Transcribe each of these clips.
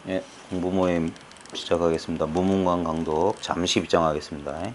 예, 공부 모임 시작하겠습니다. 무문관 강독 잠시 입장하겠습니다.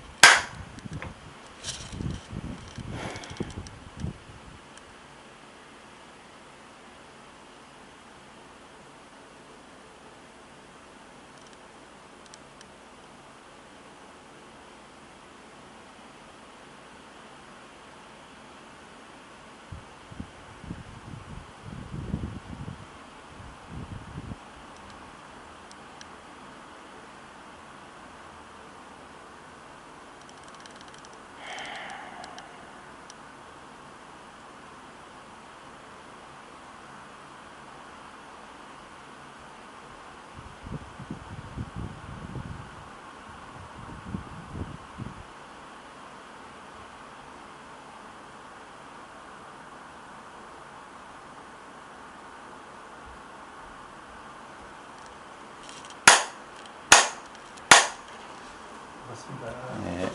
네,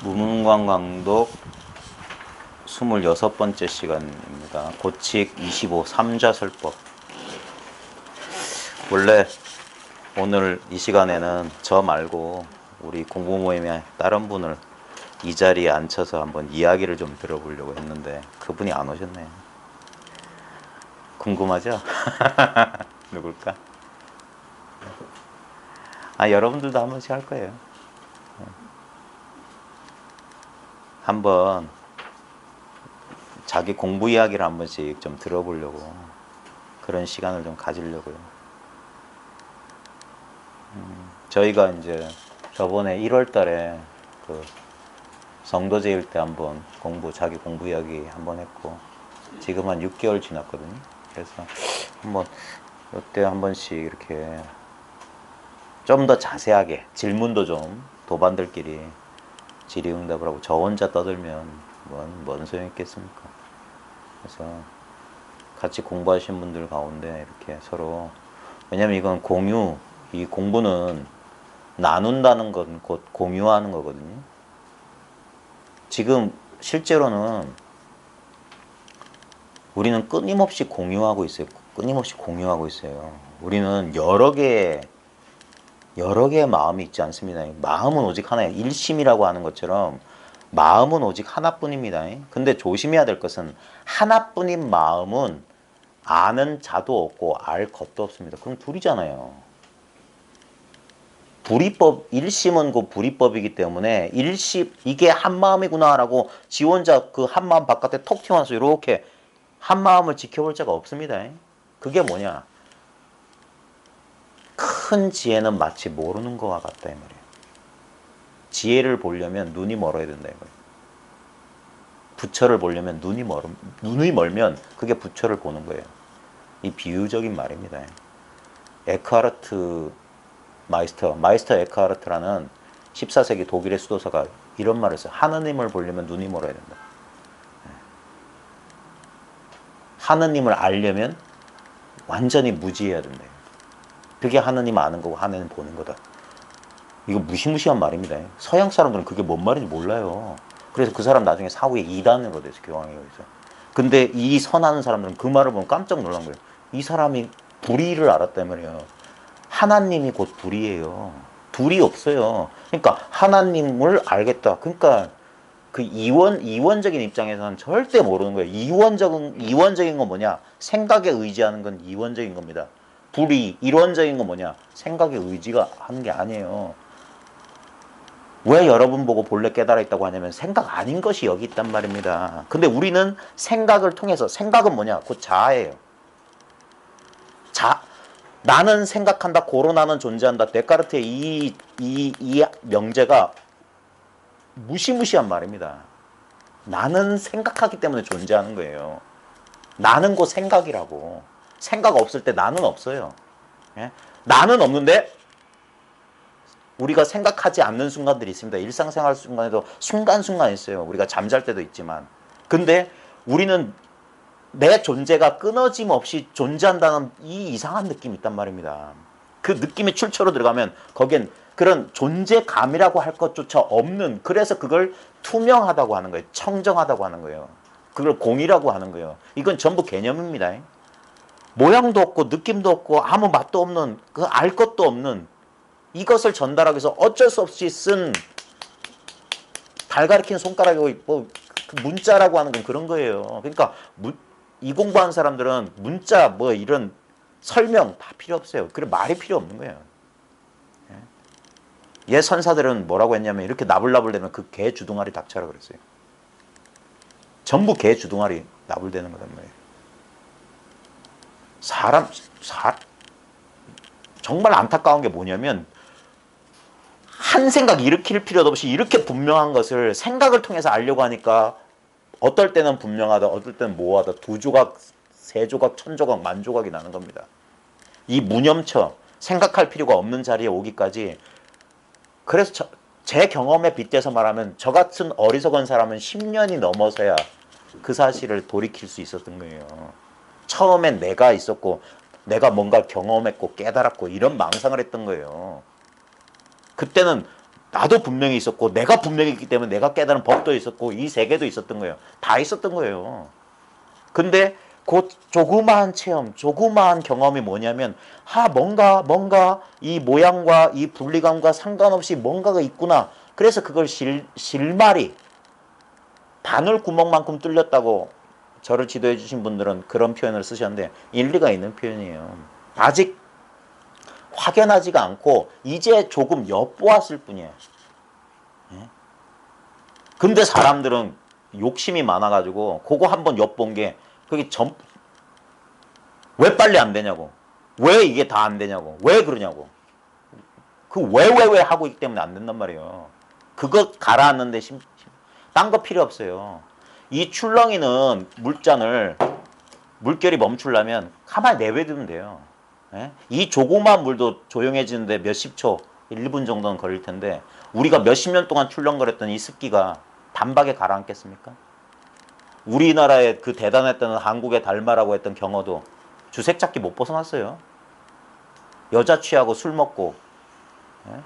무문관 강독 26번째 시간입니다. 고칙 25 삼좌설법. 원래 오늘 이 시간에는 저 말고 우리 공부 모임에 다른 분을 이 자리에 앉혀서 한번 이야기를 좀 들어보려고 했는데 그분이 안 오셨네요. 궁금하죠? 누굴까? 여러분들도 한 번씩 할 거예요. 한번 자기 공부 이야기를 한 번씩 좀 들어보려고 그런 시간을 좀 가지려고요. 저희가 이제 저번에 1월 달에 그 성도제일 때 한번 자기 공부 이야기 한번 했고 지금 한 6개월 지났거든요. 그래서 한번 이때 한 번씩 이렇게 좀 더 자세하게 질문도 좀 도반들끼리 질의응답을 하고 저 혼자 떠들면 뭔 소용 있겠습니까? 그래서 같이 공부하신 분들 가운데 이렇게 서로, 왜냐면 이건 공유, 이 공부는 나눈다는 건 곧 공유하는 거거든요. 지금 실제로는 우리는 끊임없이 공유하고 있어요. 끊임없이 공유하고 있어요. 우리는 여러 개의 마음이 있지 않습니다. 마음은 오직 하나예요. 일심이라고 하는 것처럼 마음은 오직 하나뿐입니다. 근데 조심해야 될 것은 하나뿐인 마음은 아는 자도 없고 알 것도 없습니다. 그럼 둘이잖아요. 불이법, 일심은 그 불이법이기 때문에 일심, 이게 한마음이구나라고 지 혼자 그 한마음 바깥에 톡 튀어나와서 이렇게 한마음을 지켜볼 자가 없습니다. 그게 뭐냐? 큰 지혜는 마치 모르는 것과 같다 이 말이에요. 지혜를 보려면 눈이 멀어야 된다 이 말이에요. 부처를 보려면 눈이 멀면 그게 부처를 보는 거예요. 이 비유적인 말입니다. 에크하르트 마이스터 에크하르트라는 14세기 독일의 수도사가 이런 말을 했어요. 하느님을 보려면 눈이 멀어야 된다. 하느님을 알려면 완전히 무지해야 된다. 그게 하느님 아는 거고 하느님 보는 거다. 이거 무시무시한 말입니다. 서양 사람들은 그게 뭔 말인지 몰라요. 그래서 그 사람 나중에 사후에 이단으로 돼서 교황이 돼서. 근데 이 선하는 사람들은 그 말을 보면 깜짝 놀란 거예요. 이 사람이 불의를 알았단 말이에요. 하나님이 곧 불의예요. 둘이 없어요. 그러니까 하나님을 알겠다. 그러니까 그 이원적인 입장에서는 절대 모르는 거예요. 이원적인 건 뭐냐? 생각에 의지하는 건 이원적인 겁니다. 불의, 일원적인 건 뭐냐? 생각에 의지가 하는 게 아니에요. 왜 여러분 보고 본래 깨달아 있다고 하냐면 생각 아닌 것이 여기 있단 말입니다. 근데 우리는 생각을 통해서, 생각은 뭐냐? 곧 자아예요. 나는 생각한다, 고로 나는 존재한다. 데카르트의 이 명제가 무시무시한 말입니다. 나는 생각하기 때문에 존재하는 거예요. 나는 곧 생각이라고. 생각 없을 때 나는 없어요. 예? 나는 없는데 우리가 생각하지 않는 순간들이 있습니다. 일상생활 순간에도 순간순간 있어요. 우리가 잠잘 때도 있지만. 근데 우리는 내 존재가 끊어짐 없이 존재한다는 이 이상한 느낌이 있단 말입니다. 그 느낌이 출처로 들어가면 거기엔 그런 존재감이라고 할 것조차 없는, 그래서 그걸 투명하다고 하는 거예요. 청정하다고 하는 거예요. 그걸 공이라고 하는 거예요. 이건 전부 개념입니다. 모양도 없고 느낌도 없고 아무 맛도 없는 그 알 것도 없는 이것을 전달하기 위해서 어쩔 수 없이 쓴 달 가리키는 손가락이고 뭐 그 문자라고 하는 건 그런 거예요. 그러니까 이 공부하는 사람들은 문자 뭐 이런 설명 다 필요 없어요. 그래 말이 필요 없는 거예요. 예 선사들은 뭐라고 했냐면 이렇게 나불나불대면 그 개 주둥아리 닥쳐라 그랬어요. 전부 개 주둥아리 나불대는 거란 말이에요. 정말 안타까운 게 뭐냐면 한 생각 일으킬 필요도 없이 이렇게 분명한 것을 생각을 통해서 알려고 하니까 어떨 때는 분명하다, 어떨 때는 모호하다, 두 조각, 세 조각, 천 조각, 만 조각이 나는 겁니다. 이 무념처, 생각할 필요가 없는 자리에 오기까지 그래서 제 경험에 빗대서 말하면 저 같은 어리석은 사람은 10년이 넘어서야 그 사실을 돌이킬 수 있었던 거예요. 처음엔 내가 있었고 내가 뭔가 경험했고 깨달았고 이런 망상을 했던 거예요. 그때는 나도 분명히 있었고 내가 분명히 있기 때문에 내가 깨달은 법도 있었고 이 세계도 있었던 거예요. 다 있었던 거예요. 근데 그 조그마한 체험, 조그마한 경험이 뭐냐면 뭔가 이 모양과 이 분리감과 상관없이 뭔가가 있구나. 그래서 그걸 실마리 바늘 구멍만큼 뚫렸다고 저를 지도해 주신 분들은 그런 표현을 쓰셨는데 일리가 있는 표현이에요. 아직 확연하지가 않고 이제 조금 엿보았을 뿐이에요. 근데 사람들은 욕심이 많아가지고 그거 한번 엿본 게 그게 왜 빨리 안 되냐고, 왜 이게 다 안 되냐고, 왜 그러냐고, 그 왜 하고 있기 때문에 안 된단 말이에요. 그거 가라앉는데 딴 거 필요 없어요. 이 출렁이는 물결이 멈추려면 가만히 내버려두면 돼요. 예? 이 조그마한 물도 조용해지는데 몇십 초, 1분 정도는 걸릴 텐데 우리가 몇십 년 동안 출렁거렸던 이 습기가 단박에 가라앉겠습니까? 우리나라의 그 대단했던 한국의 달마라고 했던 경어도 주색 잡기 못 벗어났어요. 여자 취하고 술 먹고. 예?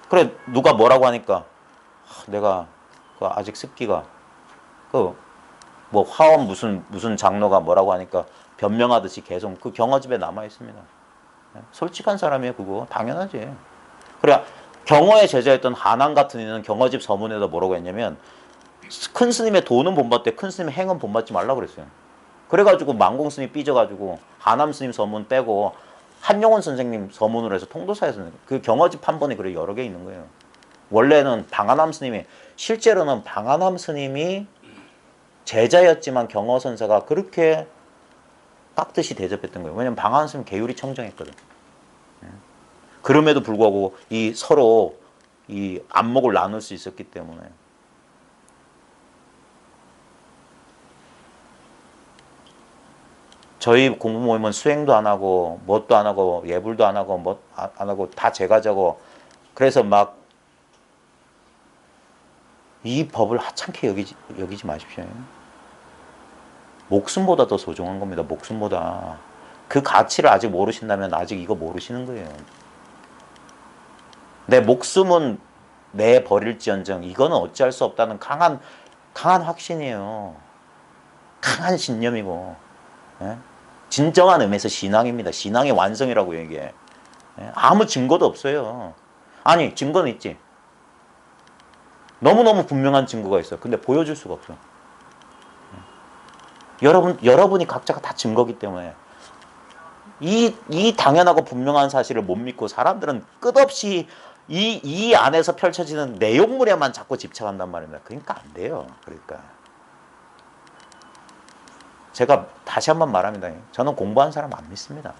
그래 누가 뭐라고 하니까 내가 아직 습기가 뭐 화엄 무슨 장로가 뭐라고 하니까 변명하듯이 계속 그 경어집에 남아 있습니다. 솔직한 사람이에요. 그거 당연하지. 그래 경어의 제자였던 하남 같은 이는 경어집 서문에다 뭐라고 했냐면 큰 스님의 돈은 본받되 큰 스님의 행은 본받지 말라고 그랬어요. 그래가지고 망공 스님 삐져가지고 하남 스님 서문 빼고 한용원 선생님 서문으로 해서 통도사에서 그 경어집 한 번에 그래 여러 개 있는 거예요. 원래는 방한함 스님이 실제로는 방한함 스님이 제자였지만 경어선사가 그렇게 깍듯이 대접했던 거예요. 왜냐면 방한함 스님 계율이 청정했거든. 그럼에도 불구하고 이 서로 이 안목을 나눌 수 있었기 때문에 저희 공부 모임은 수행도 안 하고 뭣도 안 하고 예불도 안 하고 뭐 안 하고 다 제가 자고 그래서 막 이 법을 하찮게 여기지 마십시오. 목숨보다 더 소중한 겁니다. 목숨보다. 그 가치를 아직 모르신다면 아직 이거 모르시는 거예요. 내 목숨은 내 버릴지언정 이거는 어찌할 수 없다는 강한 확신이에요. 강한 신념이고 예? 진정한 의미에서 신앙입니다. 신앙의 완성이라고 얘기해. 예? 아무 증거도 없어요. 아니 증거는 있지. 너무너무 분명한 증거가 있어. 근데 보여줄 수가 없어. 여러분이 각자가 다 증거기 때문에 이 당연하고 분명한 사실을 못 믿고 사람들은 끝없이 이 안에서 펼쳐지는 내용물에만 자꾸 집착한단 말입니다. 그러니까 안 돼요. 그러니까 제가 다시 한번 말합니다. 저는 공부한 사람 안 믿습니다.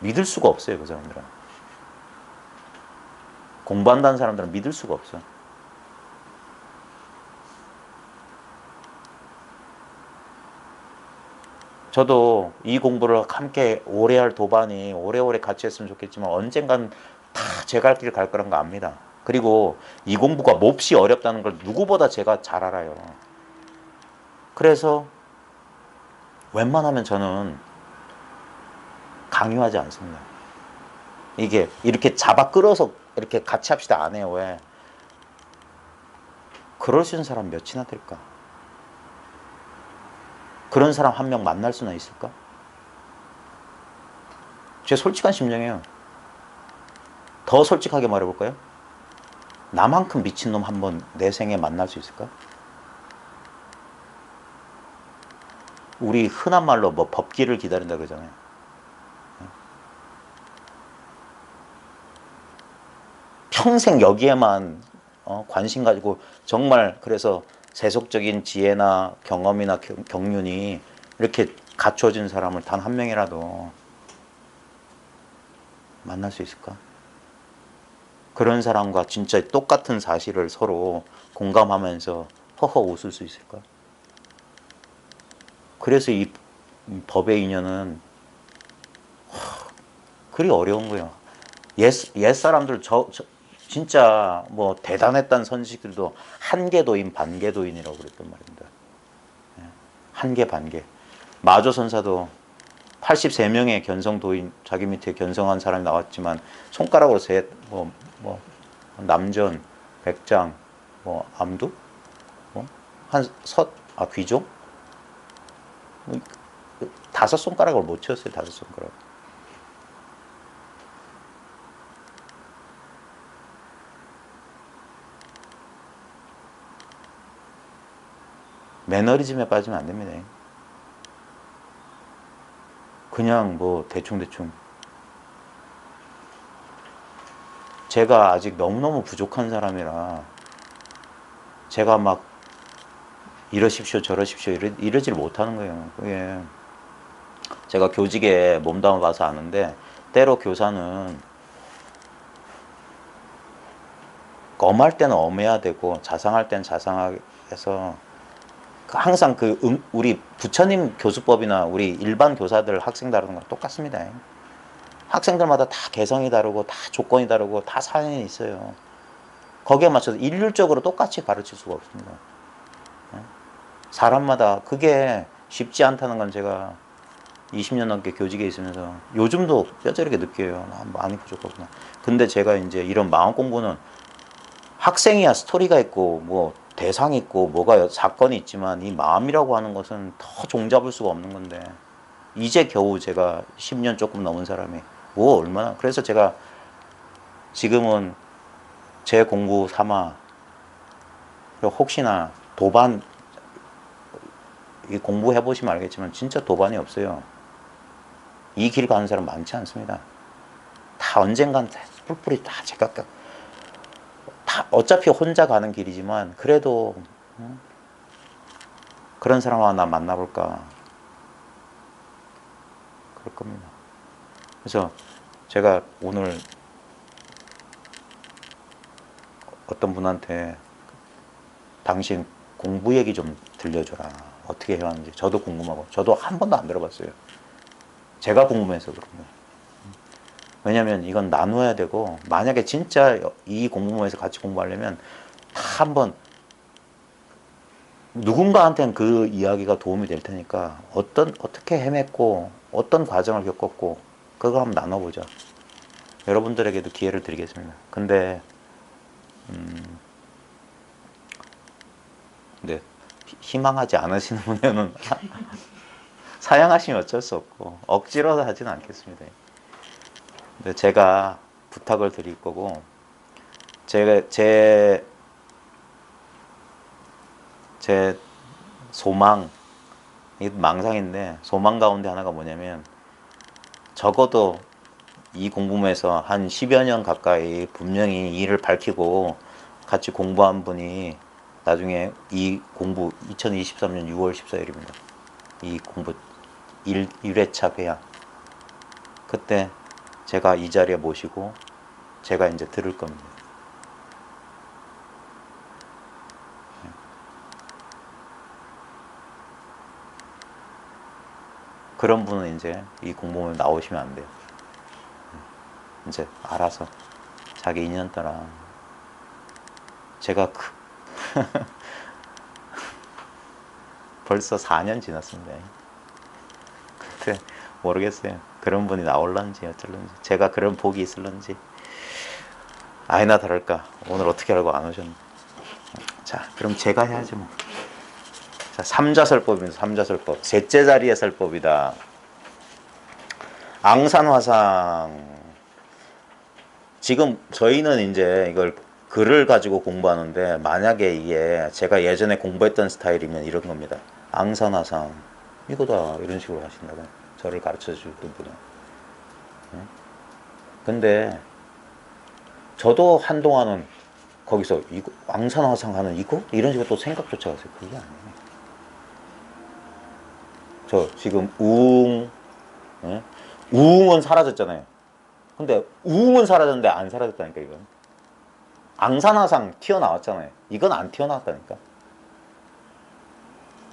믿을 수가 없어요. 그 사람들은. 공부한다는 사람들은 믿을 수가 없어. 저도 이 공부를 함께 오래 할 도반이 오래오래 같이 했으면 좋겠지만 언젠간 다 제 갈 길 갈 거란 거 압니다. 그리고 이 공부가 몹시 어렵다는 걸 누구보다 제가 잘 알아요. 그래서 웬만하면 저는 강요하지 않습니다. 이게 이렇게 잡아 끌어서 이렇게 같이 합시다 안 해요. 왜? 그럴 수 있는 사람 몇이나 될까? 그런 사람 한 명 만날 수나 있을까? 제 솔직한 심정이에요. 더 솔직하게 말해볼까요? 나만큼 미친놈 한 번 내 생에 만날 수 있을까? 우리 흔한 말로 뭐 법기를 기다린다 그러잖아요. 평생 여기에만 관심 가지고 정말 그래서 세속적인 지혜나 경험이나 경륜이 이렇게 갖춰진 사람을 단 한 명이라도 만날 수 있을까? 그런 사람과 진짜 똑같은 사실을 서로 공감하면서 허허 웃을 수 있을까? 그래서 이 법의 인연은 그리 어려운 거예요. 옛 사람들 진짜 뭐 대단했던 선지식들도 한계도인 반계도인이라고 그랬단 말입니다. 한계 반계. 마조선사도 83명의 견성도인 자기 밑에 견성한 사람이 나왔지만 손가락으로 남전, 백장, 암두, 귀종, 5손가락을 못 치었어요. 5손가락. 매너리즘에 빠지면 안 됩니다. 그냥 대충 제가 아직 너무너무 부족한 사람이라 제가 막 이러십시오 저러십시오 이러지를 못하는 거예요. 그게 제가 교직에 몸담아 봐서 아는데 때로 교사는 엄할 때는 엄해야 되고 자상할 때는 자상해서 항상 우리 부처님 교수법이나 우리 일반 교사들 학생 다루는 건 똑같습니다. 학생들마다 다 개성이 다르고 다 조건이 다르고 다 사연이 있어요. 거기에 맞춰서 일률적으로 똑같이 가르칠 수가 없습니다. 사람마다 그게 쉽지 않다는 건 제가 20년 넘게 교직에 있으면서 요즘도 뼈저리게 느껴요. 많이 부족하구나. 근데 제가 이제 이런 마음 공부는 학생이야 스토리가 있고 대상이 있고 사건이 있지만 이 마음이라고 하는 것은 더 종잡을 수가 없는 건데 이제 겨우 제가 10년 조금 넘은 사람이 얼마나 그래서 제가 지금은 제 공부 삼아 혹시나 도반 공부해 보시면 알겠지만 진짜 도반이 없어요. 이 길 가는 사람 많지 않습니다. 다 언젠간 뿔뿔이 다 제각각 다 어차피 혼자 가는 길이지만 그래도 그런 사람 하나 만나볼까 그럴 겁니다. 그래서 제가 오늘 어떤 분한테 당신 공부 얘기 좀 들려줘라. 어떻게 해왔는지 저도 궁금하고 저도 한 번도 안 들어봤어요. 제가 궁금해서 그런 거예요. 왜냐면 이건 나누어야 되고 만약에 진짜 이 공부모에서 같이 공부하려면 다 한번 누군가한테는 그 이야기가 도움이 될 테니까 어떻게 헤맸고 어떤 과정을 겪었고 그거 한번 나눠보자. 여러분들에게도 기회를 드리겠습니다. 근데 희망하지 않으시는 분에는 사양하시면 어쩔 수 없고 억지로 하지는 않겠습니다. 근데 제가 부탁을 드릴 거고 제 소망 이 망상인데 소망 가운데 하나가 뭐냐면 적어도 이 공부에서 한 10여 년 가까이 분명히 일을 밝히고 같이 공부한 분이 나중에 이 공부 2023년 6월 14일입니다. 이 공부 1회차 회야. 그때 제가 이 자리에 모시고 제가 이제 들을 겁니다. 그런 분은 이제 이 공부에 나오시면 안 돼요. 이제 알아서 자기 인연 따라 제가 벌써 4년 지났습니다. 근데 모르겠어요. 그런 분이 나올런지 어쩔런지 제가 그런 복이 있을런지 아니나 다를까 오늘 어떻게 알고 안 오셨는지 자 그럼 제가 해야지 뭐. 자 삼자설법입니다. 삼자설법. 셋째 자리의 설법이다. 앙산화상. 지금 저희는 이제 이걸 글을 가지고 공부하는데, 만약에 이게 제가 예전에 공부했던 스타일이면 이런 겁니다. 앙산화상 이거다, 이런 식으로 하신다고 저를 가르쳐 주던 분은. 근데 저도 한동안은 거기서 이거 앙산화상 하는 이거? 이런 식으로 또 생각조차 했어요. 그게 아니에요. 저 지금 우웅, 예? 우웅은 사라졌잖아요. 근데 우웅은 사라졌는데 안 사라졌다니까. 이건 앙산화상 튀어나왔잖아요. 이건 안 튀어나왔다니까.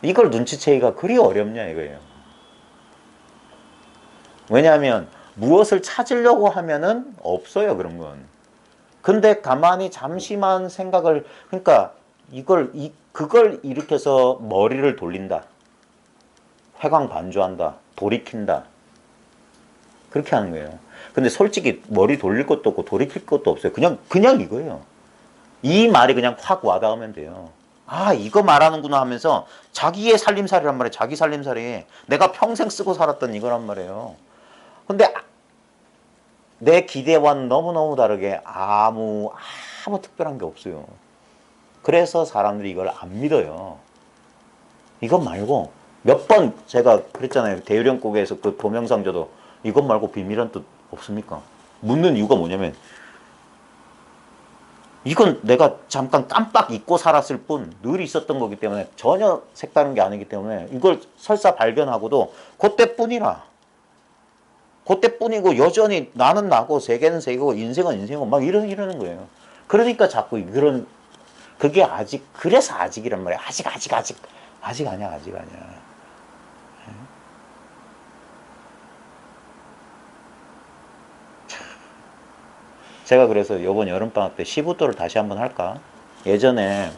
이걸 눈치채기가 그리 어렵냐 이거예요. 왜냐하면 무엇을 찾으려고 하면은 없어요, 그런 건. 근데 가만히 잠시만 생각을, 그러니까 그걸 일으켜서 머리를 돌린다, 회광반조한다, 돌이킨다, 그렇게 하는 거예요. 근데 솔직히 머리 돌릴 것도 없고 돌이킬 것도 없어요. 그냥 이거예요. 이 말이 그냥 확 와닿으면 돼요. 아, 이거 말하는구나 하면서 자기의 살림살이란 말이에요. 자기 살림살이. 내가 평생 쓰고 살았던 이거란 말이에요. 근데 내 기대와는 너무너무 다르게 아무 특별한 게 없어요. 그래서 사람들이 이걸 안 믿어요. 이것 말고 몇 번 제가 그랬잖아요. 대유령국에서 그 도명상조도 이것 말고 비밀한 뜻 없습니까? 묻는 이유가 뭐냐면, 이건 내가 잠깐 깜빡 잊고 살았을 뿐 늘 있었던 거기 때문에 전혀 색다른 게 아니기 때문에 이걸 설사 발견하고도 그때뿐이라. 그때뿐이고 여전히 나는 나고 세계는 세계고 인생은 인생이고 막 이러는 거예요. 그러니까 자꾸 그게 아직, 그래서 아직이란 말이야. 아직 아니야, 아직 아니야. 제가 그래서 이번 여름방학 때 시부도를 다시 한번 할까? 예전에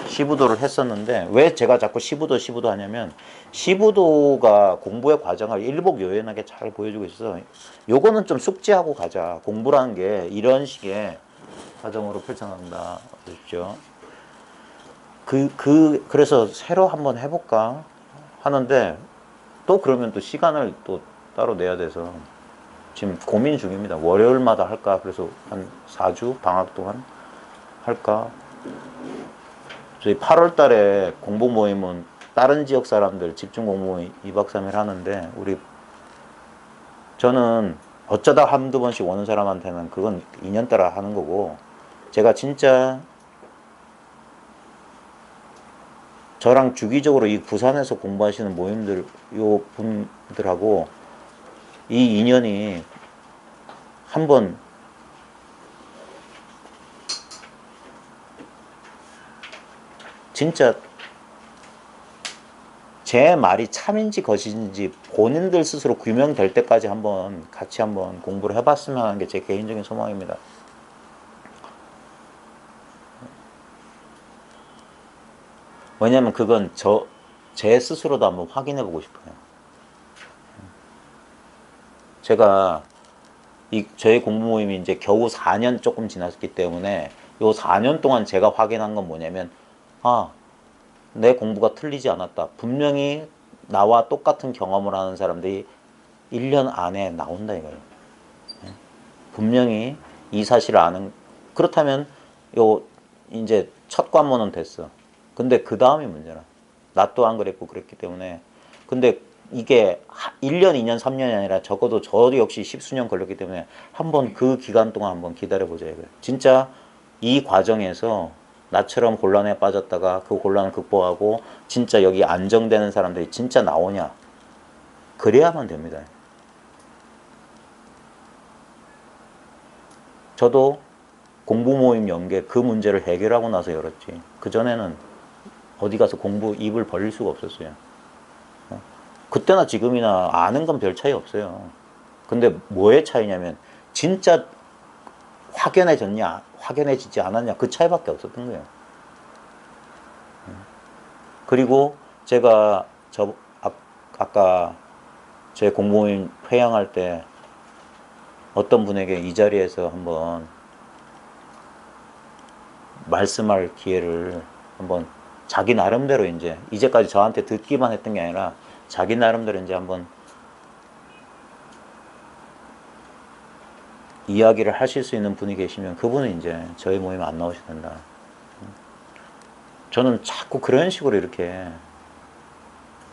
시부도를 했었는데, 왜 제가 자꾸 시부도 하냐면, 시부도가 공부의 과정을 일목요연하게 잘 보여주고 있어서 요거는 좀 숙지하고 가자. 공부라는 게 이런 식의 과정으로 펼쳐나간다. 그렇죠? 그래서 새로 한번 해볼까 하는데, 또 그러면 또 시간을 또 따로 내야 돼서 지금 고민 중입니다. 월요일마다 할까? 그래서 한 4주 방학 동안 할까? 저희 8월 달에 공복 모임은 다른 지역 사람들 집중 공복 모임 2박 3일 하는데, 저는 어쩌다 한두 번씩 오는 사람한테는 그건 인연따라 하는 거고, 제가 진짜 저랑 주기적으로 이 부산에서 공부하시는 모임들, 요 분들하고 이 인연이 한번 진짜 제 말이 참인지 거짓인지 본인들 스스로 규명될 때까지 한번 같이 한번 공부를 해봤으면 하는 게 제 개인적인 소망입니다. 왜냐면 그건 제 스스로도 한번 확인해 보고 싶어요. 제가 저희 공부 모임이 이제 겨우 4년 조금 지났기 때문에 요 4년 동안 제가 확인한 건 뭐냐면, 내 공부가 틀리지 않았다. 분명히 나와 똑같은 경험을 하는 사람들이 1년 안에 나온다 이거예요. 분명히 이 사실을 아는, 그렇다면 이제 첫 관문은 됐어. 근데 그 다음이 문제라. 나 또한 그랬고 그랬기 때문에. 근데 이게 1년, 2년, 3년이 아니라 적어도 저 역시 10수년 걸렸기 때문에 한번 그 기간 동안 한번 기다려보자 이거예요. 진짜 이 과정에서 나처럼 곤란에 빠졌다가 그 곤란을 극복하고 진짜 여기 안정되는 사람들이 진짜 나오냐. 그래야만 됩니다. 저도 공부 모임 연계 그 문제를 해결하고 나서 열었지. 그전에는 어디 가서 공부 입을 벌릴 수가 없었어요. 그때나 지금이나 아는 건 별 차이 없어요. 근데 뭐의 차이냐면 진짜 확연해졌냐 확연해지지 않았냐, 그 차이밖에 없었던 거예요. 그리고 제가 아까 제 공부모임 회양할 때 어떤 분에게 이 자리에서 한번 말씀할 기회를 한번 자기 나름대로 이제까지 저한테 듣기만 했던 게 아니라 자기 나름대로 이제 한번 이야기를 하실 수 있는 분이 계시면 그분은 이제 저희 모임에 안 나오셔도 된다. 저는 자꾸 그런 식으로 이렇게,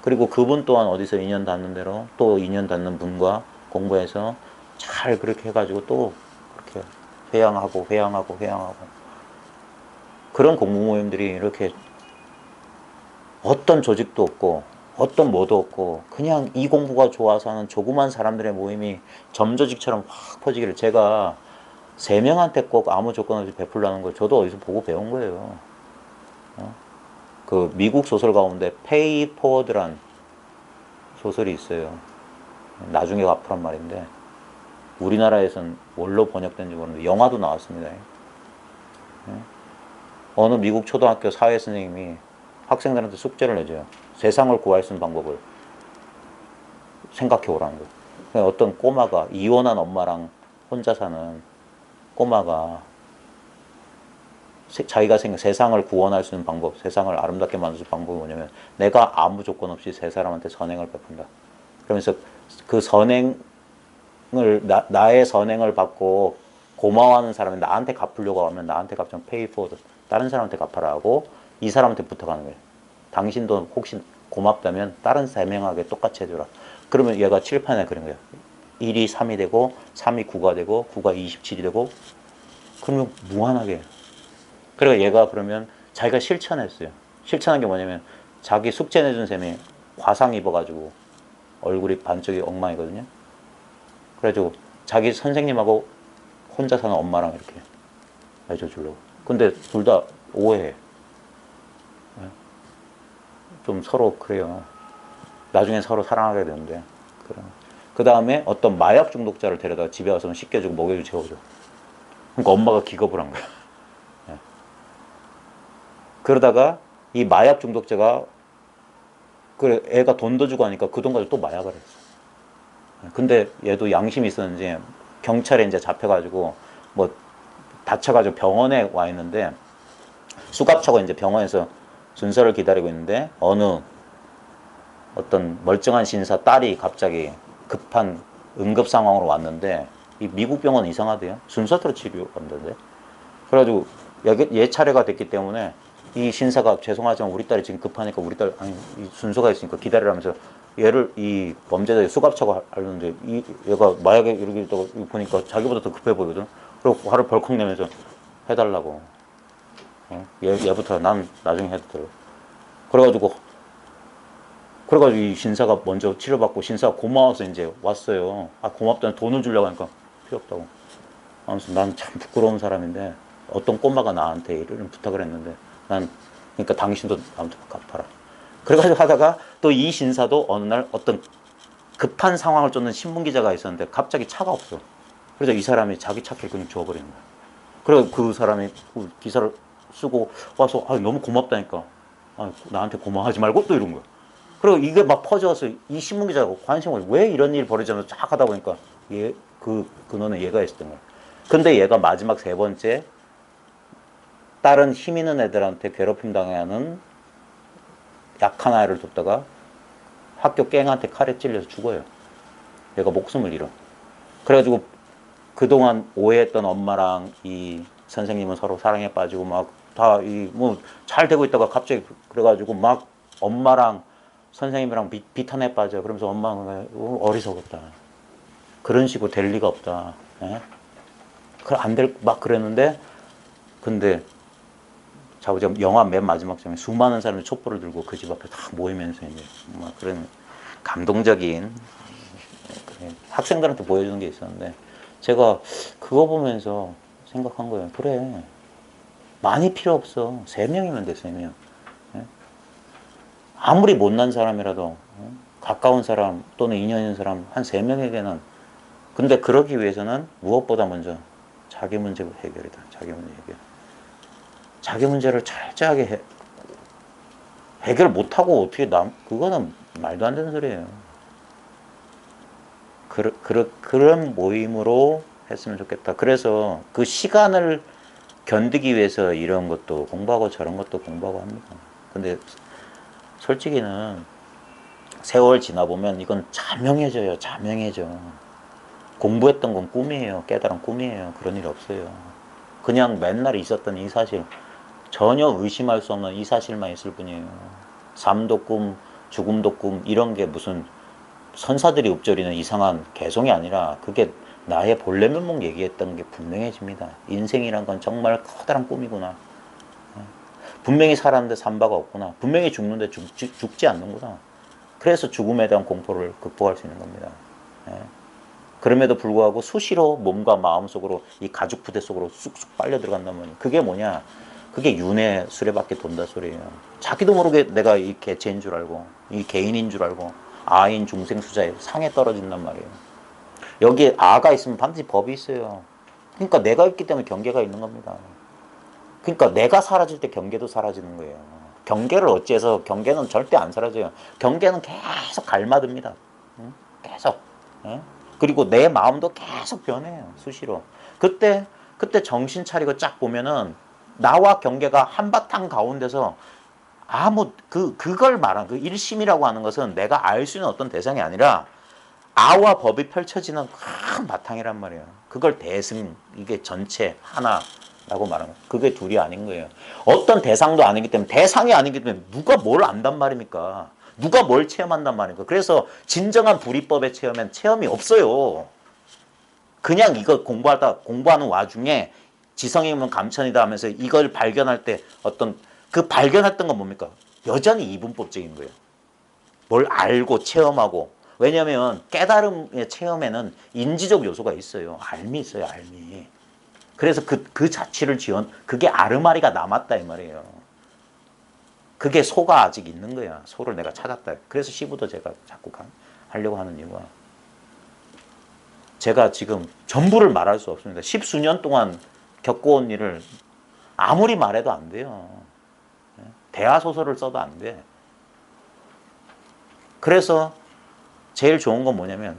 그리고 그분 또한 어디서 인연 닿는 대로 또 인연 닿는 분과 공부해서 잘 그렇게 해가지고 또 그렇게 회양하고 그런 공부 모임들이 이렇게 어떤 조직도 없고 어떤 뭐도 없고 그냥 이 공부가 좋아서 하는 조그만 사람들의 모임이 점조직처럼 확 퍼지기를, 제가 3명한테 꼭 아무 조건 없이 베풀라는 걸 저도 어디서 보고 배운 거예요. 그 미국 소설 가운데 페이 포워드란 소설이 있어요. 나중에 갚으란 말인데 우리나라에선 뭘로 번역된지 모르는데 영화도 나왔습니다. 어느 미국 초등학교 사회 선생님이 학생들한테 숙제를 내줘요. 세상을 구할 수 있는 방법을 생각해 오라는 거예요. 어떤 꼬마가, 이혼한 엄마랑 혼자 사는 꼬마가 자기가 세상을 구원할 수 있는 방법, 세상을 아름답게 만들 수 있는 방법이 뭐냐면 내가 아무 조건 없이 세 사람한테 선행을 베푼다. 그러면서 그 선행을, 나의 선행을 받고 고마워하는 사람이 나한테 갚으려고 하면 나한테 갚으면 pay forward, 다른 사람한테 갚아라 하고 이 사람한테 부탁하는 거예요. 당신도 혹시 고맙다면 다른 3명에게 똑같이 해줘라. 그러면 얘가 칠판에 그린 거예요. 1이 3이 되고 3이 9가 되고 9가 27이 되고, 그러면 무한하게. 그러니까 얘가 그러면 자기가 실천했어요. 실천한 게 뭐냐면 자기 숙제 내준 쌤이 화상 입어가지고 얼굴이 반쪽이 엉망이거든요. 그래가지고 자기 선생님하고 혼자 사는 엄마랑 이렇게 해줘주려고. 근데 둘 다 오해해. 좀 서로 그래요. 나중에 서로 사랑하게 되는데. 그 다음에 어떤 마약 중독자를 데려다가 집에 와서 씻겨주고 먹여주고 재워줘. 그러니까 엄마가 기겁을 한 거야. 그러다가 이 마약 중독자가, 그래, 애가 돈도 주고 하니까 그 돈 가지고 또 마약을 했어. 근데 얘도 양심이 있었는지 경찰에 이제 잡혀가지고 뭐 다쳐가지고 병원에 와 있는데, 수갑차고 이제 병원에서 순서를 기다리고 있는데 어느 어떤 멀쩡한 신사 딸이 갑자기 급한 응급 상황으로 왔는데, 이 미국 병원 이상하대요. 순서대로 치료한다는데. 그래가지고 얘 차례가 됐기 때문에 이 신사가 죄송하지만 우리 딸이 지금 급하니까 우리 딸, 아니, 이 순서가 있으니까 기다리라면서 얘를, 이 범죄자의 수갑차고 하려는데 얘가 마약에 이렇게 있다가 보니까 자기보다 더 급해 보이거든. 그리고 화를 벌컥 내면서 해달라고. 얘부터 난 나중에 해도. 그래가지고 이 신사가 먼저 치료받고 신사가 고마워서 이제 왔어요. 아, 고맙다는 돈을 주려고 하니까 필요 없다고. 아무튼 난 참 부끄러운 사람인데 어떤 꼬마가 나한테 이런 부탁을 했는데 난, 그러니까 당신도 아무튼 갚아라. 그래가지고 하다가 또 이 신사도 어느 날 어떤 급한 상황을 쫓는 신문기자가 있었는데 갑자기 차가 없어. 그래서 이 사람이 자기 차를 그냥 줘버리는 거야. 그래서 그 사람이 그 기사를 쓰고 와서 아, 너무 고맙다니까. 아, 나한테 고마워하지 말고 또 이런 거야. 그리고 이게 막 퍼져서 이 신문기자가 관심을, 왜 이런 일이 벌어지면서 쫙 하다 보니까 그너는 얘가 있었던 거야. 근데 얘가 마지막 3번째 다른 힘 있는 애들한테 괴롭힘 당하는 약한 아이를 돕다가 학교 갱한테 칼에 찔려서 죽어요. 얘가 목숨을 잃어. 그래가지고 그동안 오해했던 엄마랑 이 선생님은 서로 사랑에 빠지고 막 다 이 뭐 잘 되고 있다가 갑자기 그래가지고 막 엄마랑 선생님이랑 비탄에 빠져. 그러면서 엄마가 어리석었다. 그런 식으로 될 리가 없다. 예? 막 그랬는데, 근데 자부정 영화 맨 마지막 장면 수많은 사람이 촛불을 들고 그 집 앞에 다 모이면서 이제 막 그런 감동적인 학생들한테 보여주는 게 있었는데, 제가 그거 보면서 생각한 거예요. 그래, 많이 필요 없어. 3명이면 돼, 3명. 아무리 못난 사람이라도 가까운 사람 또는 인연 있는 사람 한 3명에게는, 근데 그러기 위해서는 무엇보다 먼저 자기 문제 해결이다. 자기 문제 해결. 자기 문제를 철저하게 해결 못하고 어떻게 그거는 말도 안 되는 소리예요. 그런 모임으로 했으면 좋겠다. 그래서 그 시간을 견디기 위해서 이런 것도 공부하고 저런 것도 공부하고 합니다. 근데 솔직히는 세월 지나보면 이건 자명해져요. 자명해져. 공부했던 건 꿈이에요. 깨달은 꿈이에요. 그런 일 없어요. 그냥 맨날 있었던 이 사실, 전혀 의심할 수 없는 이 사실만 있을 뿐이에요. 삶도 꿈, 죽음도 꿈, 이런 게 무슨 선사들이 읊조리는 이상한 개성이 아니라 그게 나의 본래 면목 얘기했던 게 분명해집니다. 인생이란 건 정말 커다란 꿈이구나. 분명히 살았는데 산 바가 없구나. 분명히 죽는데 죽지 않는구나. 그래서 죽음에 대한 공포를 극복할 수 있는 겁니다. 그럼에도 불구하고 수시로 몸과 마음속으로 이 가죽 부대 속으로 쑥쑥 빨려 들어간다면 그게 뭐냐? 그게 윤회 수레바퀴 돈다 소리예요. 자기도 모르게 내가 이 개체인 줄 알고 이 개인인 줄 알고 아인 중생 수자에 상에 떨어진단 말이에요. 여기에 아가 있으면 반드시 법이 있어요. 그러니까 내가 있기 때문에 경계가 있는 겁니다. 그러니까 내가 사라질 때 경계도 사라지는 거예요. 경계를 어찌해서 경계는 절대 안 사라져요. 경계는 계속 갈마듭니다. 계속. 그리고 내 마음도 계속 변해요. 수시로. 그때 정신 차리고 쫙 보면은 나와 경계가 한바탕 가운데서 아무 그걸 말하는 그 일심이라고 하는 것은 내가 알 수 있는 어떤 대상이 아니라 아와 법이 펼쳐지는 큰 바탕이란 말이에요. 그걸 대승 이게 전체 하나라고 말하는 거예요. 그게 둘이 아닌 거예요. 어떤 대상도 아니기 때문에 대상이 아니기 때문에 누가 뭘 안단 말입니까? 누가 뭘 체험한단 말입니까? 그래서 진정한 불이법의 체험엔 체험이 없어요. 그냥 이거 공부하는 와중에 지성이면 감천이다 하면서 이걸 발견할 때 어떤 그 발견했던 건 뭡니까? 여전히 이분법적인 거예요. 뭘 알고 체험하고. 왜냐하면 깨달음의 체험에는 인지적 요소가 있어요. 알미 있어요. 알미. 그래서 그 자취를 그게 아르마리가 남았다 이 말이에요. 그게 소가 아직 있는 거야. 소를 내가 찾았다. 그래서 시부도 제가 자꾸 하려고 하는 이유가 제가 지금 전부를 말할 수 없습니다. 10수년 동안 겪어온 일을 아무리 말해도 안 돼요. 대화소설을 써도 안 돼. 그래서 제일 좋은 건 뭐냐면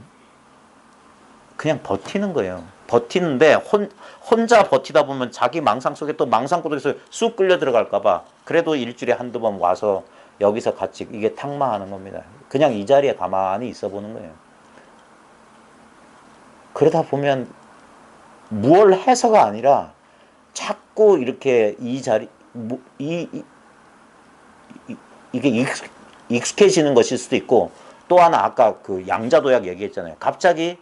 그냥 버티는 거예요. 버티는데 혼자 버티다 보면 자기 망상 속에 또 망상구석에서 쑥 끌려 들어갈까 봐 그래도 일주일에 한두 번 와서 여기서 같이 이게 탁마하는 겁니다. 그냥 이 자리에 가만히 있어 보는 거예요. 그러다 보면 무얼 해서가 아니라 자꾸 이렇게 이 자리 이게 익숙해지는 것일 수도 있고 또 하나 아까 그 양자도약 얘기했잖아요. 갑자기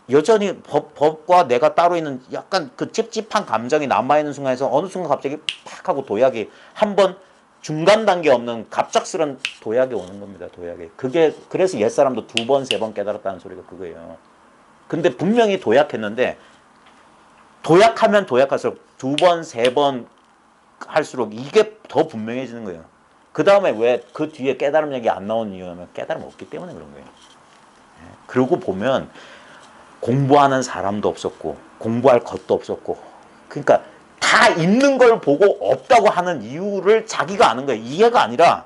여전히 법과 내가 따로 있는 약간 그 찝찝한 감정이 남아있는 순간에서 어느 순간 갑자기 팍 하고 도약이 한번 중간 단계 없는 갑작스런 도약이 오는 겁니다. 도약이. 그게 그래서 옛사람도 2번, 3번 깨달았다는 소리가 그거예요. 근데 분명히 도약했는데 도약하면 도약할수록 2번, 3번 할수록 이게 더 분명해지는 거예요. 그 다음에 왜 그 뒤에 깨달음 얘기 안 나오는 이유냐면 깨달음 없기 때문에 그런 거예요. 그러고 보면 공부하는 사람도 없었고 공부할 것도 없었고 그러니까 다 있는 걸 보고 없다고 하는 이유를 자기가 아는 거예요. 이해가 아니라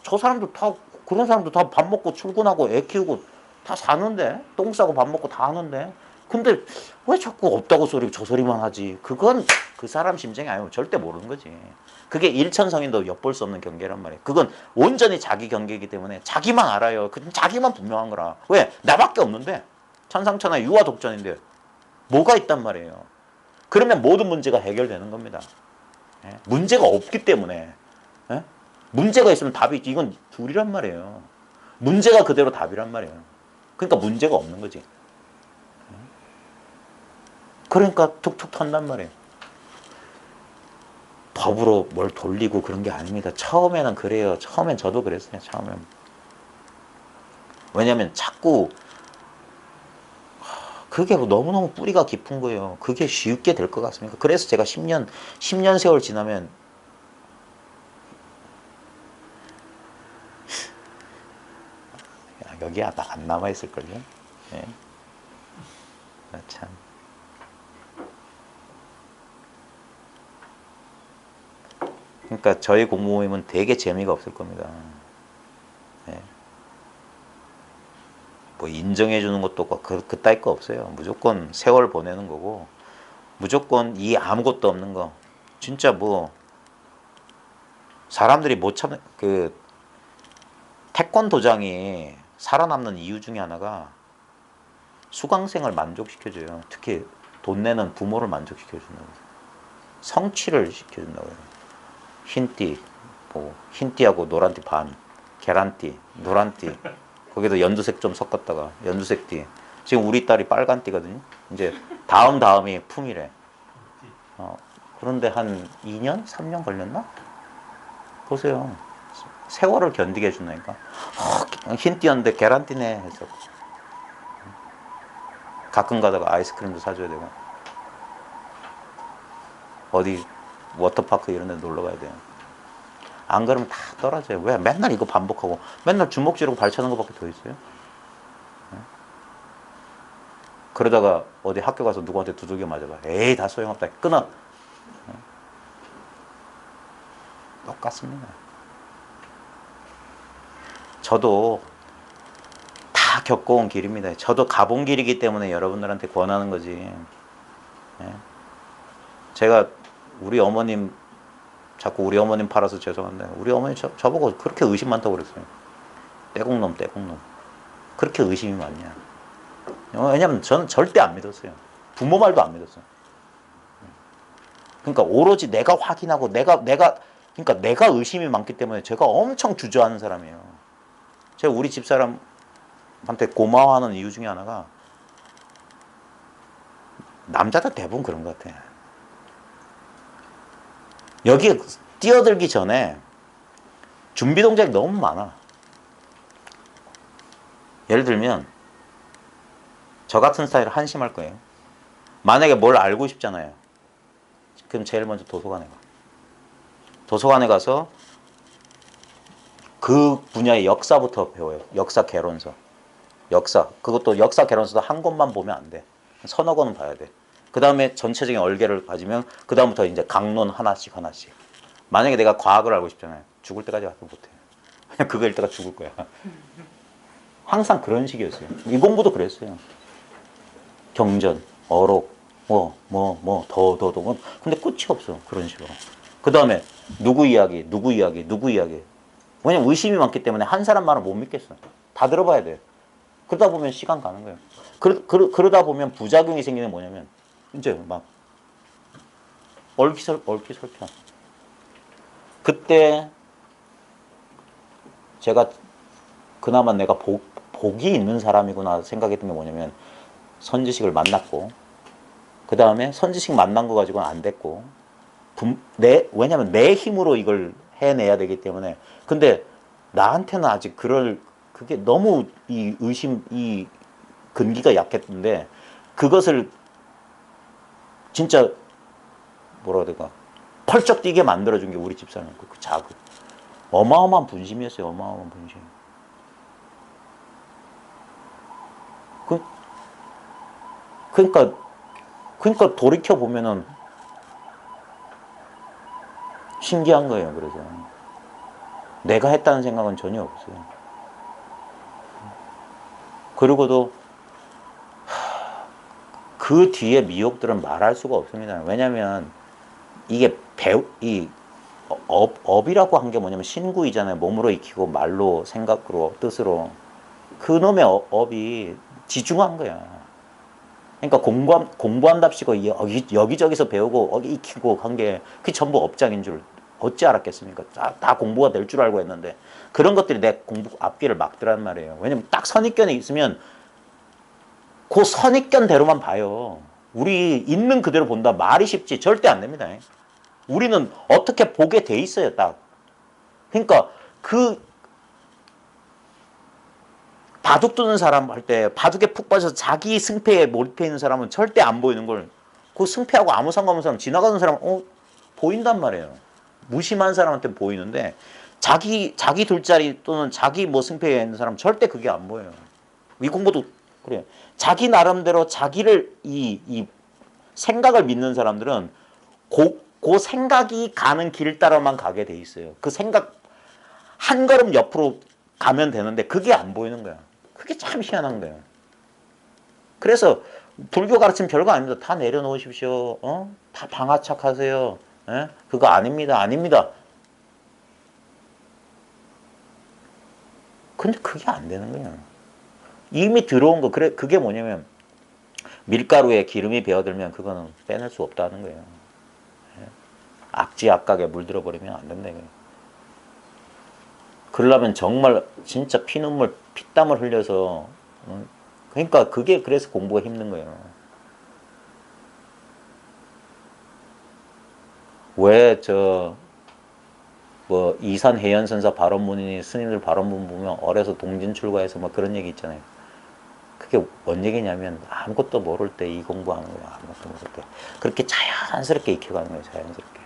저 사람도 다 그런 사람도 다 밥 먹고 출근하고 애 키우고 다 사는데 똥 싸고 밥 먹고 다 하는데 근데 왜 자꾸 없다고 저 소리만 하지? 그건 그 사람 심정이 아니고 절대 모르는 거지. 그게 일천성인도 엿볼 수 없는 경계란 말이에요. 그건 온전히 자기 경계이기 때문에 자기만 알아요. 자기만 분명한 거라. 왜? 나밖에 없는데. 천상천하 유아 독전인데 뭐가 있단 말이에요. 그러면 모든 문제가 해결되는 겁니다. 문제가 없기 때문에 문제가 있으면 답이 있지. 이건 둘이란 말이에요. 문제가 그대로 답이란 말이에요. 그러니까 문제가 없는 거지. 그러니까 툭툭 턴단 말이에요. 법으로 뭘 돌리고 그런 게 아닙니다. 처음에는 그래요. 처음엔 저도 그랬어요. 처음엔. 왜냐면 자꾸 그게 너무너무 뿌리가 깊은 거예요. 그게 쉽게 될 것 같습니까? 그래서 제가 10년 세월 지나면 여기 안 남아있을걸요? 네. 참. 그러니까 저희 공부 모임은 되게 재미가 없을 겁니다. 네. 뭐 인정해 주는 것도 없고 그따위 거 없어요. 무조건 세월 보내는 거고 무조건 이 아무것도 없는 거 진짜 뭐 사람들이 못 참, 태권도장이 살아남는 이유 중에 하나가 수강생을 만족시켜줘요. 특히 돈 내는 부모를 만족시켜준다고. 성취를 시켜준다고 해요. 흰띠, 뭐, 흰띠하고 노란띠 반, 계란띠, 노란띠, 거기도 연두색 좀 섞었다가, 연두색 띠. 지금 우리 딸이 빨간띠거든요. 이제 다음이 품이래. 그런데 한 2년? 3년 걸렸나? 보세요. 세월을 견디게 해준다니까. 흰띠였는데 계란띠네 해서. 가끔 가다가 아이스크림도 사줘야 되고. 어디 워터파크 이런 데 놀러 가야 돼요. 안 그러면 다 떨어져요. 왜? 맨날 이거 반복하고 맨날 주먹 쥐르고 발차는 것밖에 더 있어요. 그러다가 어디 학교 가서 누구한테 두들겨 맞아봐. 에이, 다 소용없다. 끊어. 똑같습니다. 저도 다 겪어온 길입니다. 저도 가본 길이기 때문에 여러분들한테 권하는 거지. 제가 우리 어머님, 자꾸 우리 어머님 팔아서 죄송한데, 우리 어머니 저보고 그렇게 의심 많다고 그랬어요. 떼국놈. 그렇게 의심이 많냐. 왜냐면 저는 절대 안 믿었어요. 부모 말도 안 믿었어요. 그러니까 오로지 내가 확인하고 그러니까 내가 의심이 많기 때문에 제가 엄청 주저하는 사람이에요. 제가 우리 집사람한테 고마워하는 이유 중에 하나가 남자들 대부분 그런 것 같아. 여기에 뛰어들기 전에 준비 동작이 너무 많아. 예를 들면 저 같은 스타일을 한심할 거예요. 만약에 뭘 알고 싶잖아요. 그럼 제일 먼저 도서관에 가. 도서관에 가서 그 분야의 역사부터 배워요. 역사 개론서. 그것도 역사 개론서도 한 권만 보면 안 돼. 서너 권은 봐야 돼. 그 다음에 전체적인 얼개를 가지면 그 다음부터 이제 강론 하나씩. 만약에 내가 과학을 알고 싶잖아요. 죽을 때까지 가서 못해. 그냥 그거 읽다가 죽을 거야. 항상 그런 식이었어요. 이 공부도 그랬어요. 경전, 어록, 더. 근데 끝이 없어. 그런 식으로. 그 다음에 누구 이야기. 왜냐면 의심이 많기 때문에 한 사람 말을 못 믿겠어. 다 들어봐야 돼. 그러다 보면 시간 가는 거예요. 그러다 보면 부작용이 생기는 게 뭐냐면 이제 막 얼기설편. 그때 제가 그나마 내가 복이 있는 사람이구나 생각했던 게 뭐냐면 선지식을 만났고 그 다음에 선지식 만난 거 가지고는 안 됐고 왜냐면 내 힘으로 이걸 해내야 되기 때문에 근데 나한테는 아직 그게 너무 이 근기가 약했는데 그것을 진짜 뭐라 그래야 될까 펄쩍 뛰게 만들어준 게 우리 집사람 그 자극 어마어마한 분심이었어요. 어마어마한 분심. 그러니까 돌이켜 보면은 신기한 거예요. 그래서 내가 했다는 생각은 전혀 없어요. 그리고도 그 뒤에 미혹들은 말할 수가 없습니다. 왜냐면 이게 업이라고 한 게 뭐냐면 신구이잖아요. 몸으로 익히고 말로 생각으로 뜻으로 그놈의 업이 지중한 거야. 그러니까 공부한답시고 여기저기서 배우고 익히고 한 게 그게 전부 업장인 줄 어찌 알았겠습니까? 다 공부가 될 줄 알고 했는데 그런 것들이 내 공부 앞길을 막더란 말이에요. 왜냐면 딱 선입견이 있으면 그 선입견대로만 봐요. 우리 있는 그대로 본다. 말이 쉽지 절대 안 됩니다. 우리는 어떻게 보게 돼 있어요. 딱. 그러니까 그 바둑 두는 사람 할 때 바둑에 푹 빠져서 자기 승패에 몰입해 있는 사람은 절대 안 보이는 걸 그 승패하고 아무 상관없는 사람 지나가는 사람은 보인단 말이에요. 무심한 사람한테 보이는데 자기 둘자리 또는 자기 뭐 승패에 있는 사람은 절대 그게 안 보여요. 이 공부도 그래요. 자기 나름대로 자기를 이 생각을 믿는 사람들은 그 생각이 가는 길 따라만 가게 돼 있어요. 그 생각 한 걸음 옆으로 가면 되는데 그게 안 보이는 거야. 그게 참 희한한 거예요. 그래서 불교 가르치면 별거 아닙니다. 다 내려놓으십시오. 다 방아착 하세요. 그거 아닙니다. 근데 그게 안 되는 거예요. 이미 들어온 거, 그래, 그게 뭐냐면 밀가루에 기름이 배어들면 그거는 빼낼 수 없다는 거예요. 악지악각에 물들어 버리면 안 된다 이거예요. 그러려면 정말 진짜 피눈물, 피땀을 흘려서, 그러니까 그게 그래서 공부가 힘든 거예요. 왜 뭐 이산 해연선사 발언문이니 스님들 발언문 보면 어려서 동진 출가해서 뭐 그런 얘기 있잖아요. 그게 뭔 얘기냐면 아무것도 모를 때 이 공부하는 거예요. 아무것도 모를 때. 그렇게 자연스럽게 익혀가는 거예요. 자연스럽게.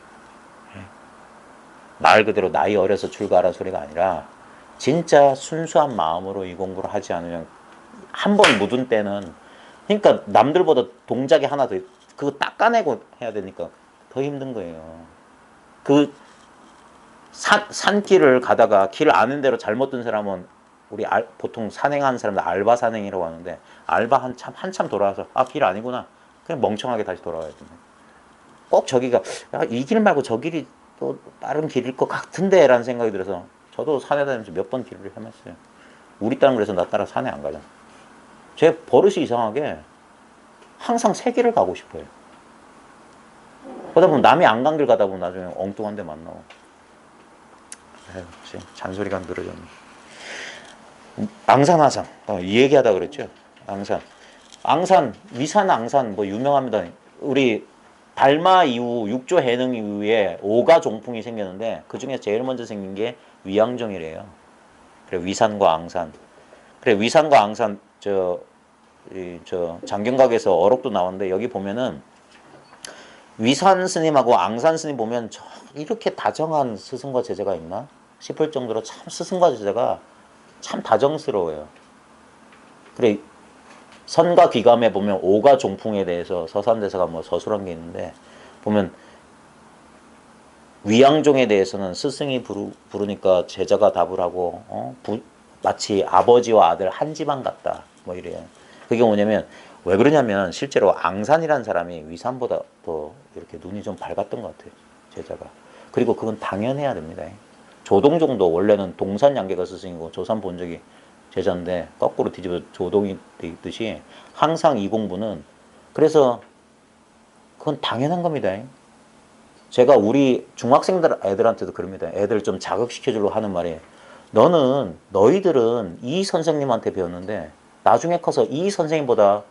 말 그대로 나이 어려서 출가하라 소리가 아니라 진짜 순수한 마음으로 이 공부를 하지 않으면 한 번 묻은 때는, 그러니까 남들보다 동작이 하나 더 그거 닦아내고 해야 되니까 더 힘든 거예요. 그 산길을 가다가 길 아는 대로 잘못 든 사람은 우리 보통 산행하는 사람들 알바 산행이라고 하는데, 알바 한참 돌아와서 길 아니구나 그냥 멍청하게 다시 돌아와야 됩니다. 꼭 저기가 이 길 말고 저 길이 또 다른 길일 것 같은데 라는 생각이 들어서 저도 산에 다니면서 몇 번 길을 헤맸어요. 우리 딸은 그래서 나 따라 산에 안 가잖아. 제 버릇이 이상하게 항상 새 길을 가고 싶어요. 그러다 보면 남이 안 간 길 가다 보면 나중에 엉뚱한 데 만나고. 잔소리가 늘어졌네. 앙산화상, 이 얘기하다 그랬죠. 앙산, 위산 앙산 뭐 유명합니다. 우리 달마 이후 6조 해능 이후에 5가 종풍이 생겼는데 그 중에 제일 먼저 생긴 게 위양종이래요. 그래 위산과 앙산. 그래 위산과 앙산 저 장경각에서 어록도 나왔는데 여기 보면은 위산 스님하고 앙산 스님 보면 이렇게 다정한 스승과 제자가 있나 싶을 정도로 참 스승과 제자가 참 다정스러워요. 그래 선과 귀감에 보면 오가 종풍에 대해서 서산대사가 뭐 서술한 게 있는데 보면 위양종에 대해서는 스승이 부르니까 제자가 답을 하고 마치 아버지와 아들 한 집안 같다 뭐 이래요. 그게 뭐냐면 왜 그러냐면 실제로 앙산이라는 사람이 위산보다 더 이렇게 눈이 좀 밝았던 것 같아요. 제자가. 그리고 그건 당연해야 됩니다. 조동종도 원래는 동산 양계가 스승이고 조산 본적이 제자인데 거꾸로 뒤집어 조동이 되듯이 항상 이 공부는 그래서 그건 당연한 겁니다. 제가 우리 중학생들 애들한테도 그럽니다. 애들 좀 자극시켜주려고 하는 말이 너희들은 이 선생님한테 배웠는데 나중에 커서 이 선생님보다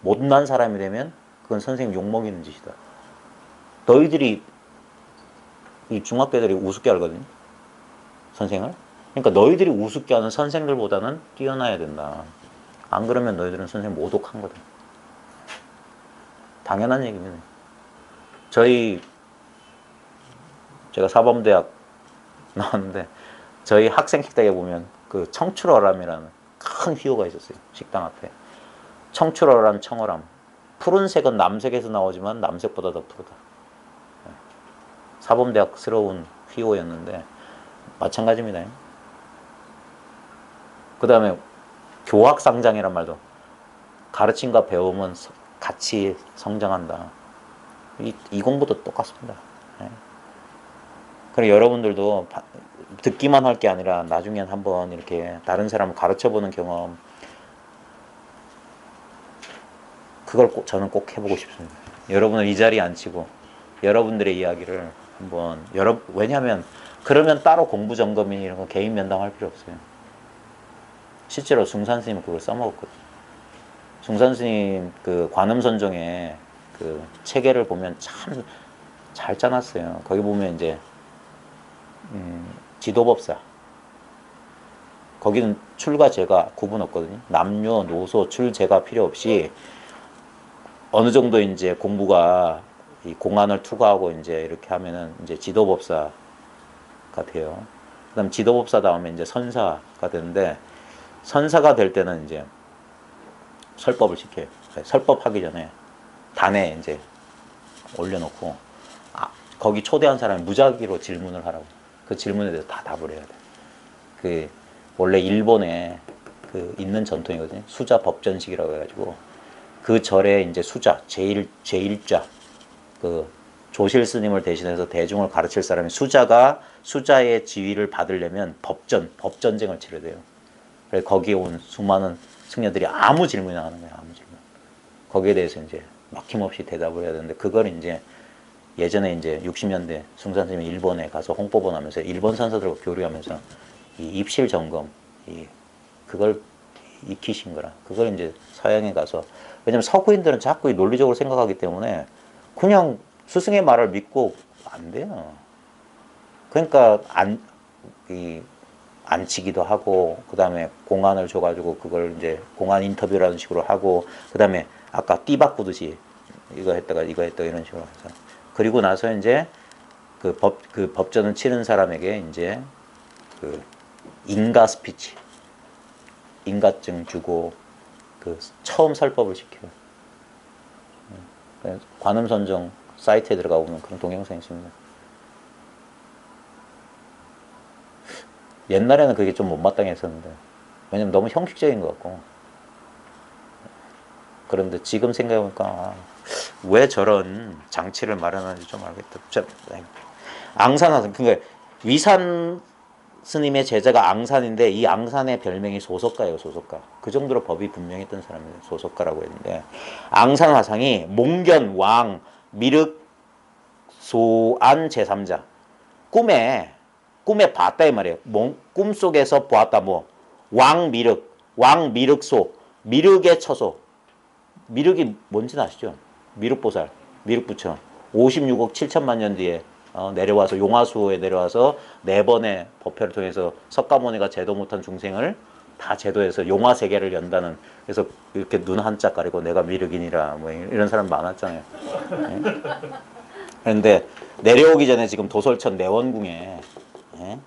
못난 사람이 되면 그건 선생님 욕먹이는 짓이다. 너희들이 이 중학교 애들이 우습게 알거든요. 선생을. 그러니까 너희들이 우습게 하는 선생들보다는 뛰어나야 된다. 안 그러면 너희들은 선생님 모독한 거다. 당연한 얘기입니다. 제가 사범대학 나왔는데 저희 학생 식당에 보면 그 청출어람이라는 큰 휘호가 있었어요. 식당 앞에. 청출어람 청어람. 푸른색은 남색에서 나오지만 남색보다 더 푸르다. 사범대학스러운 휘호였는데 마찬가지입니다. 그 다음에 교학상장이란 말도 가르침과 배움은 같이 성장한다. 이 공부도 똑같습니다. 그리고 여러분들도 듣기만 할 게 아니라 나중엔 한번 이렇게 다른 사람을 가르쳐보는 경험 그걸 저는 꼭 해보고 싶습니다. 여러분을 이 자리에 앉히고 여러분들의 이야기를 한번 왜냐하면 그러면 따로 공부 점검이니 이런 거 개인 면담할 필요 없어요. 실제로 숭산 스님은 그걸 써먹었거든요. 숭산 스님 그 관음선종의 그 체계를 보면 참 잘 짜놨어요. 거기 보면 이제 지도법사 거기는 출과 제가 구분 없거든요. 남녀, 노소, 출, 제가 필요 없이 어느 정도 이제 공부가 이 공안을 투과하고 이제 이렇게 하면은 이제 지도법사가 돼요. 그다음 지도법사 다음에 이제 선사가 되는데 선사가 될 때는 이제 설법을 시켜요. 설법하기 전에 단에 이제 올려놓고 거기 초대한 사람이 무작위로 질문을 하라고. 그 질문에 대해서 다 답을 해야 돼. 그 원래 일본에 그 있는 전통이거든요. 수자 법전식이라고 해가지고 그 절에 이제 수자 제1자 그 조실 스님을 대신해서 대중을 가르칠 사람이 수자의 지위를 받으려면 법전쟁을 치러야 돼요. 그래서 거기에 온 수많은 승려들이 아무 질문이나 하는 거예요. 아무 질문. 거기에 대해서 이제 막힘없이 대답을 해야 되는데 그걸 이제 예전에 이제 60년대 숭산 스님이 일본에 가서 홍보본 하면서 일본 선사들과 교류하면서 이 입실 점검 그걸 익히신 거라. 그걸 이제 서양에 가서 왜냐면 서구인들은 자꾸 논리적으로 생각하기 때문에 그냥 스승의 말을 믿고 안 돼요. 그러니까 안치기도 하고 그다음에 공안을 줘가지고 그걸 이제 공안 인터뷰라는 식으로 하고 그다음에 아까 띠 바꾸듯이 이거 했다가 이런 식으로 해서 그리고 나서 이제 그 법전을 치는 사람에게 이제 그 인가 스피치 인가증 주고 그 처음 설법을 시켜요. 관음선정 사이트에 들어가 보면 그런 동영상이 있습니다. 옛날에는 그게 좀 못마땅해 했었는데 왜냐면 너무 형식적인 것 같고 그런데 지금 생각해보니까 왜 저런 장치를 마련하는지 좀 알겠다. 앙산하선 그러니까 위산 스님의 제자가 앙산인데 이 앙산의 별명이 소속가예요. 소속가. 그 정도로 법이 분명했던 사람이 소속가라고 했는데 앙산 화상이 몽견 왕 미륵 소안 제3자 꿈에 봤다 이 말이에요. 꿈속에서 보았다 뭐 왕 미륵소 미륵의 처소 미륵이 뭔지는 아시죠? 미륵보살 미륵부처 56억 7천만 년 뒤에 내려와서 용화수호에 내려와서 4번의 법회를 통해서 석가모니가 제도 못한 중생을 다 제도해서 용화세계를 연다는 그래서 이렇게 눈 한짝 가리고 내가 미륵이니라 뭐 이런 사람 많았잖아요. 네? 그런데 내려오기 전에 지금 도솔천 내원궁에 네?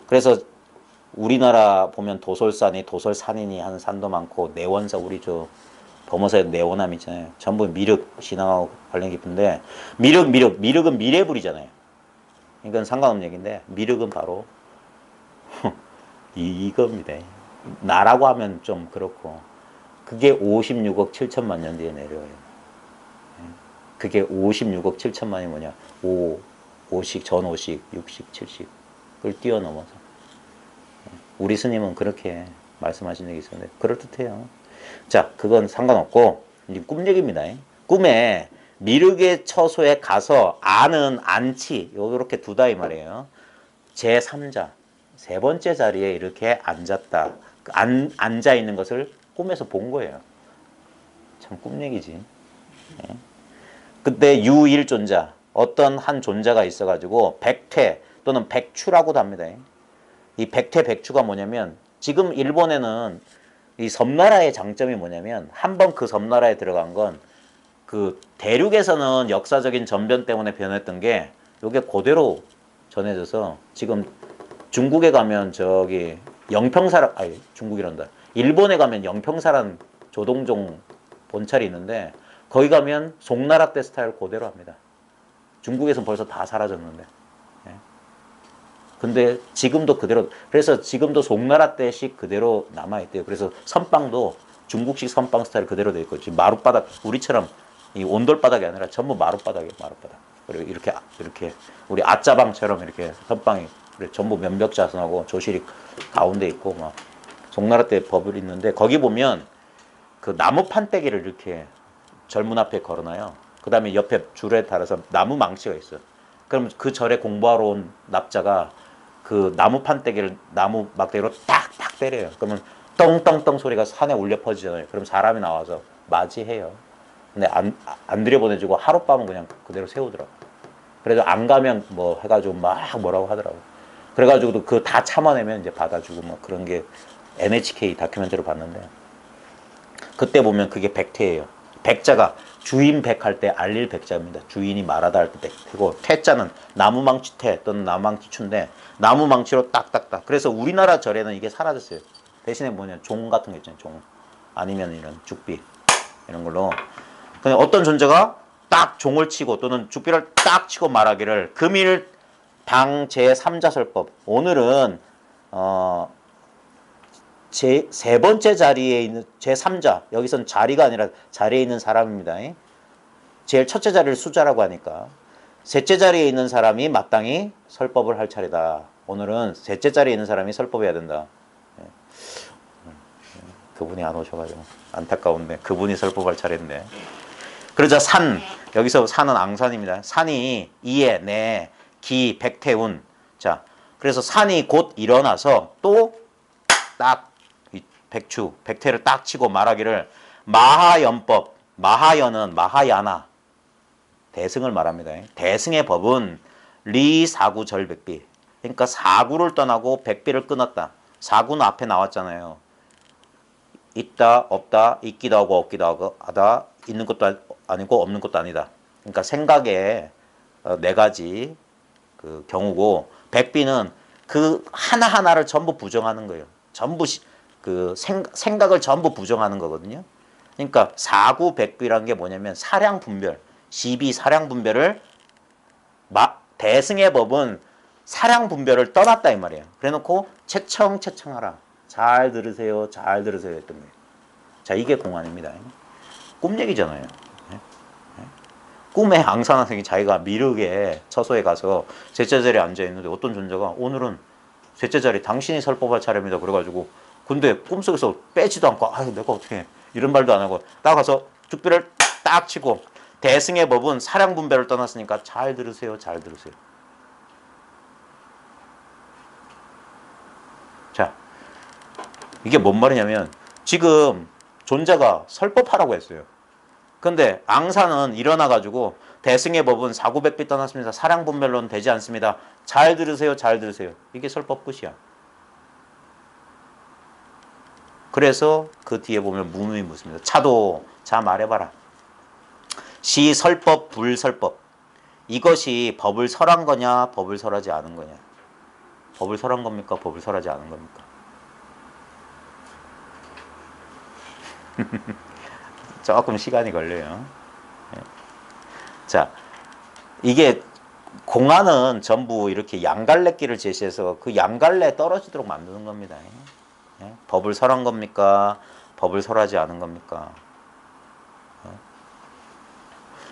그래서 우리나라 보면 도솔산이 도솔산이니 하는 산도 많고 내원사 우리 저 범어사에 내원함 있잖아요. 전부 미륵 신앙하고 관련 깊은데 미륵은 미래불이잖아요. 이건 상관없는 얘기인데 미륵은 바로 이겁니다. 나라고 하면 좀 그렇고 그게 56억 7천만 년 뒤에 내려와요. 그게 56억 7천만이 뭐냐 5식, 전오식, 6식, 7식을 뛰어넘어서 우리 스님은 그렇게 말씀하신 적이 있었는데 그럴듯해요. 자, 그건 상관없고 이제 꿈 얘기입니다. 꿈에 미륵의 처소에 가서 아는 안치 요렇게 두다 이 말이에요. 제3자 세 번째 자리에 이렇게 앉았다. 앉아 있는 것을 꿈에서 본 거예요. 참 꿈 얘기지. 그때 유일존자 어떤 한 존자가 있어가지고 백퇴 또는 백추라고도 합니다. 이 백퇴 백추가 뭐냐면 지금 일본에는 이 섬나라의 장점이 뭐냐면 한번 그 섬나라에 들어간 건 그 대륙에서는 역사적인 전변 때문에 변했던 게 이게 그대로 전해져서 지금 중국에 가면 저기 영평사라 아니 중국이란다 일본에 가면 영평사란 조동종 본찰이 있는데 거기 가면 송나라 때 스타일 그대로 합니다. 중국에서는 벌써 다 사라졌는데 근데 지금도 그대로 그래서 지금도 송나라 때식 그대로 남아있대요. 그래서 선빵도 중국식 선빵 스타일 그대로 돼 있고 지금 마룻바닥 우리처럼 이 온돌바닥이 아니라 전부 마룻바닥이에요. 마룻바닥. 그리고 이렇게 우리 아짜방처럼 이렇게 선빵이 전부 면벽자선하고 조실이 가운데 있고 막 송나라 때 법을 있는데 거기 보면 그 나무 판때기를 이렇게 절문 앞에 걸어놔요. 그 다음에 옆에 줄에 달아서 나무 망치가 있어요. 그럼 그 절에 공부하러 온 납자가 그 나무 판때기를 나무 막대기로 탁탁 때려요. 그러면 떵떵떵 소리가 산에 울려 퍼지잖아요. 그럼 사람이 나와서 맞이해요. 근데 안 들여보내주고 하룻밤은 그냥 그대로 세우더라고. 그래도 안 가면 뭐 해가지고 막 뭐라고 하더라고. 그래가지고도 그 다 참아내면 이제 받아주고 뭐 그런 게 NHK 다큐멘터리로 봤는데 그때 보면 그게 백퇴예요. 백자가 주인 백할 때 알릴 백자입니다. 주인이 말하다 할 때 백퇴고 퇴자는 나무망치퇴 또는 나무망치추인데 나무망치로 딱딱딱. 그래서 우리나라 절에는 이게 사라졌어요. 대신에 뭐냐 종 같은 거 있잖아요. 종 아니면 이런 죽비 이런 걸로 그냥 어떤 존재가 딱 종을 치고 또는 죽비를 딱 치고 말하기를 금일 당 제3자설법 오늘은 세 번째 자리에 있는 제3자 여기선 자리가 아니라 자리에 있는 사람입니다. 제일 첫째 자리를 수자라고 하니까 셋째 자리에 있는 사람이 마땅히 설법을 할 차례다. 오늘은 셋째 자리에 있는 사람이 설법해야 된다. 그분이 안 오셔가지고 안타까운데 그분이 설법할 차례인데. 그러자 산, 여기서 산은 앙산입니다. 산이 이에 내 기 백태운. 자, 그래서 산이 곧 일어나서 또 딱 백추 백태를 딱 치고 말하기를 마하연법. 마하연은 마하야나 대승을 말합니다. 대승의 법은 리사구절백비. 그러니까 사구를 떠나고 백비를 끊었다. 사구는 앞에 나왔잖아요. 있다 없다 있기도 하고 없기도 하고 하다 있는 것도 아니고 없는 것도 아니다. 그러니까 생각에 네 가지 그 경우고 백비는 그 하나하나를 전부 부정하는 거예요. 전부 그 생각을 전부 부정하는 거거든요. 그러니까 사구백비라는 게 뭐냐면 사량분별, 시비사량분별을 대승의 법은 사량분별을 떠났다 이 말이에요. 그래놓고 채청채청하라. 잘 들으세요. 잘 들으세요 했던 거예요. 자, 이게 공안입니다. 꿈 얘기잖아요. 꿈에 앙산화생이 자기가 미륵의 처소에 가서 셋째 자리에 앉아있는데 어떤 존재가 오늘은 셋째 자리 당신이 설법할 차례입니다. 그래가지고 근데 꿈속에서 빼지도 않고 아유 내가 어떻게 해. 이런 말도 안 하고 딱 가서 죽비를 딱 치고 대승의 법은 사량분별을 떠났으니까 잘 들으세요. 잘 들으세요. 자, 이게 뭔 말이냐면 지금 존재가 설법하라고 했어요. 근데 앙사는 일어나가지고 대승의 법은 사구백비 떠났습니다. 사량분별로는 되지 않습니다. 잘 들으세요. 잘 들으세요. 이게 설법 끝이야. 그래서 그 뒤에 보면 무음이 묻습니다. 차도 자 말해봐라. 시 설법 불설법. 이것이 법을 설한 거냐 법을 설하지 않은 거냐. 법을 설한 겁니까 법을 설하지 않은 겁니까. 조금 시간이 걸려요. 자, 이게 공안은 전부 이렇게 양갈래길을 제시해서 그 양갈래에 떨어지도록 만드는 겁니다. 법을 설한 겁니까? 법을 설하지 않은 겁니까?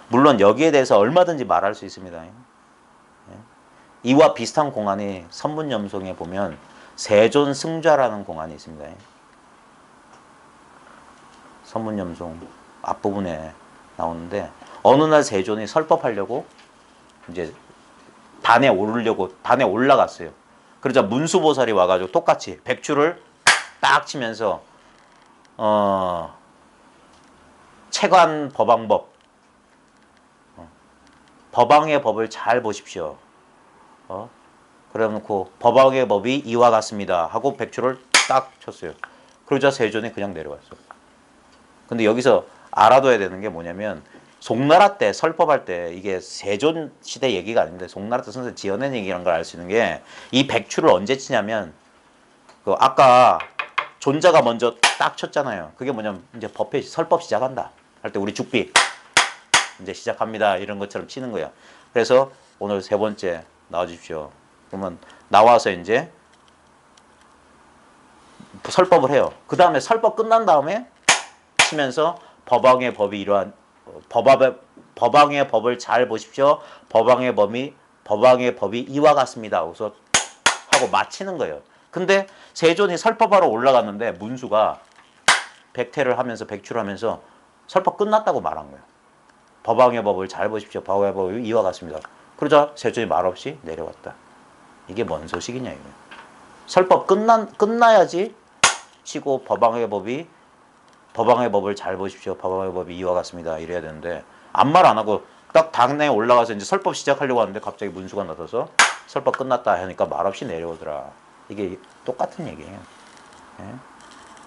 물론 여기에 대해서 얼마든지 말할 수 있습니다. 이와 비슷한 공안이 선문염송에 보면 세존승좌라는 공안이 있습니다. 선문염송 앞부분에 나오는데 어느 날 세존이 설법하려고 이제 단에 오르려고 단에 올라갔어요. 그러자 문수보살이 와가지고 똑같이 백추를 딱 치면서 체관 법왕법 법왕의 법을 잘 보십시오. 그래놓고 법왕의 법이 이와 같습니다 하고 백추를 딱 쳤어요. 그러자 세존이 그냥 내려왔어. 근데 여기서 알아둬야 되는 게 뭐냐면 송나라 때 설법할 때 이게 세존 시대 얘기가 아닌데 송나라 때 선생 지어낸 얘기라는 걸 알 수 있는 게 이 백추를 언제 치냐면 그 아까 존자가 먼저 딱 쳤잖아요. 그게 뭐냐면 이제 법회 설법 시작한다 할 때 우리 죽비 이제 시작합니다 이런 것처럼 치는 거야. 그래서 오늘 세 번째 나와주십시오. 그러면 나와서 이제 설법을 해요. 그 다음에 설법 끝난 다음에 치면서 법왕의 법이 이러한 법왕의 법을 잘 보십시오. 법왕의 법이 이와 같습니다. 그래서 하고 마치는 거예요. 근데 세존이 설법하러 올라갔는데 문수가 백태를 하면서 백추를 하면서 설법 끝났다고 말한 거예요. 법왕의 법을 잘 보십시오. 법왕의 법이 이와 같습니다. 그러자 세존이 말없이 내려왔다. 이게 뭔 소식이냐 이거예요. 설법 끝나야지 치고 법왕의 법을 잘 보십시오. 법왕의 법이 이와 같습니다. 이래야 되는데 아무 말 안 하고 딱 당내에 올라가서 이제 설법 시작하려고 하는데 갑자기 문수가 나서서 설법 끝났다 하니까 말없이 내려오더라. 이게 똑같은 얘기예요.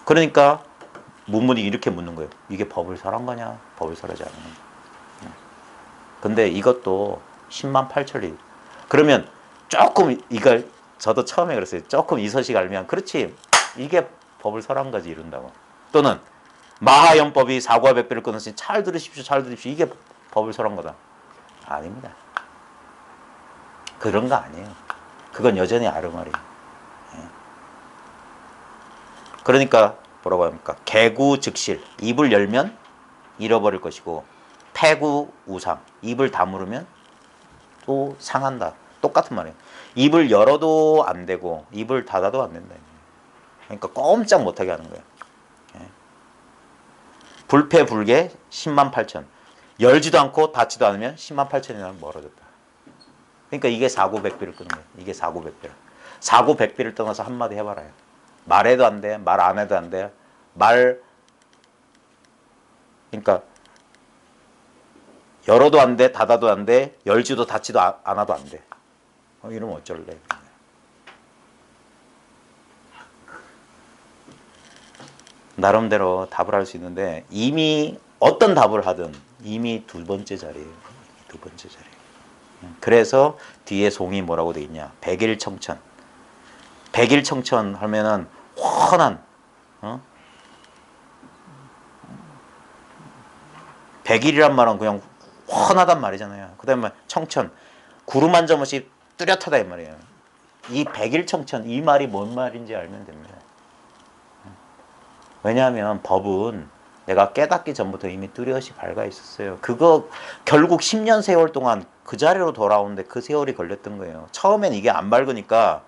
그러니까 문문이 이렇게 묻는 거예요. 이게 법을 설한 거냐? 법을 설하지 않은 거냐? 근데 이것도 10만 8천리. 그러면 조금 이걸 저도 처음에 그랬어요. 조금 이 서식 알면 그렇지. 이게 법을 설한 거지 이런다고. 또는 마하연법이 사구와 백비를 끊었으니 잘 들으십시오. 잘 들으십시오. 이게 법을 설한 거다. 아닙니다. 그런 거 아니에요. 그건 여전히 아르마리. 그러니까 뭐라고 합니까? 개구즉실. 입을 열면 잃어버릴 것이고 폐구 우상. 입을 다물으면 또 상한다. 똑같은 말이에요. 입을 열어도 안 되고 입을 닫아도 안 된다. 그러니까 꼼짝 못하게 하는 거예요. 불패불계 10만 8천. 열지도 않고 닿지도 않으면 10만 8천이나 멀어졌다. 그러니까 이게 사고백비를 끄는 거예요. 이게 사고백비를. 사고백비를 떠나서 한마디 해봐라요. 말해도 안 돼. 말 안 해도 안 돼. 그러니까 열어도 안 돼. 닫아도 안 돼. 열지도 닫지도 않아도 안 돼. 이러면 어쩔래. 나름대로 답을 할 수 있는데 이미 어떤 답을 하든 이미 두 번째 자리예요. 두 번째 자리. 그래서 뒤에 송이 뭐라고 돼 있냐? 백일청천. 백일청천 하면은 훤한 백일이란 말은 그냥 훤하단 말이잖아요. 그다음에 청천 구름 한 점 없이 뚜렷하다 이 말이에요. 이 백일청천 이 말이 뭔 말인지 알면 됩니다. 왜냐하면 법은 내가 깨닫기 전부터 이미 뚜렷이 밝아 있었어요. 그거 결국 10년 세월 동안 그 자리로 돌아오는데 그 세월이 걸렸던 거예요. 처음엔 이게 안 밝으니까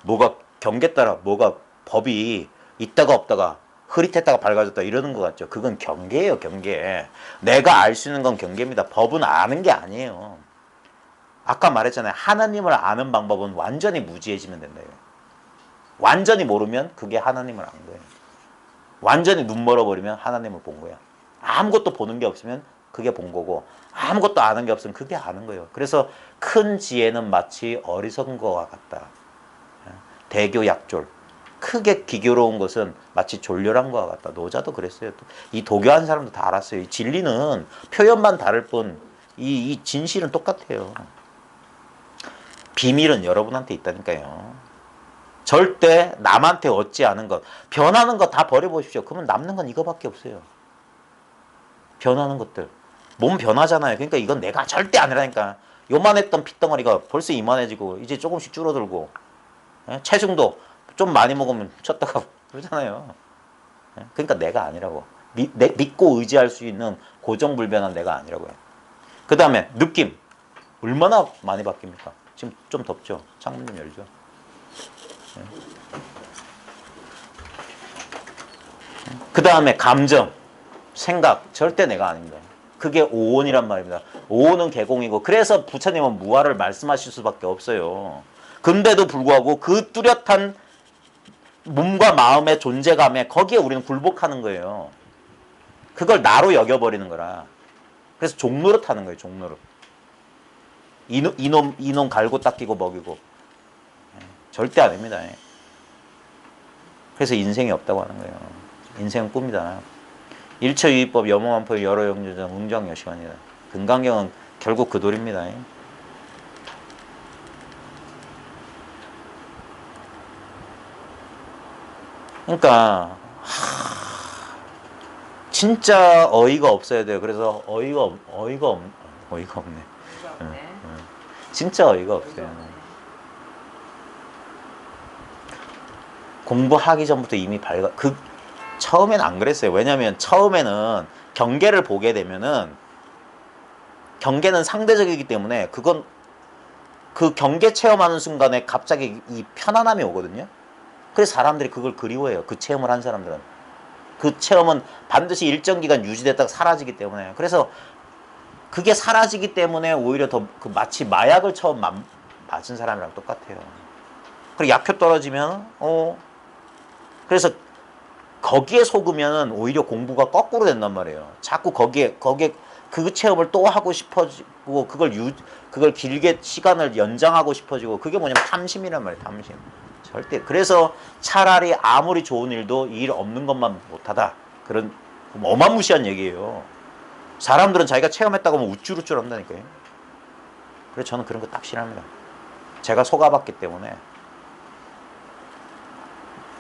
뭐가 경계 따라 뭐가 법이 있다가 없다가 흐릿했다가 밝아졌다 이러는 것 같죠. 그건 경계예요. 경계. 내가 알 수 있는 건 경계입니다. 법은 아는 게 아니에요. 아까 말했잖아요. 하나님을 아는 방법은 완전히 무지해지면 된다. 완전히 모르면 그게 하나님을 아는 거예요. 완전히 눈 멀어버리면 하나님을 본 거야. 아무것도 보는 게 없으면 그게 본 거고 아무것도 아는 게 없으면 그게 아는 거예요. 그래서 큰 지혜는 마치 어리석은 것과 같다. 대교 약졸. 크게 기교로운 것은 마치 졸렬한 것과 같다. 노자도 그랬어요. 이 도교한 사람도 다 알았어요. 이 진리는 표현만 다를 뿐 이 진실은 똑같아요. 비밀은 여러분한테 있다니까요. 절대 남한테 얻지 않은 것, 변하는 거 다 버려보십시오. 그러면 남는 건 이거밖에 없어요. 변하는 것들. 몸 변하잖아요. 그러니까 이건 내가 절대 아니라니까. 요만했던 핏덩어리가 벌써 이만해지고 이제 조금씩 줄어들고 체중도 좀 많이 먹으면 쳤다가 그러잖아요. 그러니까 내가 아니라고. 믿고 의지할 수 있는 고정불변한 내가 아니라고요. 그 다음에 느낌. 얼마나 많이 바뀝니까? 지금 좀 덥죠? 창문 좀 열죠. 그 다음에 감정, 생각 절대 내가 아닙니다. 그게 오온이란 말입니다. 오온은 개공이고 그래서 부처님은 무아를 말씀하실 수밖에 없어요. 근데도 불구하고 그 뚜렷한 몸과 마음의 존재감에 거기에 우리는 굴복하는 거예요. 그걸 나로 여겨버리는 거라. 그래서 종노릇 하는 거예요. 종노릇. 이놈 갈고 닦이고 먹이고 절대 아닙니다. 그래서 인생이 없다고 하는 거예요. 인생은 꿈이다. 일처유의법 염호만포 여러영주정 웅정여시관이다. 금강경은 결국 그 도리입니다. 그러니까 진짜 어이가 없어야 돼요. 그래서 어이가 없네. 진짜 어이가 없어요. 공부하기 전부터 이미 처음엔 안 그랬어요. 왜냐면 처음에는 경계를 보게 되면은 경계는 상대적이기 때문에 그건 그 경계 체험하는 순간에 갑자기 이 편안함이 오거든요. 그래서 사람들이 그걸 그리워해요. 그 체험을 한 사람들은. 그 체험은 반드시 일정 기간 유지됐다가 사라지기 때문에. 그래서 그게 사라지기 때문에 오히려 더 마치 마약을 처음 맞은 사람이랑 똑같아요. 그리고 약효 떨어지면 그래서 거기에 속으면 오히려 공부가 거꾸로 된단 말이에요. 자꾸 거기에 그 체험을 또 하고 싶어지고 그걸 길게 시간을 연장하고 싶어지고 그게 뭐냐면 탐심이란 말이에요. 탐심. 절대. 그래서 차라리 아무리 좋은 일도 일 없는 것만 못하다. 그런 어마무시한 얘기예요. 사람들은 자기가 체험했다고 하면 우쭐우쭐 한다니까요. 그래서 저는 그런 거 딱 싫어합니다. 제가 속아봤기 때문에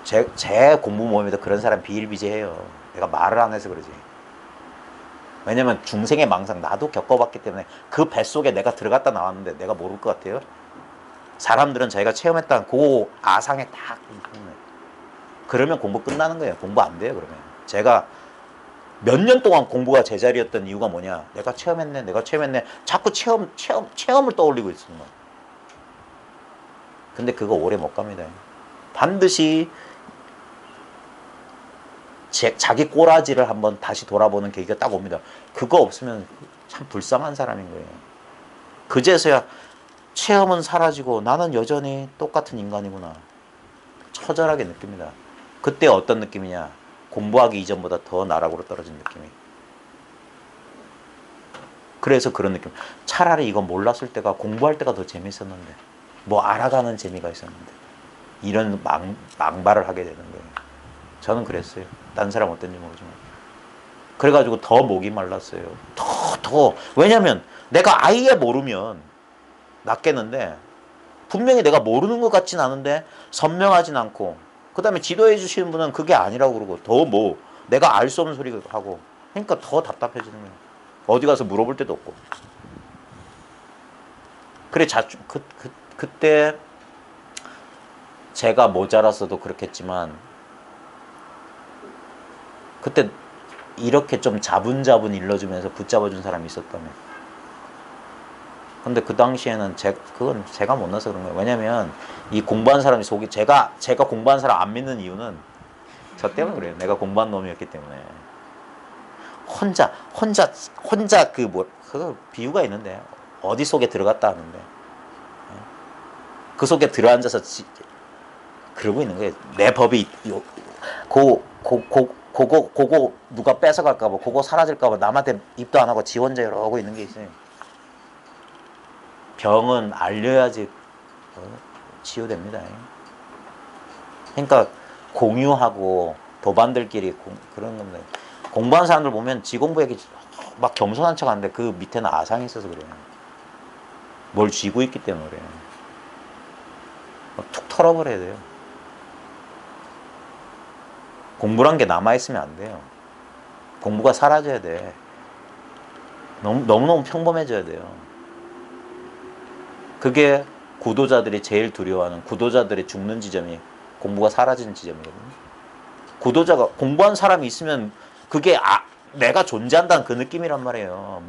제 공부 모임에도 그런 사람 비일비재해요. 내가 말을 안 해서 그러지. 왜냐면 중생의 망상 나도 겪어봤기 때문에 그 뱃속에 내가 들어갔다 나왔는데 내가 모를 것 같아요. 사람들은 자기가 체험했다는 그 아상에 딱 그러면 공부 끝나는 거예요. 공부 안 돼요. 그러면 제가 몇 년 동안 공부가 제자리였던 이유가 뭐냐. 내가 체험했네. 자꾸 체험을 떠올리고 있는 거야. 근데 그거 오래 못 갑니다. 반드시 자기 꼬라지를 한번 다시 돌아보는 계기가 딱 옵니다. 그거 없으면 참 불쌍한 사람인 거예요. 그제서야 체험은 사라지고 나는 여전히 똑같은 인간이구나. 처절하게 느낍니다. 그때 어떤 느낌이냐? 공부하기 이전보다 더 나락으로 떨어진 느낌이. 그래서 그런 느낌. 차라리 이거 몰랐을 때가 공부할 때가 더 재밌었는데, 뭐 알아가는 재미가 있었는데, 이런 망발을 하게 되는 거예요. 저는 그랬어요. 딴 사람 어떤지 모르지만. 그래가지고 더 목이 말랐어요. 왜냐면 내가 아예 모르면 낫겠는데, 분명히 내가 모르는 것 같진 않은데 선명하진 않고, 그 다음에 지도해 주시는 분은 그게 아니라고 그러고, 내가 알 수 없는 소리 하고, 그러니까 더 답답해지는 거예요. 어디 가서 물어볼 데도 없고. 그래, 그때 제가 모자라서도 그렇겠지만, 그때 이렇게 좀 자분자분 일러주면서 붙잡아준 사람이 있었다면. 근데 그 당시에는 그건 제가 못나서 그런 거예요. 왜냐면 이 공부한 사람이 제가 공부한 사람 안 믿는 이유는 저 때문에 그래요. 내가 공부한 놈이었기 때문에. 혼자 그 비유가 있는데, 어디 속에 들어갔다 하는데, 그 속에 들어앉아서 그러고 있는 거예요. 내 법이 그거 누가 뺏어갈까봐, 그거 사라질까봐 남한테 입도 안 하고 지 혼자 이러고 있는 게 있어요. 병은 알려야지 치유됩니다. 그러니까 공유하고 도반들끼리 그런 겁니다. 공부한 사람들 보면 지 공부 얘기 막 겸손한 척 하는데 그 밑에는 아상이 있어서 그래요. 뭘 쥐고 있기 때문에 그래요. 툭 털어버려야 돼요. 공부란 게 남아있으면 안 돼요. 공부가 사라져야 돼. 너무너무 평범해져야 돼요. 그게 구도자들이 제일 두려워하는, 구도자들이 죽는 지점이 공부가 사라지는 지점이거든요. 공부한 사람이 있으면 그게 내가 존재한다는 그 느낌이란 말이에요.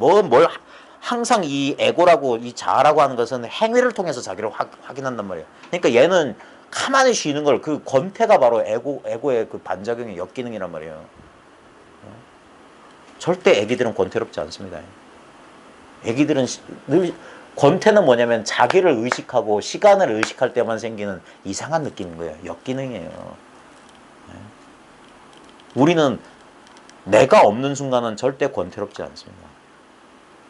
항상 이 에고라고, 이 자아라고 하는 것은 행위를 통해서 자기를 확인한단 말이에요. 그러니까 얘는 가만히 쉬는 걸, 그 권태가 바로 에고의 그 반작용의 역기능이란 말이에요. 절대 애기들은 권태롭지 않습니다. 애기들은 권태는 뭐냐면 자기를 의식하고 시간을 의식할 때만 생기는 이상한 느낌인 거예요. 역기능이에요. 우리는 내가 없는 순간은 절대 권태롭지 않습니다.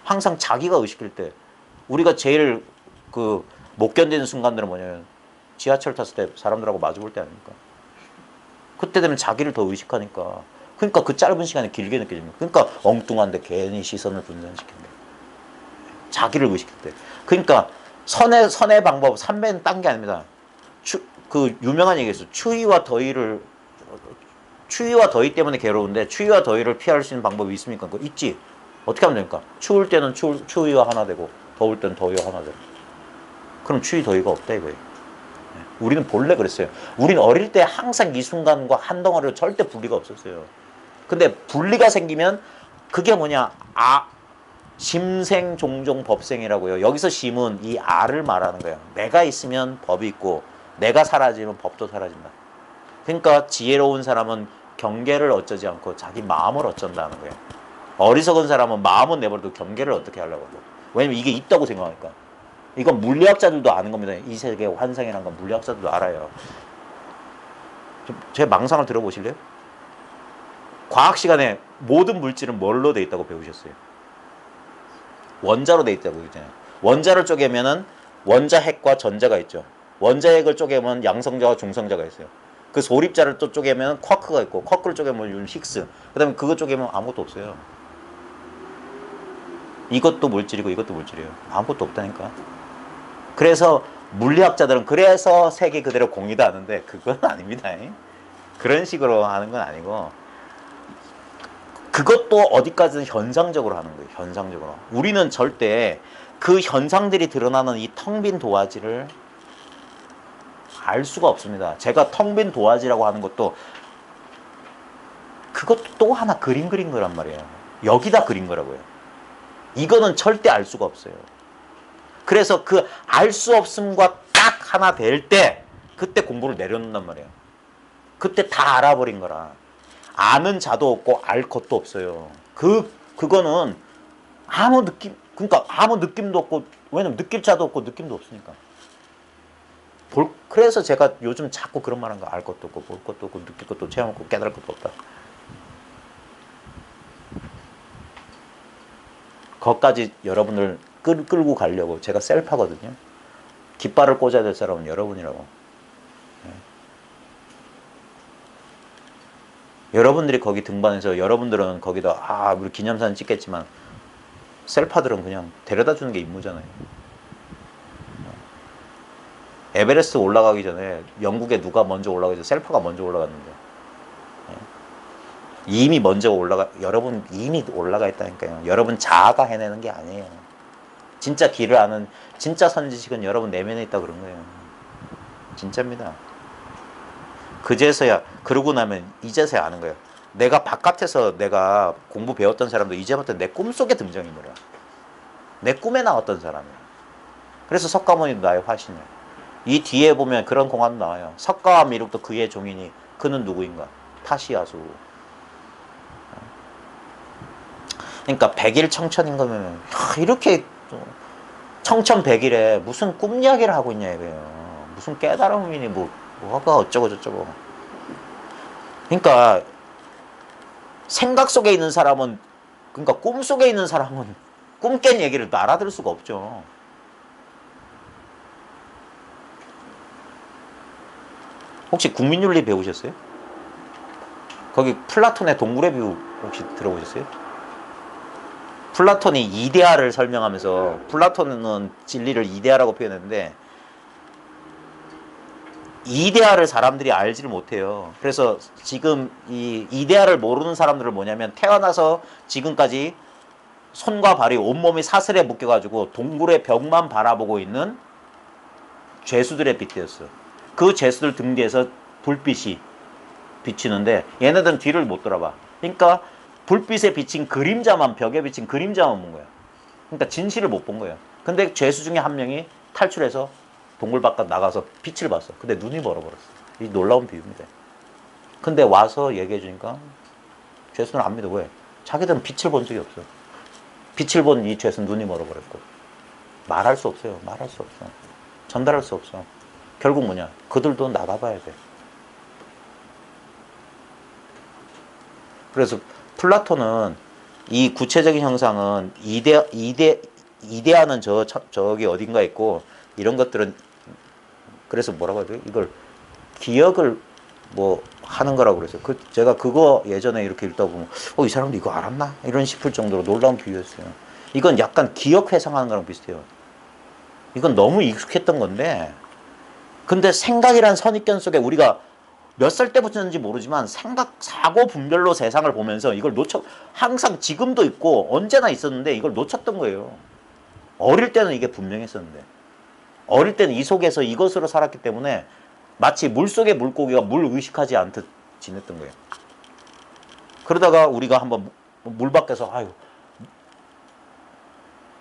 항상 자기가 의식할 때, 우리가 제일 못 견디는 순간들은 뭐냐면 지하철 탔을 때 사람들하고 마주볼 때 아닙니까? 그때 되면 자기를 더 의식하니까, 그러니까 그 짧은 시간에 길게 느껴집니다. 그러니까 엉뚱한데 괜히 시선을 분산시킨다. 자기를 의식할 때. 그러니까 선의 방법, 삼배는 딴 게 아닙니다. 그 유명한 얘기 있어요. 추위와 더위 때문에 괴로운데 추위와 더위를 피할 수 있는 방법이 있습니까? 그거 있지. 어떻게 하면 됩니까? 추울 때는 추위와 하나 되고, 더울 때는 더위와 하나 되고. 그럼 추위 더위가 없다 이거예요. 우리는 본래 그랬어요. 우리는 어릴 때 항상 이 순간과 한 덩어리로 절대 분리가 없었어요. 근데 분리가 생기면 그게 뭐냐? 심생 종종 법생이라고요. 여기서 심은 이 아를 말하는 거예요. 내가 있으면 법이 있고, 내가 사라지면 법도 사라진다. 그러니까 지혜로운 사람은 경계를 어쩌지 않고 자기 마음을 어쩐다는 거예요. 어리석은 사람은 마음은 내버려도 경계를 어떻게 하려고 하고. 왜냐면 이게 있다고 생각하니까. 이건 물리학자들도 아는 겁니다. 이 세계의 환상이라는 건 물리학자들도 알아요. 제 망상을 들어보실래요? 과학 시간에 모든 물질은 뭘로 돼 있다고 배우셨어요? 원자로 돼 있다고 그러잖아요. 원자를 쪼개면은 원자핵과 전자가 있죠. 원자핵을 쪼개면 양성자와 중성자가 있어요. 그 소립자를 또 쪼개면 쿼크가 있고, 쿼크를 쪼개면 힉스. 그 다음에 그거 쪼개면 아무것도 없어요. 이것도 물질이고 이것도 물질이에요. 아무것도 없다니까. 그래서 물리학자들은 그래서 세계 그대로 공이다 하는데 그건 아닙니다. 그런 식으로 하는 건 아니고, 그것도 어디까지는 현상적으로 하는 거예요. 현상적으로. 우리는 절대 그 현상들이 드러나는 이 텅 빈 도화지를 알 수가 없습니다. 제가 텅 빈 도화지라고 하는 것도, 그것도 또 하나 그린 거란 말이에요. 여기다 그린 거라고요. 이거는 절대 알 수가 없어요. 그래서 그 알 수 없음과 딱 하나 될 때, 그때 공부를 내려놓는단 말이에요. 그때 다 알아버린 거라. 아는 자도 없고 알 것도 없어요. 그거는 아무 느낌, 그러니까 아무 느낌도 없고, 왜냐면 느낄 자도 없고 느낌도 없으니까. 그래서 제가 요즘 자꾸 그런 말 하는 거, 알 것도 없고 볼 것도 없고 느낄 것도 체험 없고 깨달을 것도 없다. 거기까지 여러분을 끌고 가려고 제가 셀파거든요. 깃발을 꽂아야 될 사람은 여러분이라고. 여러분들이 거기 등반해서 여러분들은 거기다 우리 기념사진 찍겠지만 셀파들은 그냥 데려다 주는 게 임무잖아요. 에베레스트 올라가기 전에 영국에 누가 먼저 올라가기 전에 셀파가 먼저 올라갔는데 이미 먼저 여러분 이미 올라가 있다니까요. 여러분 자아가 해내는 게 아니에요. 진짜 길을 아는 진짜 선지식은 여러분 내면에 있다 그런 거예요. 진짜입니다. 그제서야, 그러고 나면 이제서야 아는 거예요. 내가 바깥에서 내가 공부 배웠던 사람도 이제부터 내 꿈속에 등장인물이야. 내 꿈에 나왔던 사람이야. 그래서 석가모니도 나의 화신이야. 이 뒤에 보면 그런 공안도 나와요. 석가와 미륵도 그의 종이니 그는 누구인가? 타시야수. 그러니까 백일 청천인 거면 이렇게 청천백일에 무슨 꿈 이야기를 하고 있냐 이거예요. 무슨 깨달음이니 뭐가 어쩌고 저쩌고. 그러니까 생각 속에 있는 사람은, 그러니까 꿈 속에 있는 사람은 꿈 깬 얘기를 알아들을 수가 없죠. 혹시 국민윤리 배우셨어요? 거기 플라톤의 동물의 비유 혹시 들어보셨어요? 플라톤이 이데아를 설명하면서, 플라톤은 진리를 이데아라고 표현했는데 이데아를 사람들이 알지를 못해요. 그래서 지금 이 이데아를 모르는 사람들은 뭐냐면 태어나서 지금까지 손과 발이 온몸이 사슬에 묶여가지고 동굴의 벽만 바라보고 있는 죄수들의 빗대였어. 그 죄수들 등 뒤에서 불빛이 비치는데 얘네들은 뒤를 못 돌아봐. 그러니까 불빛에 비친 그림자만, 벽에 비친 그림자만 본 거야. 그러니까 진실을 못 본 거예요. 근데 죄수 중에 한 명이 탈출해서 동굴 바깥 나가서 빛을 봤어. 근데 눈이 멀어버렸어. 이 놀라운 비유입니다. 근데 와서 얘기해 주니까 죄수는 안 믿어. 왜? 자기들은 빛을 본 적이 없어. 빛을 본 이 죄수는 눈이 멀어버렸고. 말할 수 없어요. 말할 수 없어. 전달할 수 없어. 결국 뭐냐? 그들도 나가봐야 돼. 그래서 플라톤은 이 구체적인 형상은 이데아는 저기 어딘가 있고, 이런 것들은, 그래서 뭐라고 해야 돼? 이걸 기억을 하는 거라고 그랬어요. 제가 그거 예전에 이렇게 읽다 보면 이 사람도 이거 알았나? 이런 싶을 정도로 놀라운 비유였어요. 이건 약간 기억 회상하는 거랑 비슷해요. 이건 너무 익숙했던 건데, 근데 생각이란 선입견 속에 우리가 몇 살 때부터인지 모르지만 사고 분별로 세상을 보면서 이걸 항상 지금도 있고 언제나 있었는데 이걸 놓쳤던 거예요. 어릴 때는 이게 분명했었는데, 어릴 때는 이 속에서 이것으로 살았기 때문에 마치 물속의 물고기가 물 의식하지 않듯 지냈던 거예요. 그러다가 우리가 한번 물 밖에서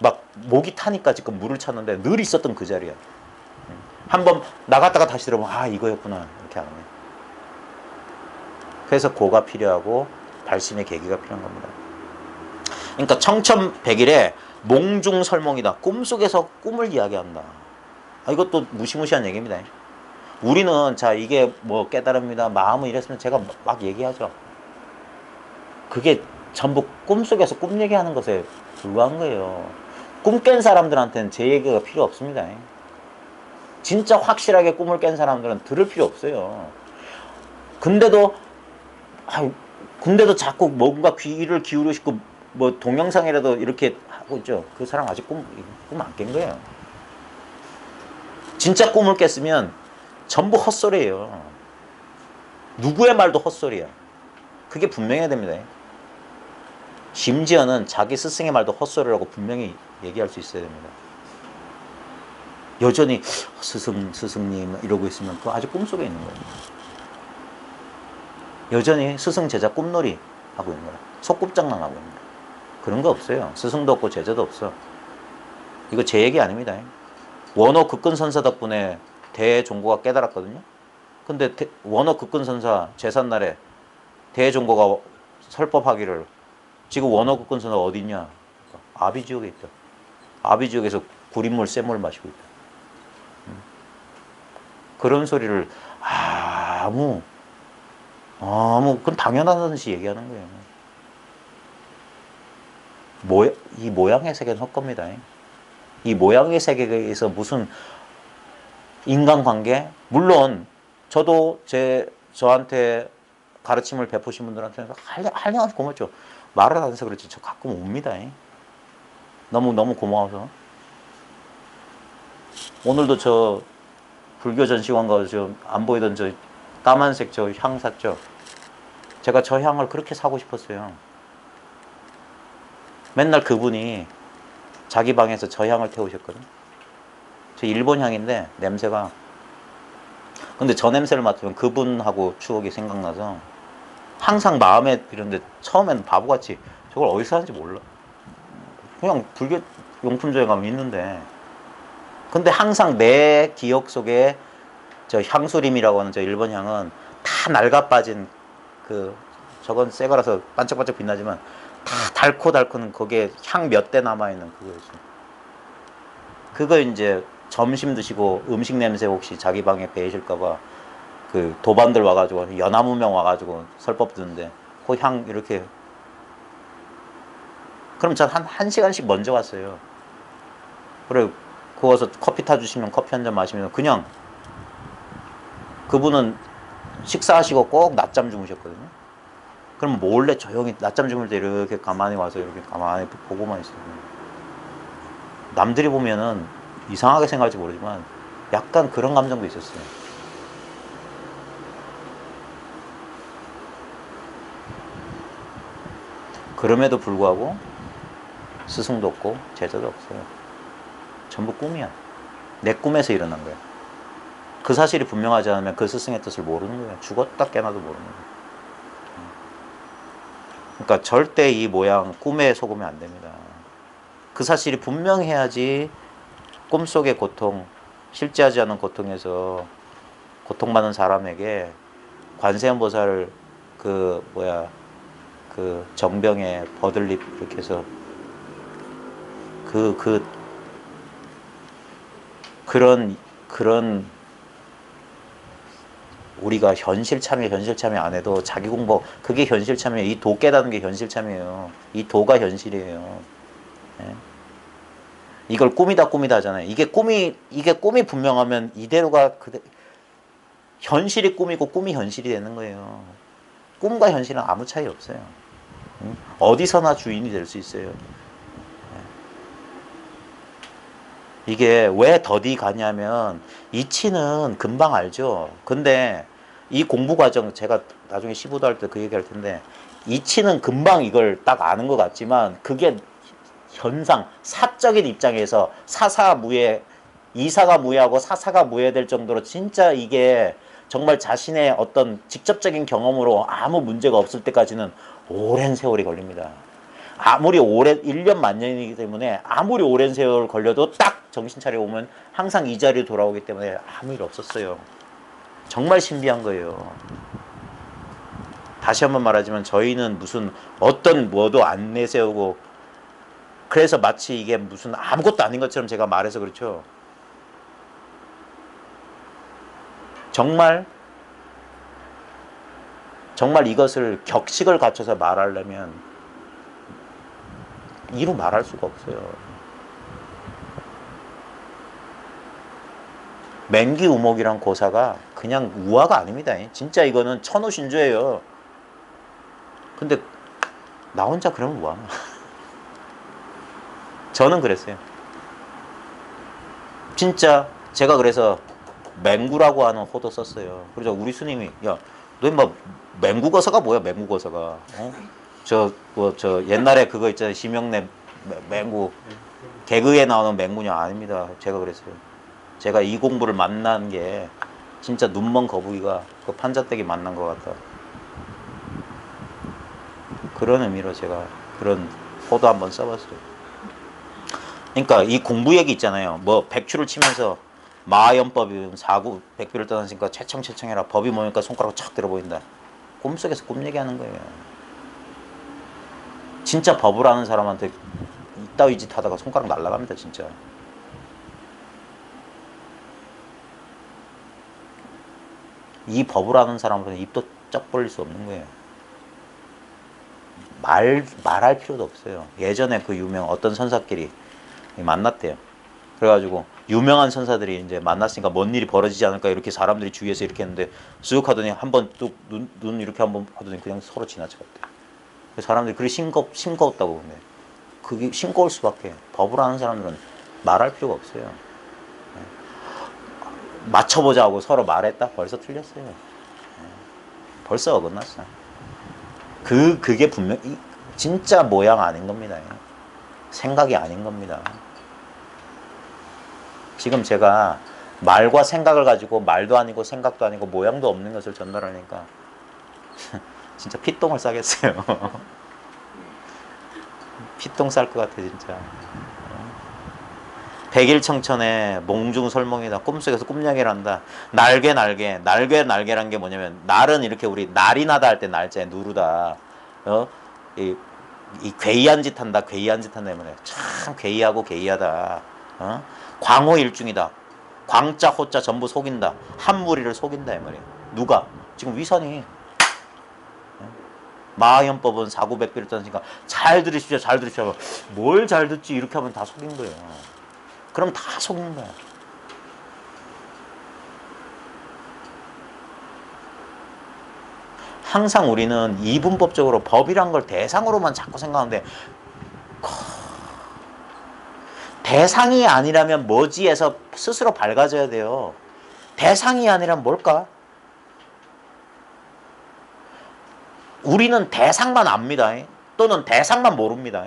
막 목이 타니까 지금 물을 찾는데 늘 있었던 그 자리야. 한번 나갔다가 다시 들어보면 이거였구나 이렇게 하는 거예요. 그래서 고가 필요하고 발심의 계기가 필요한 겁니다. 그러니까 청천백일에 몽중설몽이다. 꿈속에서 꿈을 이야기한다. 이것도 무시무시한 얘기입니다. 우리는 이게 깨달음이다, 마음은 이랬으면 제가 막 얘기하죠. 그게 전부 꿈속에서 꿈 얘기하는 것에 불과한 거예요. 꿈 깬 사람들한테는 제 얘기가 필요 없습니다. 진짜 확실하게 꿈을 깬 사람들은 들을 필요 없어요. 근데도 자꾸 뭔가 귀를 기울이고 싶고 동영상이라도 이렇게 하고 있죠. 그 사람 아직 꿈 안 깬 거예요. 진짜 꿈을 깼으면 전부 헛소리예요. 누구의 말도 헛소리야. 그게 분명해야 됩니다. 심지어는 자기 스승의 말도 헛소리라고 분명히 얘기할 수 있어야 됩니다. 여전히 스승님 이러고 있으면 그거 아직 꿈속에 있는 거예요. 여전히 스승 제자 꿈놀이 하고 있는 거야. 속꿉장난 하고 있는 거야. 그런 거 없어요. 스승도 없고 제자도 없어. 이거 제 얘기 아닙니다. 원어 극근선사 덕분에 대종고가 깨달았거든요. 근데 원어 극근선사 제삿날에 대종고가 설법하기를 지금 원어국근서는 어디 있냐? 아비지옥에 있다. 아비지옥에서 구린물 쇳물 마시고 있다. 그런 소리를 그건 당연하다는 듯이 얘기하는 거예요. 이 모양의 세계는 헛겁니다. 이 모양의 세계에서 무슨 인간관계? 물론 저도 저한테 가르침을 베푸신 분들한테는 한량없이 고맙죠. 말을 안 해서 그렇지 저 가끔 옵니다. 너무 고마워서. 오늘도 저 불교 전시관 가서 안 보이던 저 까만색 저 향 샀죠. 제가 저 향을 그렇게 사고 싶었어요. 맨날 그분이 자기 방에서 저 향을 태우셨거든. 저 일본 향인데 냄새가. 근데 저 냄새를 맡으면 그분하고 추억이 생각나서 항상 마음에 이런데 처음에는 바보같이 저걸 어디서 하는지 몰라. 그냥 불교 용품점에 가면 있는데. 근데 항상 내 기억 속에 저 향수림이라고 하는 저 일본 향은 다 낡아빠진 저건 새 거라서 반짝반짝 빛나지만 다 달코달코는 거기에 향 몇 대 남아있는 그거지. 그거 이제 점심 드시고 음식 냄새 혹시 자기 방에 배이실까봐 그 도반들 와가지고 연하무명 와가지고 설법 듣는데 그 향 이렇게 그럼 전 한 시간씩 먼저 왔어요. 그래 구워서 커피 타주시면 커피 한 잔 마시면 그냥 그분은 식사하시고 꼭 낮잠 주무셨거든요. 그럼 몰래 조용히 낮잠 주물 때 이렇게 가만히 와서 이렇게 가만히 보고만 있어요. 남들이 보면은 이상하게 생각할지 모르지만 약간 그런 감정도 있었어요. 그럼에도 불구하고 스승도 없고 제자도 없어요. 전부 꿈이야. 내 꿈에서 일어난 거야. 그 사실이 분명하지 않으면 그 스승의 뜻을 모르는 거야. 죽었다 깨나도 모르는 거야. 그러니까 절대 이 모양 꿈에 속으면 안 됩니다. 그 사실이 분명해야지 꿈속의 고통, 실제하지 않은 고통에서 고통받는 사람에게 관세음보살 그 정병에 버들립 이렇게 해서 그런 우리가 현실 참여 안 해도 자기 공부 그게 현실 참여. 이 도 깨닫는 게 현실 참여예요. 이 도가 현실이에요. 예? 이걸 꿈이다 하잖아요. 이게 꿈이 분명하면 이대로가 현실이 꿈이고 꿈이 현실이 되는 거예요. 꿈과 현실은 아무 차이 없어요. 어디서나 주인이 될 수 있어요. 이게 왜 더디 가냐면 이치는 금방 알죠. 근데 이 공부 과정 제가 나중에 15도 할 때 그 얘기할 텐데 이치는 금방 이걸 딱 아는 것 같지만 그게 현상 사적인 입장에서 사사무예 이사가 무예하고 사사가 무예될 정도로 진짜 이게 정말 자신의 어떤 직접적인 경험으로 아무 문제가 없을 때까지는 오랜 세월이 걸립니다. 아무리 1년 만년이기 때문에 아무리 오랜 세월 걸려도 딱 정신 차려 오면 항상 이 자리로 돌아오기 때문에 아무 일 없었어요. 정말 신비한 거예요. 다시 한번 말하지만 저희는 무슨 어떤 뭐도 안 내세우고 그래서 마치 이게 무슨 아무것도 아닌 것처럼 제가 말해서 그렇죠. 정말 이것을 격식을 갖춰서 말하려면 이루 말할 수가 없어요. 맹기우목이란 고사가 그냥 우화가 아닙니다. 진짜 이거는 천우신조예요. 근데 나 혼자 그러면 뭐하나. 저는 그랬어요. 진짜 제가 그래서 맹구라고 하는 호도 썼어요. 그래서 우리 스님이 야, 너 인마 맹구거사가 뭐야 맹구거사가. 저 옛날에 그거 있잖아요. 심영래 맹구 개그에 나오는 맹구냐. 아닙니다. 제가 그랬어요. 제가 이 공부를 만난 게 진짜 눈먼 거북이가 그 판자떼기 만난 것 같다. 그런 의미로 제가 그런 호도 한번 써봤어요. 그러니까 이 공부 얘기 있잖아요. 뭐 백추를 치면서 마연법이 사구 백비를 떠났으니까 채청채청해라. 법이 뭐니까 손가락 착 들어보인다. 꿈속에서 꿈 얘기하는 거예요. 진짜 법을 아는 사람한테 이따위 짓 하다가 손가락 날아갑니다, 진짜. 이 법을 아는 사람한테는 입도 쩍 벌릴 수 없는 거예요. 말할 필요도 없어요. 예전에 그 유명 어떤 선사끼리 만났대요. 그래가지고 유명한 선사들이 이제 만났으니까 뭔 일이 벌어지지 않을까 이렇게 사람들이 주위에서 이렇게 했는데 쓱 하더니 한번 뚝 눈 이렇게 한번 하더니 그냥 서로 지나쳐갔대. 사람들이 그리 싱거웠다고. 근데 그게 싱거울 수밖에. 법을 아는 사람들은 말할 필요가 없어요. 맞춰보자 하고 서로 말했다? 벌써 틀렸어요. 벌써 어긋났어. 그게 분명 진짜 모양 아닌 겁니다. 생각이 아닌 겁니다. 지금 제가 말과 생각을 가지고 말도 아니고 생각도 아니고 모양도 없는 것을 전달하니까 진짜 피똥을 싸겠어요. 피똥 쌀 것 같아 진짜. 백일청천에 몽중설몽이다. 꿈속에서 꿈이야기를 한다. 날개란 게 뭐냐면 날은 이렇게 우리 날이 나다 할 때 날짜에 누르다. 이 괴이한 짓 한다. 괴이한 짓 한다. 참 괴이하고 괴이하다. 광호일중이다. 광자 호자 전부 속인다. 한 무리를 속인다 이 말이에요. 누가? 지금 위선이. 마하연법은 사구백비를 떠나니까 잘 들으십시오. 잘 들으십시오. 뭘 잘 듣지 이렇게 하면 다 속인 거예요. 그럼 다 속인 거야. 항상 우리는 이분법적으로 법이란 걸 대상으로만 자꾸 생각하는데 대상이 아니라면 뭐지에서 스스로 밝아져야 돼요. 대상이 아니라면 뭘까? 우리는 대상만 압니다. 또는 대상만 모릅니다.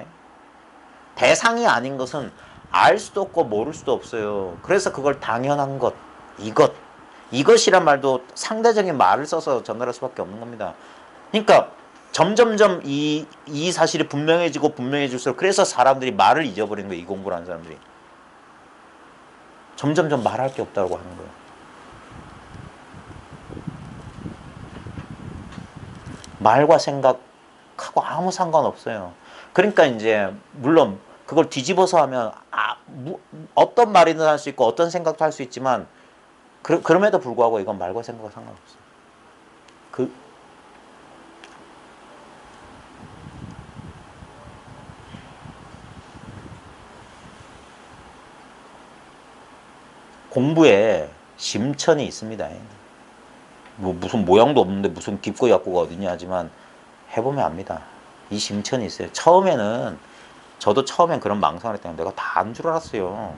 대상이 아닌 것은 알 수도 없고 모를 수도 없어요. 그래서 그걸 당연한 것, 이것이란 말도 상대적인 말을 써서 전달할 수밖에 없는 겁니다. 그러니까 점점점 이 사실이 분명해질수록 그래서 사람들이 말을 잊어버리는 거예요. 이 공부를 하는 사람들이. 점점점 말할 게 없다고 하는 거예요. 말과 생각하고 아무 상관없어요. 그러니까 이제 물론 그걸 뒤집어서 하면 어떤 말이든 할 수 있고 어떤 생각도 할 수 있지만 그럼에도 불구하고 이건 말과 생각과 상관없어요. 공부에 심천이 있습니다. 뭐 무슨 모양도 없는데 무슨 깊고 얕고가 어디냐 하지만 해보면 압니다. 이 심천이 있어요. 저도 처음엔 그런 망상을 했다는 내가 다 안 줄 알았어요.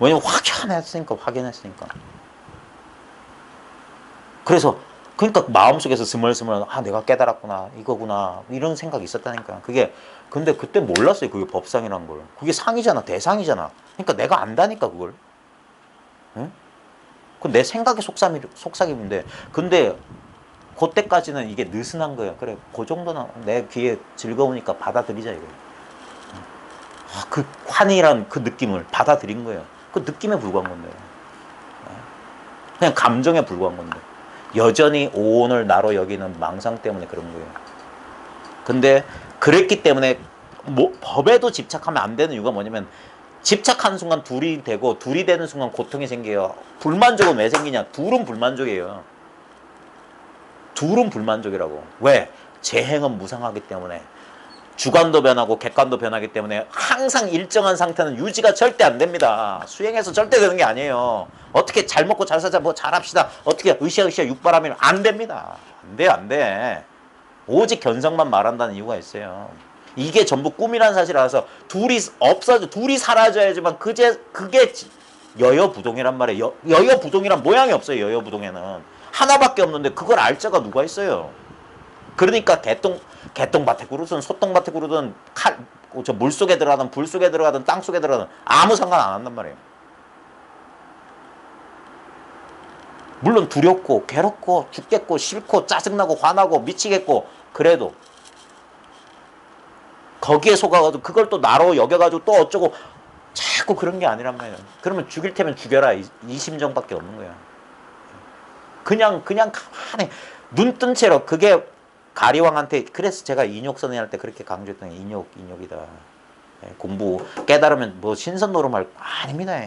왜냐면 확인했으니까. 그래서 그러니까 마음속에서 스멀스멀 내가 깨달았구나 이거구나 이런 생각이 있었다니까. 근데 그때 몰랐어요. 그게 법상이란 걸. 그게 상이잖아. 대상이잖아. 그러니까 내가 안다니까 그걸. 응? 그 내 생각의 속삭임인데 근데 그때까지는 이게 느슨한 거예요. 그래 그 정도는 내 귀에 즐거우니까 받아들이자 이거예요. 그 환희란 그 느낌을 받아들인 거예요. 그 느낌에 불과한 건데 그냥 감정에 불과한 건데 여전히 오온을 나로 여기는 망상 때문에 그런 거예요. 근데 그랬기 때문에 법에도 집착하면 안 되는 이유가 뭐냐면 집착하는 순간 둘이 되고 둘이 되는 순간 고통이 생겨요. 불만족은 왜 생기냐? 둘은 불만족이에요. 둘은 불만족이라고. 왜? 재행은 무상하기 때문에. 주관도 변하고 객관도 변하기 때문에 항상 일정한 상태는 유지가 절대 안 됩니다. 수행해서 절대 되는 게 아니에요. 어떻게 잘 먹고 잘 살자 뭐 잘합시다. 어떻게 으쌰으쌰 육바람이면 안 됩니다. 안 돼. 오직 견성만 말한다는 이유가 있어요. 이게 전부 꿈이라는 사실을 알아서 둘이 사라져야지만 그게 여여부동이란 말이에요. 여여부동이란 모양이 없어요. 여여부동에는 하나밖에 없는데 그걸 알 자가 누가 있어요. 그러니까 개똥밭에 구르든 소똥밭에 구르든 물속에 들어가든 불속에 들어가든 땅속에 들어가든 아무 상관 안 한단 말이에요. 물론 두렵고 괴롭고 죽겠고 싫고 짜증나고 화나고 미치겠고 그래도 거기에 속아가지고 그걸 또 나로 여겨가지고 또 어쩌고 자꾸 그런 게 아니란 말이에요. 그러면 죽일 테면 죽여라 이 심정밖에 없는 거야. 그냥 가만히 눈 뜬 채로 그게 가리왕한테 그래서 제가 인욕 선언할 때 그렇게 강조했던 게 인욕이다. 공부 깨달으면 뭐 신선 노름할 아닙니다.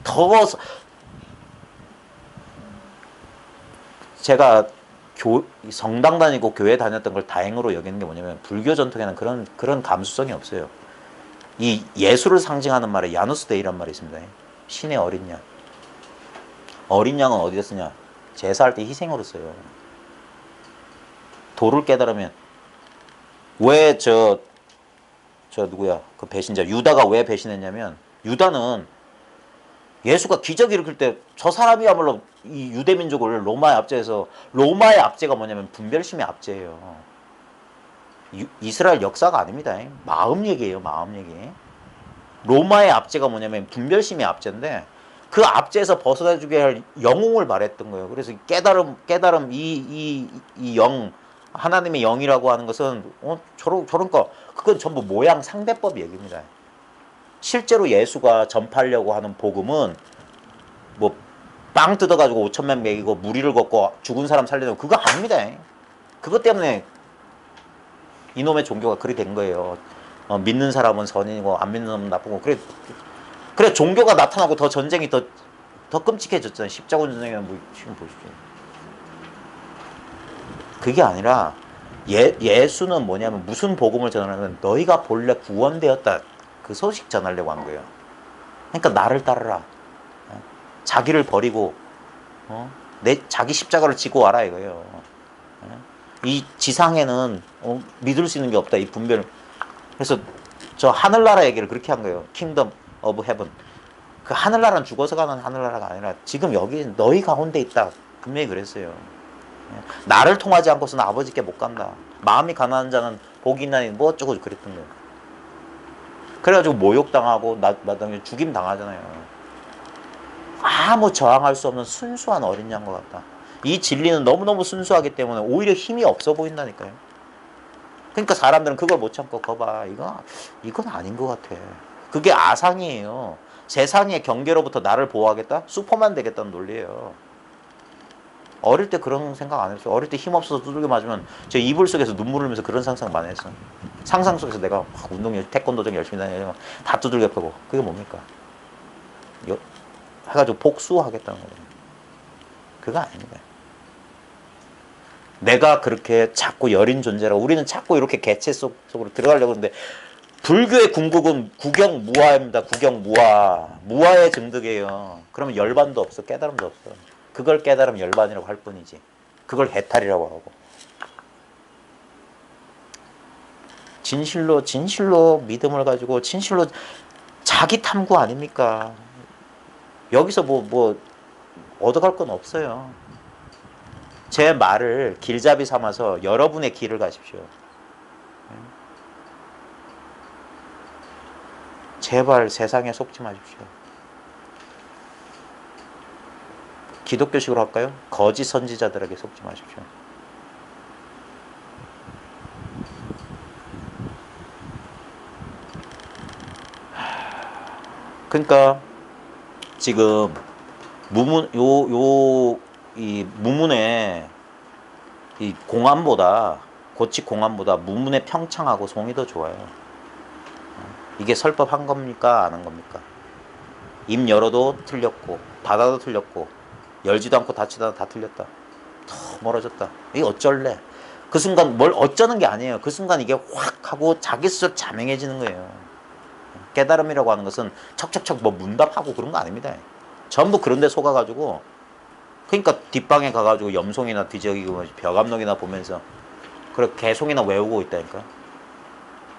더 제가 성당 다니고 교회 다녔던 걸 다행으로 여기는 게 뭐냐면 불교 전통에는 그런 감수성이 없어요. 이 예수를 상징하는 말에 야누스 데이란 말이 있습니다. 신의 어린 양. 어린 양은 어디다 쓰냐? 제사할 때 희생으로 써요. 도를 깨달으면 왜 누구야? 그 배신자 유다가 왜 배신했냐면 유다는 예수가 기적 일으킬 때 저 사람이야말로 이 유대 민족을 로마의 압제해서 로마의 압제가 뭐냐면 분별심의 압제예요. 이스라엘 역사가 아닙니다. 마음 얘기예요. 마음 얘기. 로마의 압제가 뭐냐면 분별심의 압제인데 그 압제에서 벗어나주게 할 영웅을 말했던 거예요. 그래서 깨달음 이 영 하나님의 영이라고 하는 것은 저런 거 그건 전부 모양 상대법 얘기입니다. 실제로 예수가 전파하려고 하는 복음은 뭐 빵 뜯어가지고 5천명 먹이고 무리를 걷고 죽은 사람 살리는 그거 아닙니다. 그것 때문에 이놈의 종교가 그리 된 거예요. 믿는 사람은 선인이고 안 믿는 사람은 나쁘고 그래 종교가 나타나고 더 전쟁이 더 끔찍해졌잖아요. 십자군 전쟁이나 뭐 지금 보십시오. 그게 아니라 예수는 뭐냐면 무슨 복음을 전하냐면 너희가 본래 구원되었다. 그 소식 전하려고 한 거예요. 그러니까 나를 따르라. 자기를 버리고 자기 십자가를 지고 와라 이거예요. 이 지상에는 믿을 수 있는 게 없다. 이 분별. 그래서 저 하늘나라 얘기를 그렇게 한 거예요. 킹덤 오브 헤븐. 그 하늘나라는 죽어서 가는 하늘나라가 아니라 지금 여기 너희 가운데 있다. 분명히 그랬어요. 나를 통하지 않고서는 아버지께 못 간다. 마음이 가난한 자는 복이 있나니 뭐 어쩌고 그랬던 거예요. 그래가지고 모욕당하고 나중에 죽임 당하잖아요. 아무 저항할 수 없는 순수한 어린 양과 같다. 이 진리는 너무너무 순수하기 때문에 오히려 힘이 없어 보인다니까요. 그러니까 사람들은 그걸 못 참고 거봐. 이건 아닌 것 같아. 그게 아상이에요. 세상의 경계로부터 나를 보호하겠다? 슈퍼만 되겠다는 논리예요. 어릴 때 그런 생각 안 했어요. 어릴 때 힘없어서 두들겨 맞으면 제 이불 속에서 눈물 흘리면서 그런 상상 많이 했어요. 상상 속에서 내가 막 태권도장 열심히 다니고 다 두들겨 패고. 그게 뭡니까? 해가지고 복수하겠다는 거예요. 그거 아닙니다. 내가 그렇게 자꾸 여린 존재라고 우리는 자꾸 이렇게 개체 속으로 들어가려고 하는데 불교의 궁극은 구경무화입니다. 구경무화. 무화의 증득이에요. 그러면 열반도 없어. 깨달음도 없어. 그걸 깨달으면 열반이라고 할 뿐이지. 그걸 해탈이라고 하고. 진실로 믿음을 가지고 진실로 자기 탐구 아닙니까? 여기서 뭐 얻어갈 건 없어요. 제 말을 길잡이 삼아서 여러분의 길을 가십시오. 제발 세상에 속지 마십시오. 기독교식으로 할까요? 거짓 선지자들에게 속지 마십시오. 그러니까 지금 이 무문의 이 고칙 공안보다 무문의 평창하고 송이 더 좋아요. 이게 설법한 겁니까? 안 한 겁니까? 입 열어도 틀렸고 닫아도 틀렸고 열지도 않고 닫지도 않고 다 틀렸다. 더 멀어졌다. 이게 어쩔래? 그 순간 뭘 어쩌는 게 아니에요. 그 순간 이게 확 하고 자기 스스로 자명해지는 거예요. 깨달음이라고 하는 것은 척척척 뭐 문답하고 그런 거 아닙니다. 전부 그런 데 속아가지고 그러니까 뒷방에 가가지고 염송이나 뒤적이고 벼감록이나 보면서 그래 개송이나 외우고 있다니까.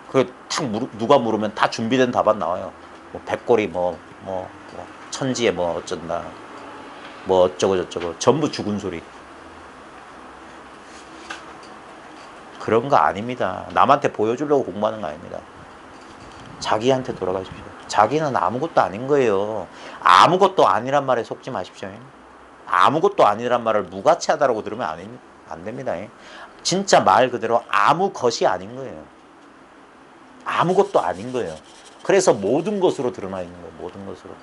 그래 탁 누가 물으면 다 준비된 답안 나와요. 뭐 백골이 천지에 뭐 어쩐다. 뭐 어쩌고 저쩌고 전부 죽은 소리. 그런 거 아닙니다. 남한테 보여주려고 공부하는 거 아닙니다. 자기한테 돌아가십시오. 자기는 아무것도 아닌 거예요. 아무것도 아니란 말에 속지 마십시오. 아무것도 아니란 말을 무가치하다라고 들으면 안 됩니다. 진짜 말 그대로 아무 것이 아닌 거예요. 아무것도 아닌 거예요. 그래서 모든 것으로 드러나 있는 거예요. 모든 것으로.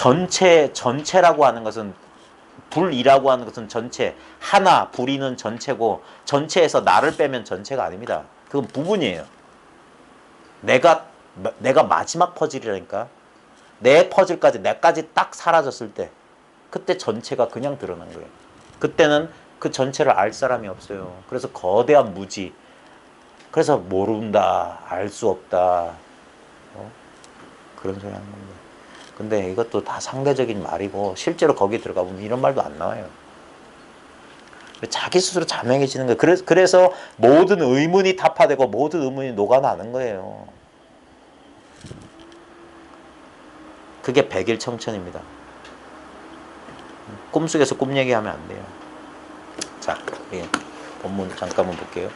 전체라고 하는 것은 불이라고 하는 것은 전체, 하나, 불이는 전체고 전체에서 나를 빼면 전체가 아닙니다. 그건 부분이에요. 내가 마지막 퍼즐이라니까. 내 퍼즐까지 내까지 딱 사라졌을 때 그때 전체가 그냥 드러난 거예요. 그때는 그 전체를 알 사람이 없어요. 그래서 거대한 무지. 그래서 모른다, 알 수 없다. 그런 소리 하는 겁니다. 근데 이것도 다 상대적인 말이고 실제로 거기 들어가 보면 이런 말도 안 나와요. 자기 스스로 자명해지는 거예요. 그래서 모든 의문이 타파되고 모든 의문이 녹아나는 거예요. 그게 백일청천입니다. 꿈속에서 꿈 얘기하면 안 돼요. 자, 예, 본문 잠깐만 볼게요.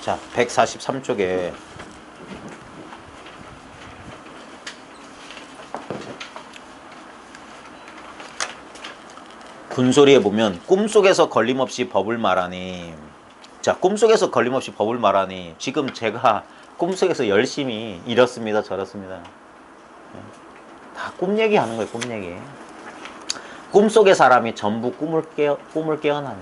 자, 143쪽에 군소리에 보면 꿈속에서 걸림없이 법을 말하니. 자, 꿈속에서 걸림없이 법을 말하니 지금 제가 꿈속에서 열심히 이렇습니다 저렇습니다. 다 꿈 얘기하는 거예요. 꿈 얘기. 꿈속의 사람이 전부 꿈을 깨어나는.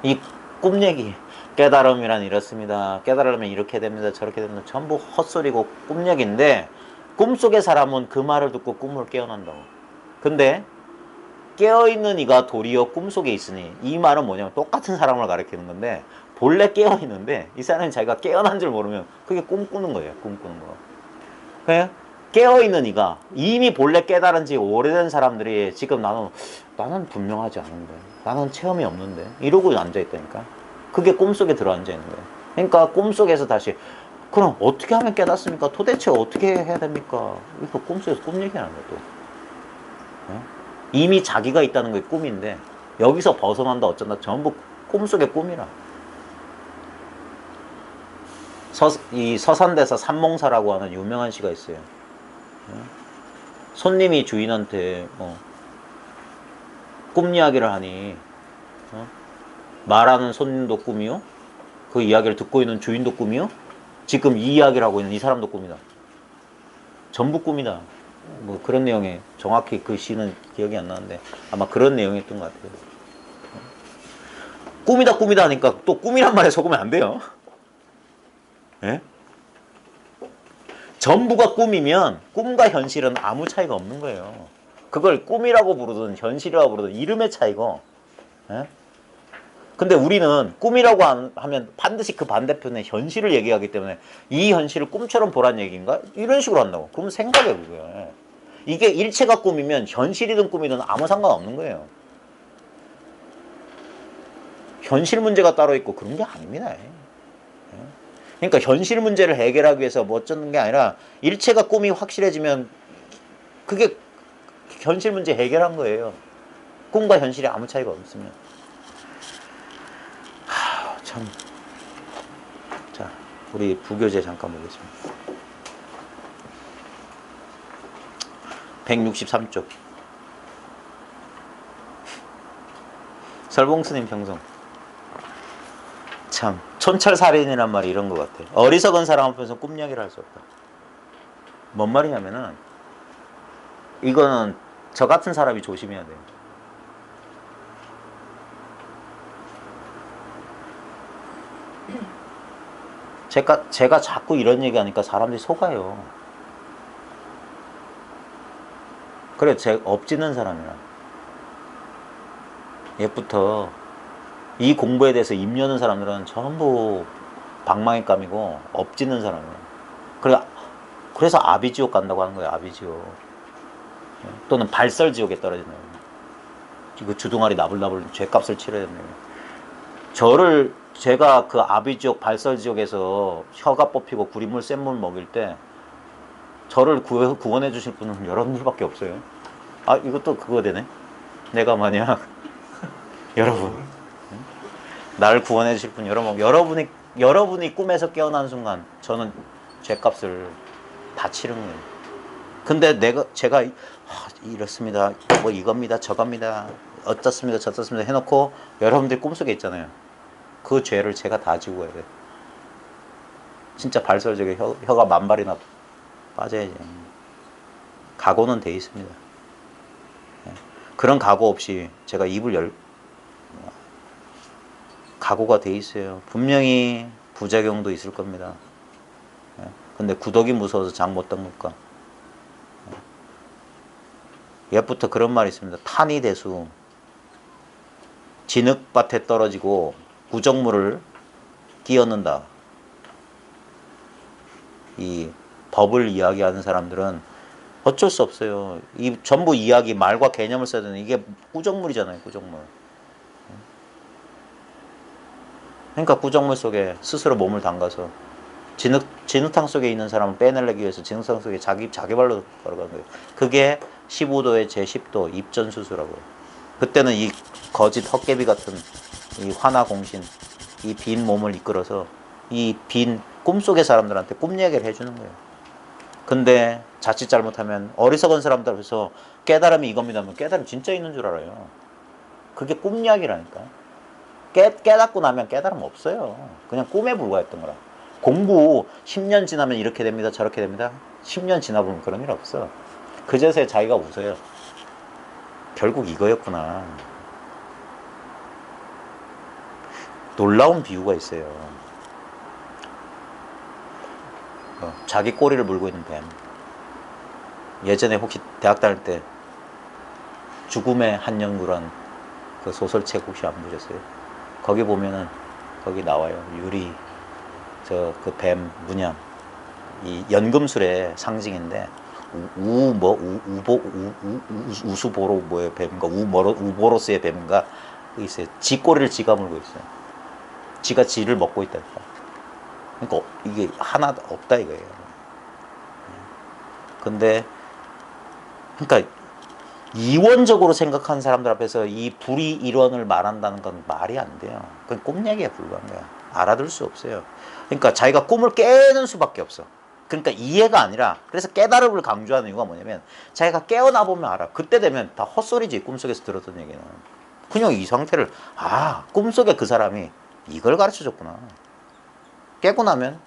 이 꿈 얘기, 깨달음이란 이렇습니다. 깨달으면 이렇게 됩니다. 저렇게 됩니다. 전부 헛소리고 꿈 얘기인데 꿈속의 사람은 그 말을 듣고 꿈을 깨어난다고. 근데 깨어있는 이가 도리어 꿈속에 있으니, 이 말은 뭐냐면 똑같은 사람을 가리키는 건데 본래 깨어있는데 이 사람이 자기가 깨어난 줄 모르면 그게 꿈꾸는 거예요. 꿈꾸는 거. 그냥 깨어있는 이가 이미 본래 깨달은 지 오래된 사람들이 지금 나는 분명하지 않은데, 나는 체험이 없는데 이러고 앉아있다니까. 그게 꿈속에 들어앉아 있는 거예요. 그러니까 꿈속에서 다시 그럼 어떻게 하면 깨닫습니까? 도대체 어떻게 해야 됩니까? 이거 꿈속에서 꿈 얘기하는 거예요. 또 이미 자기가 있다는 게 꿈인데 여기서 벗어난다 어쩐다 전부 꿈속의 꿈이라. 이 서산대사 삼몽사라고 하는 유명한 시가 있어요. 손님이 주인한테 꿈 이야기를 하니 말하는 손님도 꿈이요, 그 이야기를 듣고 있는 주인도 꿈이요, 지금 이 이야기를 하고 있는 이 사람도 꿈이다. 전부 꿈이다. 뭐 그런 내용에 정확히 그 시는 기억이 안 나는데 아마 그런 내용이었던 것 같아요. 꿈이다 하니까 또 꿈이란 말에 속으면 안 돼요. 예? 전부가 꿈이면 꿈과 현실은 아무 차이가 없는 거예요. 그걸 꿈이라고 부르든 현실이라고 부르든 이름의 차이고. 예? 근데 우리는 꿈이라고 하면 반드시 그 반대편의 현실을 얘기하기 때문에 이 현실을 꿈처럼 보란 얘기인가? 이런 식으로 한다고. 그러면 생각해 그게. 이게 일체가 꿈이면 현실이든 꿈이든 아무 상관없는 거예요. 현실 문제가 따로 있고 그런 게 아닙니다. 그러니까 현실 문제를 해결하기 위해서 뭐 어쩌는 게 아니라 일체가 꿈이 확실해지면 그게 현실 문제 해결한 거예요. 꿈과 현실이 아무 차이가 없으면. 참. 자, 우리 부교재 잠깐 보겠습니다. 163쪽. 설봉스님 평성. 참 촌철살인이란 말이 이런 것 같아요. 어리석은 사람 앞에서 꿈 이야기를 할 수 없다. 뭔 말이냐면은 이거는 저 같은 사람이 조심해야 돼요. 제가 자꾸 이런 얘기하니까 사람들이 속아요. 그래, 제가 업짓는 사람이라. 옛부터 이 공부에 대해서 입 여는 사람들은 전부 방망이감이고 업짓는 사람이에요. 그래서 아비지옥 간다고 하는 거예요. 아비지옥. 또는 발설지옥에 떨어지는 거예요. 이거 주둥아리 나불나불 죄값을 치러야 되는 거예요. 제가 그 아비지옥 발설지옥에서 혀가 뽑히고 구리물 센물 먹일 때 저를 구원해 주실 분은 여러분들밖에 없어요. 아, 이것도 그거 되네. 내가 만약 여러분 나를 구원해 주실 분 여러분이 꿈에서 깨어난 순간 저는 죄값을 다 치른 거예요. 근데 제가 이렇습니다. 뭐 이겁니다. 저겁니다. 어떻습니다. 저렇습니다. 해놓고 여러분들이 꿈속에 있잖아요. 그 죄를 제가 다 지고 가야 돼. 진짜 발설적에 혀가 만발이나 빠져야지. 각오는 돼 있습니다. 그런 각오 없이 제가 입을 각오가 돼 있어요. 분명히 부작용도 있을 겁니다. 근데 구더기 무서워서 장 못 닦을까? 옛부터 그런 말이 있습니다. 탄이 대수. 진흙밭에 떨어지고 구정물을 끼얹는다. 이 법을 이야기하는 사람들은 어쩔 수 없어요. 이 전부 이야기, 말과 개념을 써야 되는 이게 구정물이잖아요. 구정물. 그러니까 구정물 속에 스스로 몸을 담가서 진흙탕 속에 있는 사람을 빼내려기 위해서 진흙탕 속에 자기 발로 걸어가는 거예요. 그게 15도의 제10도 입전수수라고요. 그때는 이 거짓 헛개비 같은 이 화나공신, 이 빈 몸을 이끌어서 이 빈 꿈속의 사람들한테 꿈 얘기를 해주는 거예요. 근데 자칫 잘못하면 어리석은 사람들 앞에서 깨달음이 이겁니다 하면 깨달음 진짜 있는 줄 알아요. 그게 꿈 이야기라니까. 깨닫고 나면 깨달음 없어요. 그냥 꿈에 불과했던 거라. 공부 10년 지나면 이렇게 됩니다 저렇게 됩니다. 10년 지나보면 그런 일 없어. 그제서야 자기가 웃어요. 결국 이거였구나. 놀라운 비유가 있어요. 자기 꼬리를 물고 있는 뱀. 예전에 혹시 대학 다닐 때 죽음의 한영구란 그 소설책 혹시 안 보셨어요? 거기 보면은 거기 나와요. 유리 저 그 뱀 문양 이 연금술의 상징인데 우수보로 뭐의 뱀인가 우보로스의 뱀인가 있어요. 지 꼬리를 지가 물고 있어요. 지가 지를 먹고 있다니까. 그러니까 이게 하나 없다 이거예요. 근데 그러니까 이원적으로 생각하는 사람들 앞에서 이 불이일원을 말한다는 건 말이 안 돼요. 그건 꿈 얘기에 불과한 거야. 알아들 수 없어요. 그러니까 자기가 꿈을 깨는 수밖에 없어. 그러니까 이해가 아니라 그래서 깨달음을 강조하는 이유가 뭐냐면 자기가 깨어나 보면 알아. 그때 되면 다 헛소리지. 꿈속에서 들었던 얘기는. 그냥 이 상태를 꿈속에 그 사람이 이걸 가르쳐줬구나. 깨고 나면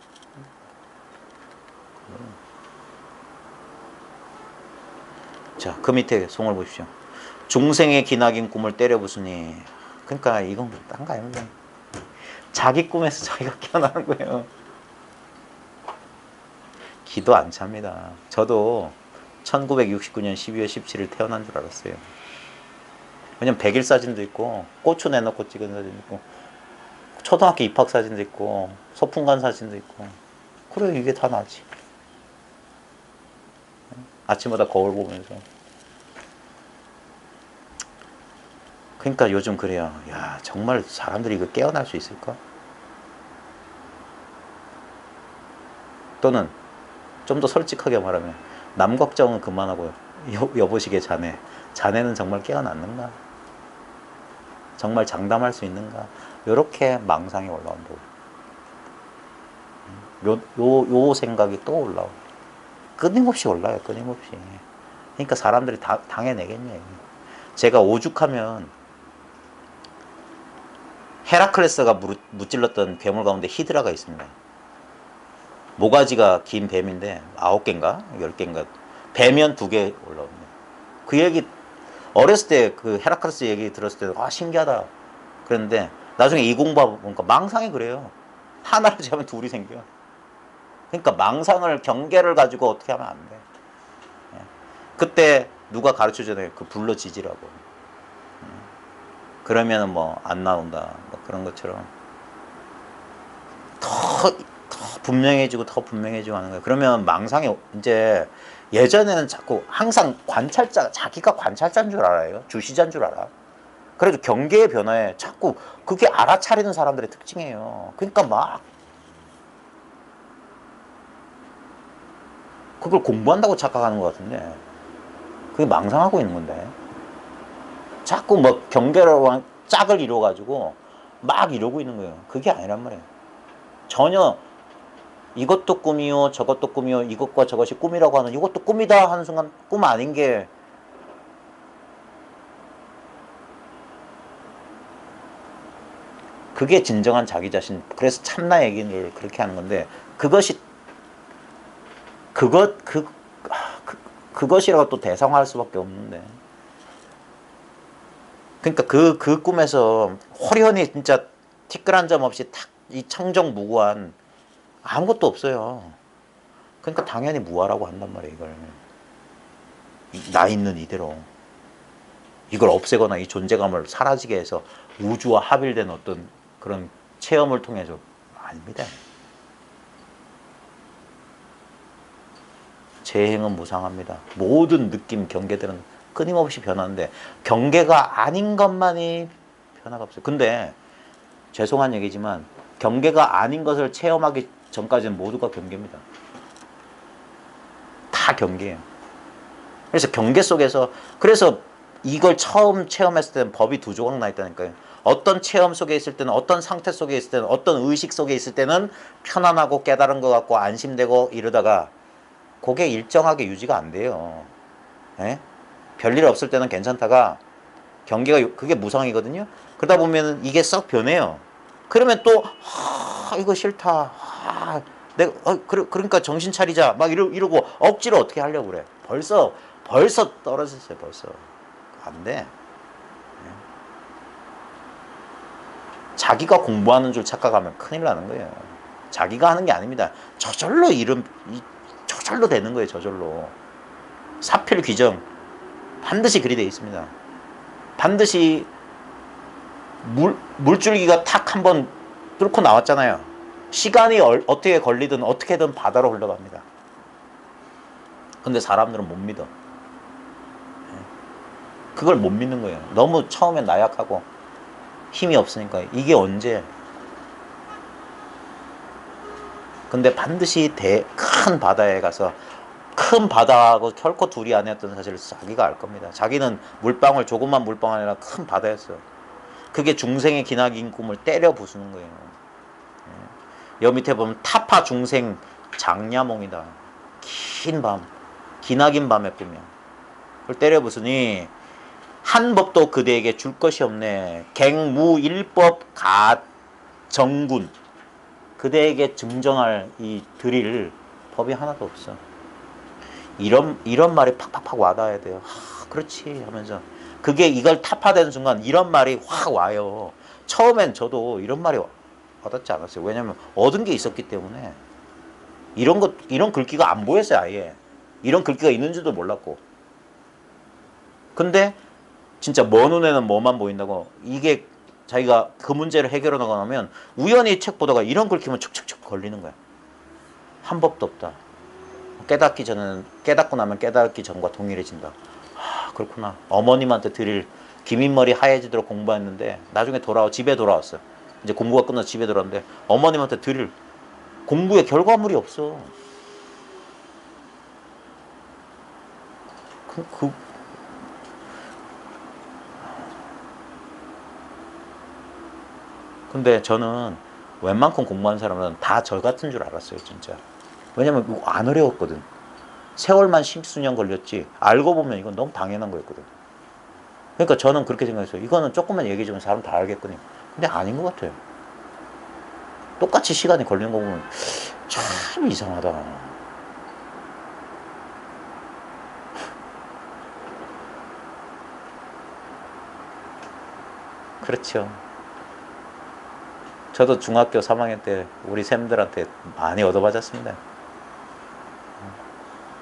자, 그 밑에 송을 보십시오. 중생의 기나긴 꿈을 때려 부수니. 그러니까 이건 딴 거 아닙니다. 자기 꿈에서 자기가 깨어나는 거예요. 기도 안 찹니다. 저도 1969년 12월 17일 태어난 줄 알았어요. 왜냐면 100일 사진도 있고 고추 내놓고 찍은 사진도 있고 초등학교 입학 사진도 있고 소풍 간 사진도 있고. 그래 이게 다 나지. 아침마다 거울 보면서. 그러니까 요즘 그래요. 야 정말 사람들이 이거 깨어날 수 있을까? 또는 좀 더 솔직하게 말하면 남 걱정은 그만하고 여보시게 자네는 정말 깨어났는가? 정말 장담할 수 있는가? 이렇게 망상이 올라온다고. 요 생각이 또 올라와요. 끊임없이 올라요. 끊임없이. 그러니까 사람들이 당해내겠냐. 제가 오죽하면 헤라클레스가 무찔렀던 괴물 가운데 히드라가 있습니다. 모가지가 긴 뱀인데 9개인가 10개인가 뱀면 2개 올라옵니다. 그 얘기 어렸을 때 그 헤라클레스 얘기 들었을 때 신기하다 그랬는데 나중에 이 공부하고 보니까 망상이 그래요. 하나를 잡으면 둘이 생겨. 그러니까 망상을 경계를 가지고 어떻게 하면 안 돼. 그때 누가 가르쳐주잖아요. 그 불러 지지라고. 그러면은 뭐 안 나온다 뭐 그런 것처럼 더 분명해지고 더 분명해지고 하는 거예요. 그러면 망상이 이제 예전에는 자꾸 항상 자기가 관찰자인 줄 알아요. 주시자인 줄 알아. 그래도 경계의 변화에 자꾸 그게 알아차리는 사람들의 특징이에요. 그러니까 막 그걸 공부한다고 착각하는 것 같은데 그게 망상하고 있는 건데 자꾸 뭐 경계를 짝을 이뤄가지고 막 이러고 있는 거예요. 그게 아니란 말이에요. 전혀 이것도 꿈이요 저것도 꿈이요 이것과 저것이 꿈이라고 하는 이것도 꿈이다 하는 순간 꿈 아닌 게 그게 진정한 자기 자신. 그래서 참나 얘기를 그렇게 하는 건데 그것이 그것이라고 또 대성할 수밖에 없는데. 그러니까 그 꿈에서 호련히 진짜 티끌 한 점 없이 탁 이 청정무구한 아무것도 없어요. 그러니까 당연히 무아라고 한단 말이에요. 이걸 나 있는 이대로 이걸 없애거나 이 존재감을 사라지게 해서 우주와 합일된 어떤 그런 체험을 통해서 아닙니다. 재행은 무상합니다. 모든 느낌, 경계들은 끊임없이 변하는데 경계가 아닌 것만이 변화가 없어요. 근데 죄송한 얘기지만 경계가 아닌 것을 체험하기 전까지는 모두가 경계입니다. 다 경계예요. 그래서 경계 속에서 그래서 이걸 처음 체험했을 때는 법이 두 조각 나 있다니까요. 어떤 체험 속에 있을 때는 어떤 상태 속에 있을 때는 어떤 의식 속에 있을 때는 편안하고 깨달은 것 같고 안심되고 이러다가 그게 일정하게 유지가 안 돼요. 예? 별일 없을 때는 괜찮다가 경계가 그게 무상이거든요. 그러다 보면 이게 썩 변해요. 그러면 또 이거 싫다. 내가 그러니까 정신 차리자. 막 이러고 억지로 어떻게 하려고 그래. 벌써 떨어졌어요. 벌써 안 돼. 자기가 공부하는 줄 착각하면 큰일 나는 거예요. 자기가 하는 게 아닙니다. 저절로 되는 거예요. 저절로. 사필귀정 반드시 그리 돼 있습니다. 반드시 물줄기가 탁 한번 뚫고 나왔잖아요. 시간이 어떻게 걸리든 어떻게든 바다로 흘러갑니다. 근데 사람들은 못 믿어. 그걸 못 믿는 거예요. 너무 처음엔 나약하고 힘이 없으니까. 이게 언제? 근데 반드시 큰 바다에 가서 큰 바다하고 결코 둘이 아니었던 사실을 자기가 알 겁니다. 자기는 물방울, 조그만 물방울 아니라 큰 바다였어요. 그게 중생의 기나긴 꿈을 때려 부수는 거예요. 여 밑에 보면 타파 중생 장야몽이다. 긴 밤, 기나긴 밤의 꿈이야. 그걸 때려 부수니 한 법도 그대에게 줄 것이 없네. 갱무일법 가정군. 그대에게 증정할 이 드릴 법이 하나도 없어. 이런 말이 팍팍팍 와닿아야 돼요. 그렇지 하면서 그게 이걸 타파되는 순간 이런 말이 확 와요. 처음엔 저도 이런 말이 와닿지 않았어요. 왜냐면 얻은 게 있었기 때문에 이런 글귀가 안 보였어요. 아예 이런 글귀가 있는 줄도 몰랐고. 근데 진짜 먼 눈에는 뭐만 보인다고. 이게 자기가 그 문제를 해결해 나가면 우연히 책 보다가 이런 글귀면 촉촉촉 걸리는 거야. 한 법도 없다. 깨닫고 나면 깨닫기 전과 동일해진다. 그렇구나. 어머님한테 드릴 기민머리 하얘지도록 공부했는데 나중에 집에 돌아왔어요. 이제 공부가 끝나서 집에 돌아왔는데 어머님한테 드릴 공부의 결과물이 없어. 근데 저는 웬만큼 공부한 사람은 다 저 같은 줄 알았어요. 진짜. 왜냐면 이거 안 어려웠거든. 세월만 십수년 걸렸지 알고 보면 이건 너무 당연한 거였거든. 그러니까 저는 그렇게 생각했어요. 이거는 조금만 얘기해 주면 사람 다 알겠거든요. 근데 아닌 것 같아요. 똑같이 시간이 걸리는 거 보면 참 이상하다. 그렇죠. 저도 중학교 3학년 때 우리 쌤들한테 많이 얻어맞았습니다.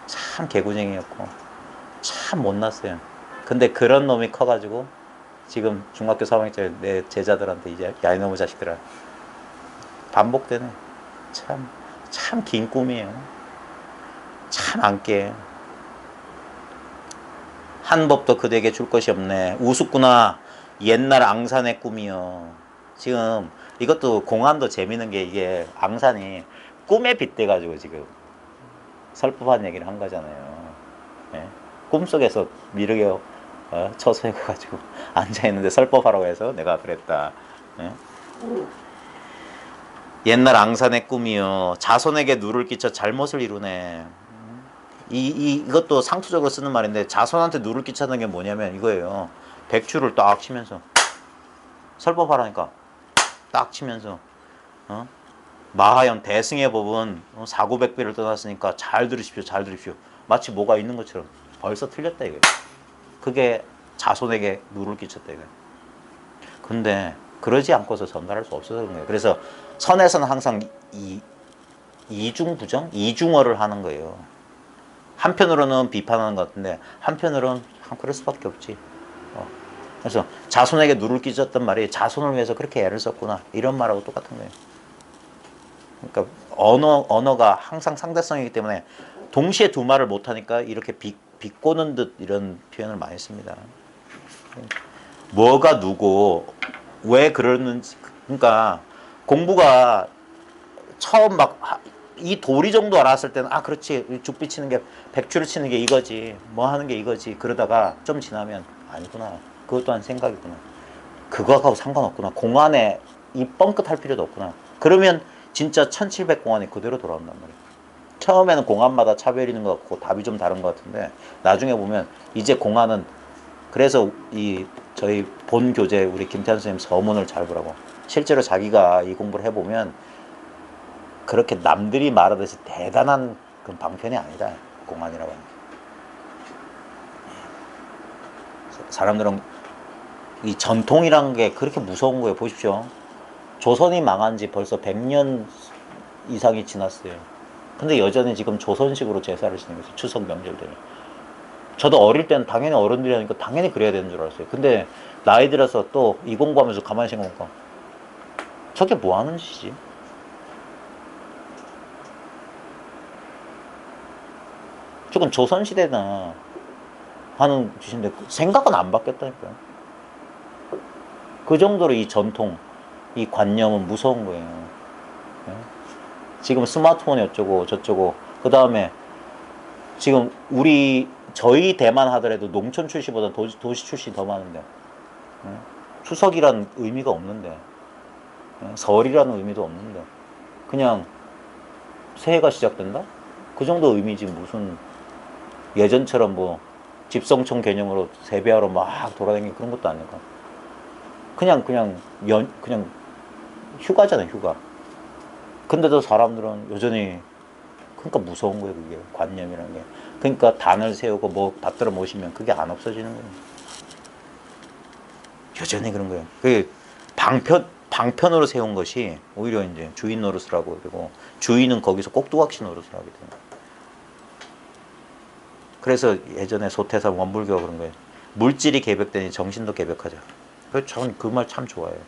참 개구쟁이였고 참 못났어요. 근데 그런 놈이 커가지고 지금 중학교 3학년 때 내 제자들한테 이제 야 이놈의 자식들아 반복되네. 참 긴 꿈이에요. 참 안 깨. 한 법도 그대에게 줄 것이 없네. 우습구나. 옛날 앙산의 꿈이요. 지금 이것도 공안도 재밌는 게 이게 앙산이 꿈에 빗대가지고 지금 설법한 얘기를 한 거잖아요. 예? 꿈속에서 미르게 처소해가지고 앉아있는데 설법하라고 해서 내가 그랬다. 예? 옛날 앙산의 꿈이요. 자손에게 누를 끼쳐 잘못을 이루네. 이것도 상투적으로 쓰는 말인데 자손한테 누를 끼쳤는 게 뭐냐면 이거예요. 백주를 딱 치면서 설법하라니까 딱 치면서 마하연 대승의 법은 사고백배를 떠났으니까 잘 들으십시오, 잘 들으십시오. 마치 뭐가 있는 것처럼 벌써 틀렸다 이거예요. 그게 자손에게 누를 끼쳤다 이거예요. 근데 그러지 않고서 전달할 수 없어서 그런 거예요. 그래서 선에서는 항상 이중부정, 이중어를 하는 거예요. 한편으로는 비판하는 것 같은데 한편으로는 그럴 수밖에 없지. 그래서 자손에게 누를 끼쳤던 말이 자손을 위해서 그렇게 애를 썼구나 이런 말하고 똑같은 거예요. 그러니까 언어가 항상 상대성이기 때문에 동시에 두 말을 못하니까 이렇게 비꼬는 듯 이런 표현을 많이 씁니다. 뭐가 누고 왜 그러는지. 그러니까 공부가 처음 막 이 도리 정도 알았을 때는 그렇지 죽비 치는 게 백추를 치는 게 이거지 뭐 하는 게 이거지. 그러다가 좀 지나면 아니구나, 그것 또한 생각이구나, 그거하고 상관없구나, 공안에 이 뻥끗할 필요도 없구나. 그러면 진짜 1700공안이 그대로 돌아온단 말이에요. 처음에는 공안마다 차별이 있는 것 같고 답이 좀 다른 것 같은데 나중에 보면 이제 공안은, 그래서 이 저희 본 교재 우리 김태환 선생님 서문을 잘 보라고. 실제로 자기가 이 공부를 해보면 그렇게 남들이 말하듯이 대단한 그 방편이 아니다, 공안이라고 하는 게. 사람들은 이 전통이란 게 그렇게 무서운 거예요. 보십시오. 조선이 망한 지 벌써 100년 이상이 지났어요. 근데 여전히 지금 조선식으로 제사를 지내고 있어요. 추석 명절 때는. 저도 어릴 때는 당연히 어른들이 하니까 당연히 그래야 되는 줄 알았어요. 근데 나이 들어서 또 이 공부하면서 가만히 생각해보니까 저게 뭐 하는 짓이지? 조금 조선시대나 하는 짓인데 생각은 안 바뀌었다니까요. 그 정도로 이 전통, 이 관념은 무서운 거예요. 지금 스마트폰이 어쩌고 저쩌고, 그 다음에 지금 저희 대만 하더라도 농촌 출시보다 도시 출시 더 많은데, 추석이란 의미가 없는데, 설이라는 의미도 없는데, 그냥 새해가 시작된다? 그 정도 의미지. 무슨 예전처럼 뭐 집성촌 개념으로 세배하러 막 돌아다니는 그런 것도 아니고, 그냥 휴가잖아요, 휴가. 근데도 사람들은 여전히, 그러니까 무서운 거예요, 그게 관념이라는 게. 그러니까 단을 세우고 뭐 받들어 모시면 그게 안 없어지는 거예요. 여전히 그런 거예요. 그 방편으로 세운 것이 오히려 이제 주인 노릇을 하고, 그리고 주인은 거기서 꼭두각시 노릇을 하게 되는 거예요. 그래서 예전에 소태사 원불교가 그런 거예요. 물질이 개벽되니 정신도 개벽하자. 그래서 저는 그 말 참 좋아해요.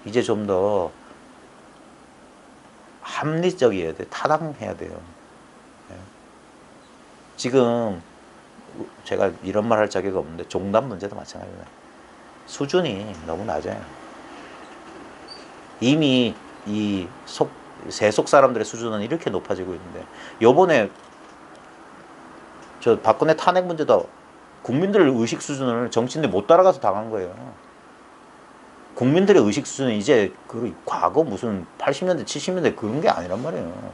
이제 좀 더 합리적이어야 돼. 타당해야 돼요. 지금 제가 이런 말 할 자격이 없는데 종단 문제도 마찬가지입니다. 수준이 너무 낮아요. 이미 이 세속 사람들의 수준은 이렇게 높아지고 있는데, 요번에 저 박근혜 탄핵 문제도 국민들 의식 수준을 정치인들이 못 따라가서 당한 거예요. 국민들의 의식 수준은 이제 과거 무슨 80년대 70년대 그런 게 아니란 말이에요.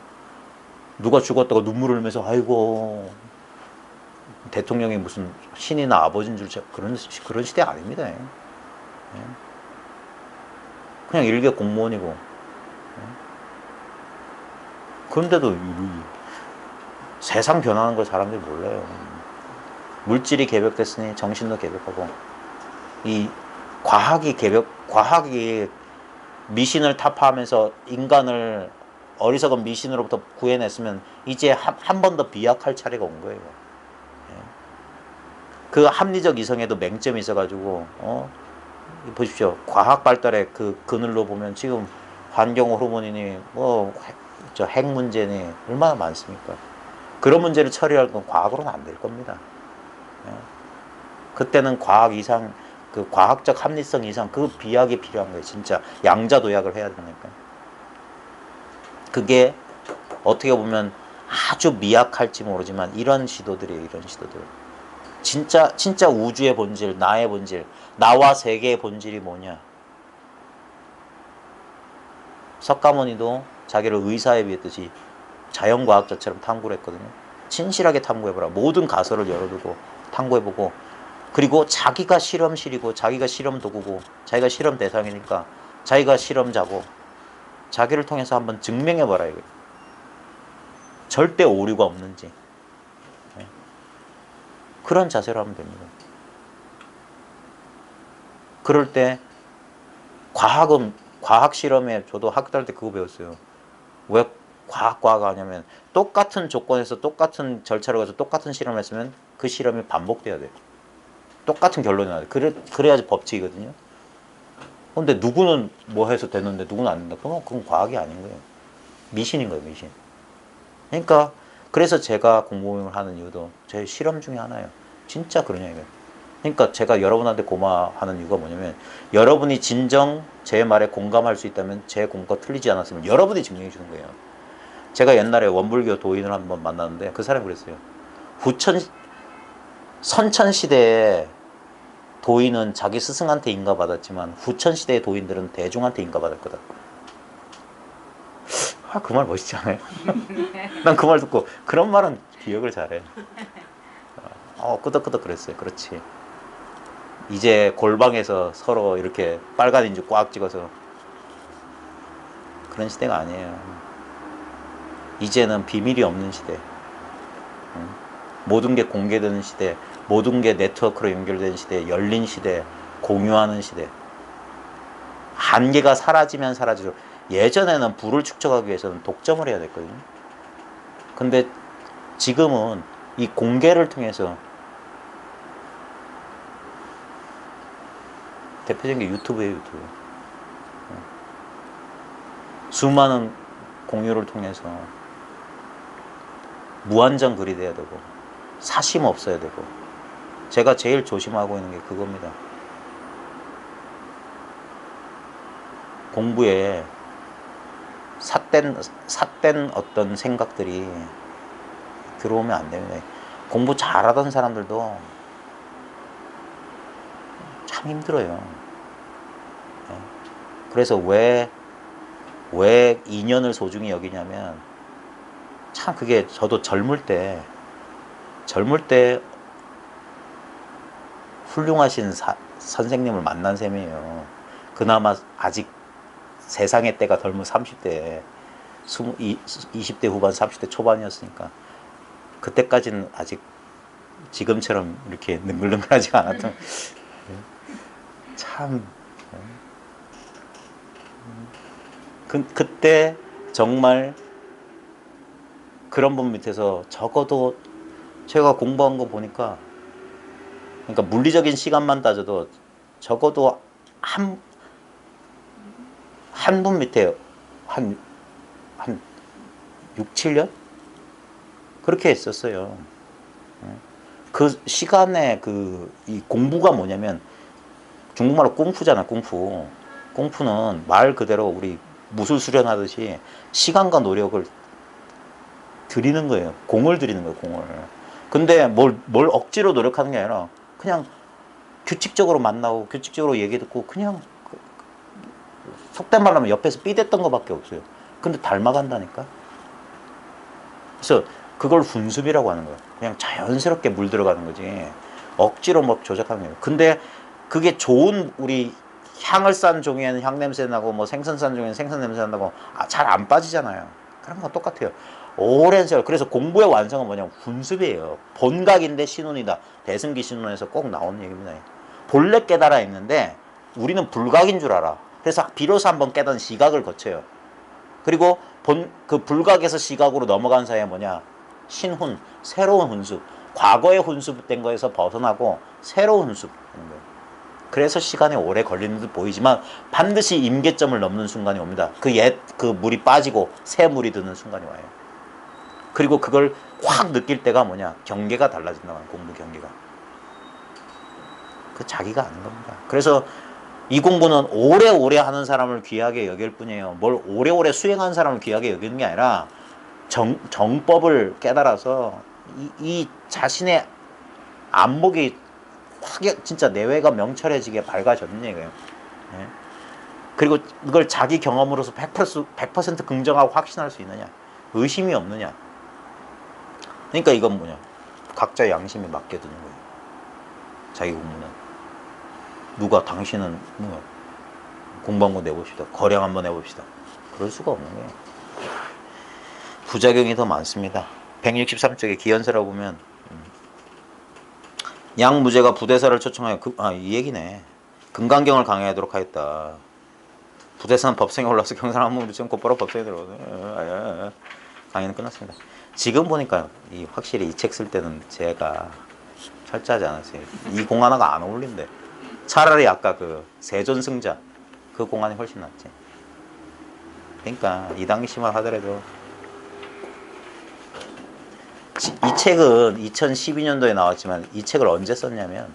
누가 죽었다고 눈물 흘리면서 아이고 대통령이 무슨 신이나 아버지인 줄, 그런 시대 아닙니다. 그냥 일개 공무원이고. 그런데도 세상 변하는 걸 사람들이 몰라요. 물질이 개벽됐으니 정신도 개벽하고, 이 과학이 미신을 타파하면서 인간을 어리석은 미신으로부터 구해냈으면 이제 한 번 더 비약할 차례가 온 거예요. 그 합리적 이성에도 맹점이 있어가지고, 보십시오. 과학 발달의 그 그늘로 보면 지금 환경 호르몬이니 핵 문제니 얼마나 많습니까? 그런 문제를 처리할 건 과학으로는 안 될 겁니다. 그때는 과학 이상, 그 과학적 합리성 이상 그 비약이 필요한 거예요. 진짜 양자도약을 해야 되니까. 그게 어떻게 보면 아주 미약할지 모르지만 이런 시도들이에요. 이런 시도들. 진짜 우주의 본질, 나의 본질, 나와 세계의 본질이 뭐냐. 석가모니도 자기를 의사에 비했듯이 자연과학자처럼 탐구를 했거든요. 진실하게 탐구해보라. 모든 가설을 열어두고 탐구해보고, 그리고 자기가 실험실이고 자기가 실험 도구고 자기가 실험 대상이니까 자기가 실험자고 자기를 통해서 한번 증명해봐라 이거예요. 절대 오류가 없는지. 그런 자세로 하면 됩니다. 그럴 때 과학 실험에 저도 학교 다닐 때 그거 배웠어요. 왜 과학과가 하냐면 똑같은 조건에서 똑같은 절차를 가서 똑같은 실험을 했으면 그 실험이 반복돼야 돼요. 똑같은 결론이 나요. 그래야지 법칙이거든요. 근데 누구는 뭐 해서 되는데 누구는 안 된다. 그건 과학이 아닌 거예요. 미신인 거예요, 미신. 그러니까 그래서 제가 공부를 하는 이유도 제 실험 중에 하나예요. 진짜 그러냐 이거예요. 그러니까 제가 여러분한테 고마워하는 이유가 뭐냐면 여러분이 진정 제 말에 공감할 수 있다면 제 공부가 틀리지 않았으면 여러분이 증명해 주는 거예요. 제가 옛날에 원불교 도인을 한번 만났는데 그 사람이 그랬어요. 선천시대에 도인은 자기 스승한테 인가받았지만 후천시대의 도인들은 대중한테 인가받을 거다. 그 말 멋있지 않아요? 난 그 말 듣고 그런 말은 기억을 잘해. 끄덕끄덕 그랬어요. 그렇지. 이제 골방에서 서로 이렇게 빨간 인주 꽉 찍어서 그런 시대가 아니에요. 이제는 비밀이 없는 시대. 모든 게 공개되는 시대, 모든 게 네트워크로 연결되는 시대, 열린 시대, 공유하는 시대. 한계가 사라지면 사라지죠. 예전에는 부를 축적하기 위해서는 독점을 해야 됐거든요. 근데 지금은 이 공개를 통해서 대표적인 게 유튜브예요, 유튜브. 수많은 공유를 통해서 무한정 글이 돼야 되고 사심 없어야 되고 제가 제일 조심하고 있는 게 그겁니다. 공부에 삿된 어떤 생각들이 들어오면 안 됩니다. 공부 잘하던 사람들도 참 힘들어요. 그래서 왜 인연을 소중히 여기냐면 참 그게 저도 젊을 때 훌륭하신 선생님을 만난 셈이에요. 그나마 아직 세상의 때가 덜면 30대, 20대 후반, 30대 초반이었으니까 그때까지는 아직 지금처럼 이렇게 능글능글하지 않았던 참 그때 정말 그런 분 밑에서 적어도 제가 공부한 거 보니까 그러니까 물리적인 시간만 따져도 적어도 한 분 밑에 한 6, 7년? 그렇게 했었어요. 그 시간에 이 공부가 뭐냐면 중국말로 꿍푸잖아, 꿍푸. 꿍푸는 말 그대로 우리 무술 수련하듯이 시간과 노력을 들이는 거예요. 공을 들이는 거예요, 공을. 근데 뭘 억지로 노력하는 게 아니라 그냥 규칙적으로 만나고 규칙적으로 얘기 듣고 그냥 속된 말로 하면 옆에서 삐댔던 거밖에 없어요. 근데 닮아간다니까. 그래서 그걸 훈습이라고 하는 거예요. 그냥 자연스럽게 물들어가는 거지 억지로 뭐 조작하는 거예요. 근데 그게 좋은 우리 향을 싼 종이에는 향 냄새 나고 뭐 생선 싼 종이에는 생선 냄새 난다고 잘 안 빠지잖아요. 그런 건 똑같아요. 오랜 세월. 그래서 공부의 완성은 뭐냐면 훈습이에요. 본각인데 신운이다. 대승기 신운에서 꼭 나오는 얘기입니다. 본래 깨달아 있는데 우리는 불각인 줄 알아. 그래서 비로소 한번 깨달은 시각을 거쳐요. 그리고 그 불각에서 시각으로 넘어간 사이에 뭐냐? 신훈, 새로운 훈습. 과거에 훈습된 거에서 벗어나고 새로운 훈습 하는 거예요. 그래서 시간이 오래 걸리는 듯 보이지만 반드시 임계점을 넘는 순간이 옵니다. 그 물이 빠지고 새 물이 드는 순간이 와요. 그리고 그걸 확 느낄 때가 뭐냐? 경계가 달라진다. 공부 경계가. 그 자기가 아는 겁니다. 그래서 이 공부는 오래오래 하는 사람을 귀하게 여길 뿐이에요. 뭘 오래오래 수행한 사람을 귀하게 여기는 게 아니라 정법을 깨달아서 이 자신의 안목이 확 진짜 내외가 명철해지게 밝아졌는 얘기예요. 예? 그리고 이걸 자기 경험으로서 100% 긍정하고 확신할 수 있느냐? 의심이 없느냐? 그러니까 이건 뭐냐? 각자의 양심에 맡겨두는 거예요. 자기 공부는. 누가 당신은 뭐 공부 한번 내봅시다. 거량 한번 해봅시다. 그럴 수가 없는 거예요. 부작용이 더 많습니다. 163쪽에 기연서라고 보면 양무제가 부대사를 초청하여 이 얘기네. 금강경을 강의하도록 하였다. 부대사는 법성에 올라서 경상 한문으로 지금 곧바로 법성에 들어가서 강의는 끝났습니다. 지금 보니까 확실히 이 책 쓸 때는 제가 철저하지 않았어요. 이 공안화가 안 어울린대. 차라리 아까 그 세존승자 그 공안이 훨씬 낫지. 그러니까 이 당시만 하더라도 이 책은 2012년도에 나왔지만 이 책을 언제 썼냐면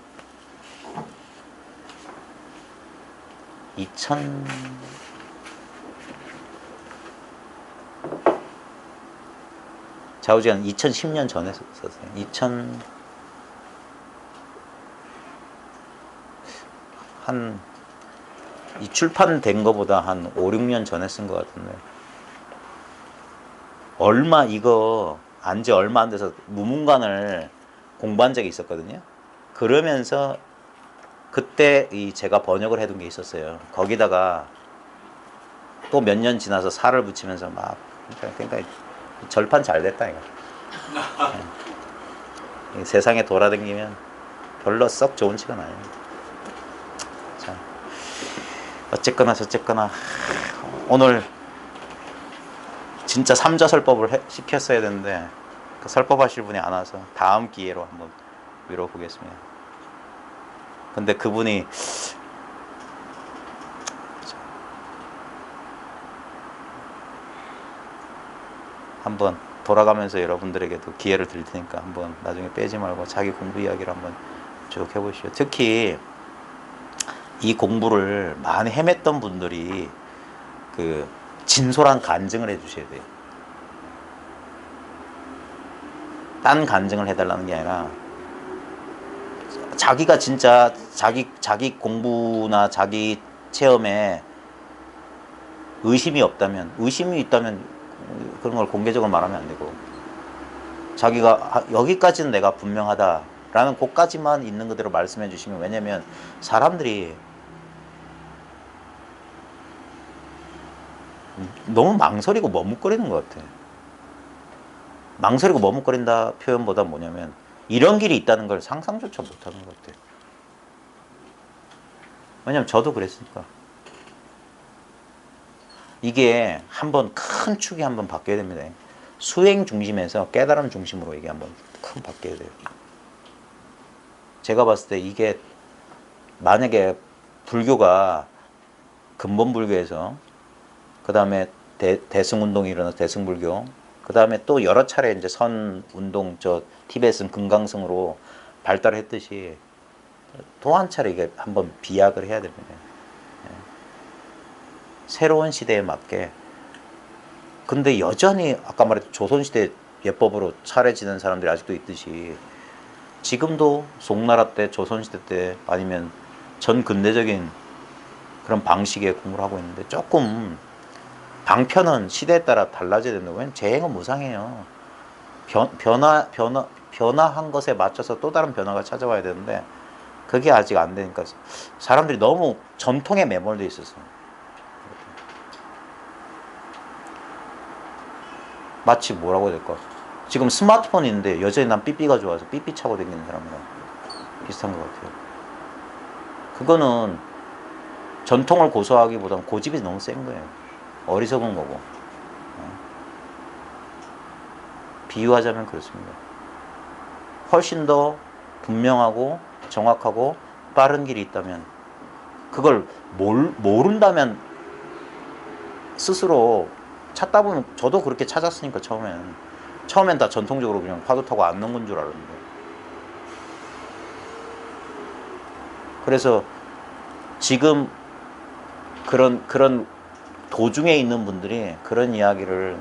2000 좌우지간 2010년 전에 썼어요. 이 출판된 거보다 한 5, 6년 전에 쓴 것 같은데 이거 안지 얼마 안 돼서 무문관을 공부한 적이 있었거든요. 그러면서 그때 제가 번역을 해둔 게 있었어요. 거기다가 또 몇 년 지나서 살을 붙이면서 막 그러니까 절판 잘 됐다 이거. 세상에 돌아다니면 별로 썩 좋은 책은 아니에요. 자, 어쨌거나 저쨌거나 오늘 진짜 삼자설법을 시켰어야 되는데 그 설법하실 분이 안 와서 다음 기회로 한번 미뤄보겠습니다. 근데 그분이 한번 돌아가면서 여러분들에게도 기회를 드릴 테니까 한번 나중에 빼지 말고 자기 공부 이야기를 한번 쭉 해보시죠. 특히 이 공부를 많이 헤맸던 분들이 그 진솔한 간증을 해주셔야 돼요. 딴 간증을 해달라는 게 아니라 자기가 진짜 자기 공부나 자기 체험에 의심이 있다면 그런 걸 공개적으로 말하면 안 되고 자기가 여기까지는 내가 분명하다라는 곳까지만 있는 그대로 말씀해 주시면, 왜냐면 사람들이 너무 망설이고 머뭇거리는 것 같아. 망설이고 머뭇거린다 표현보다 뭐냐면 이런 길이 있다는 걸 상상조차 못하는 것 같아. 왜냐면 저도 그랬으니까. 이게 한번 큰 축이 한번 바뀌어야 됩니다. 수행 중심에서 깨달음 중심으로 이게 한번 큰 바뀌어야 돼요. 제가 봤을 때 이게 만약에 불교가 근본 불교에서 그 다음에 대승운동이 일어나서 대승불교, 그 다음에 또 여러 차례 이제 선운동, 티베트는 금강성으로 발달했듯이 또 한 차례 이게 한번 비약을 해야 됩니다. 새로운 시대에 맞게. 근데 여전히 아까 말했던 조선시대 예법으로 차례 지는 사람들이 아직도 있듯이 지금도 송나라 때, 조선시대 때 아니면 전 근대적인 그런 방식의 공부를 하고 있는데 조금 방편은 시대에 따라 달라져야 된다고. 왜냐면 재행은 무상해요. 변화한 것에 맞춰서 또 다른 변화가 찾아와야 되는데 그게 아직 안 되니까 사람들이 너무 전통에 매몰돼 있어서. 마치 뭐라고 해야 될까? 지금 스마트폰이 있는데 여전히 난 삐삐가 좋아서 삐삐 차고 다니는 사람이랑 비슷한 것 같아요. 그거는 전통을 고수하기보다는 고집이 너무 센 거예요. 어리석은 거고. 비유하자면 그렇습니다. 훨씬 더 분명하고 정확하고 빠른 길이 있다면, 그걸 모른다면 스스로 찾다 보면, 저도 그렇게 찾았으니까 처음엔 다 전통적으로 그냥 파도 타고 안 넘은 줄 알았는데, 그래서 지금 그런 도중에 있는 분들이 그런 이야기를,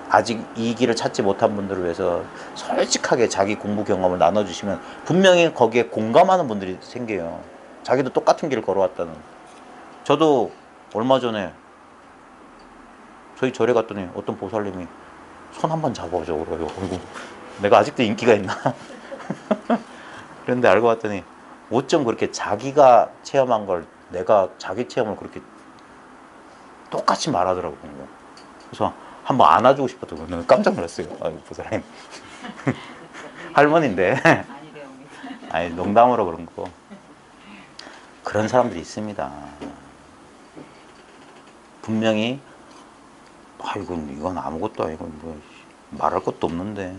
아직 이 길을 찾지 못한 분들을 위해서 솔직하게 자기 공부 경험을 나눠주시면 분명히 거기에 공감하는 분들이 생겨요. 자기도 똑같은 길을 걸어왔다는. 저도 얼마 전에 저희 절에 갔더니 어떤 보살님이 손 한번 잡아줘 그래요. 내가 아직도 인기가 있나? 그런데 알고 봤더니 어쩜 그렇게 자기가 체험한 걸 내가 자기 체험을 그렇게 똑같이 말하더라고요. 그래서 한번 안아주고 싶었던 깜짝 놀랐어요. 아유, 그 사람이 할머니인데 아니 농담으로 그런 거. 그런 사람들이 있습니다. 분명히 이건 아무것도 아니고 뭐 말할 것도 없는데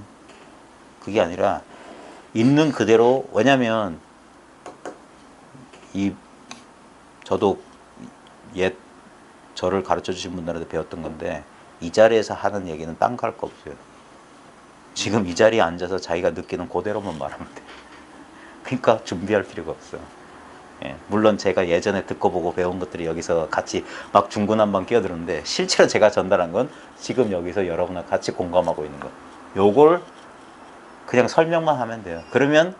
그게 아니라 있는 그대로. 왜냐면 저도 옛 저를 가르쳐 주신 분들한테 배웠던 건데 이 자리에서 하는 얘기는 딴 거 할 거 없어요. 지금 이 자리에 앉아서 자기가 느끼는 그대로만 말하면 돼. 그러니까 준비할 필요가 없어. 예, 물론 제가 예전에 듣고 보고 배운 것들이 여기서 같이 막 중구난방 끼어드는데 실제로 제가 전달한 건 지금 여기서 여러분과 같이 공감하고 있는 거. 요걸 그냥 설명만 하면 돼요. 그러면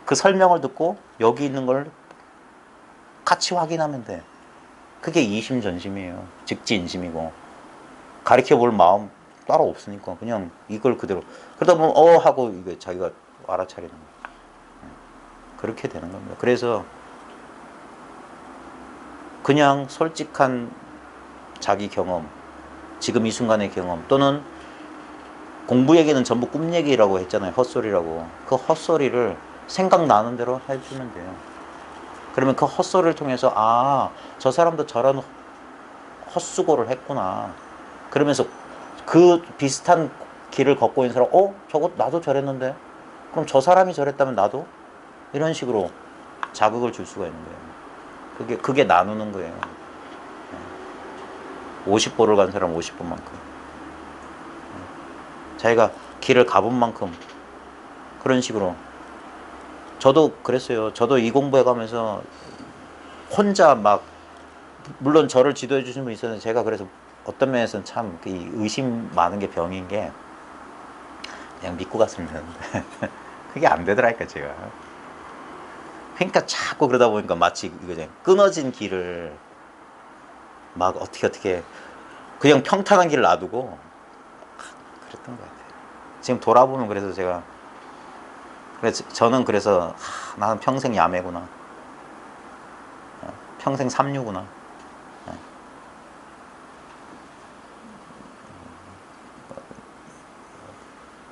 그 설명을 듣고 여기 있는 걸 같이 확인하면 돼. 그게 이심전심이에요. 직지인심이고 가르쳐 볼 마음 따로 없으니까 그냥 이걸 그대로 그러다 보면 하고 이게 자기가 알아차리는 거예요. 그렇게 되는 겁니다. 그래서 그냥 솔직한 자기 경험, 지금 이 순간의 경험, 또는 공부 얘기는 전부 꿈 얘기라고 했잖아요. 헛소리라고. 그 헛소리를 생각나는 대로 해주면 돼요. 그러면 그 헛소리를 통해서 저 사람도 저런 헛수고를 했구나. 그러면서 그 비슷한 길을 걷고 있는 사람, 저거 나도 저랬는데? 그럼 저 사람이 저랬다면 나도? 이런 식으로 자극을 줄 수가 있는 거예요. 그게 나누는 거예요. 50보를 간 사람 50보만큼. 자기가 길을 가본 만큼 그런 식으로. 저도 그랬어요. 저도 이 공부해 가면서 혼자 막, 물론 저를 지도해 주신 분이 있었는데 제가 그래서 어떤 면에서는 참 이 의심 많은 게 병인 게 그냥 믿고 갔으면 되는데 그게 안 되더라니까 제가. 그러니까 자꾸 그러다 보니까 마치 이거 끊어진 길을 막 어떻게 그냥 평탄한 길을 놔두고 그랬던 것 같아요. 지금 돌아보면 그래서 저는 그래서 나는 평생 야매구나. 평생 삼류구나.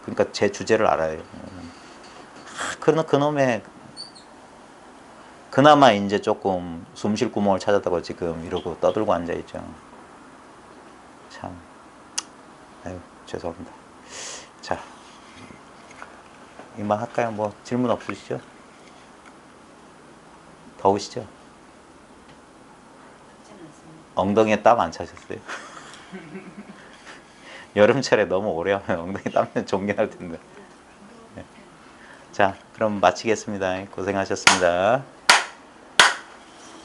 그러니까 제 주제를 알아요. 그놈의 그나마 이제 조금 숨 쉴 구멍을 찾았다고 지금 이러고 떠들고 앉아있죠. 참, 아유, 죄송합니다. 자, 이만 할까요? 뭐 질문 없으시죠? 더우시죠? 엉덩이에 땀 안 차셨어요? 여름철에 너무 오래 하면 엉덩이 땀면 종기 날 텐데. 네. 자, 그럼 마치겠습니다. 고생하셨습니다.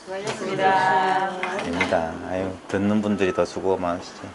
수고하셨습니다. 아닙니다. 아유, 듣는 분들이 더 수고 많으시죠.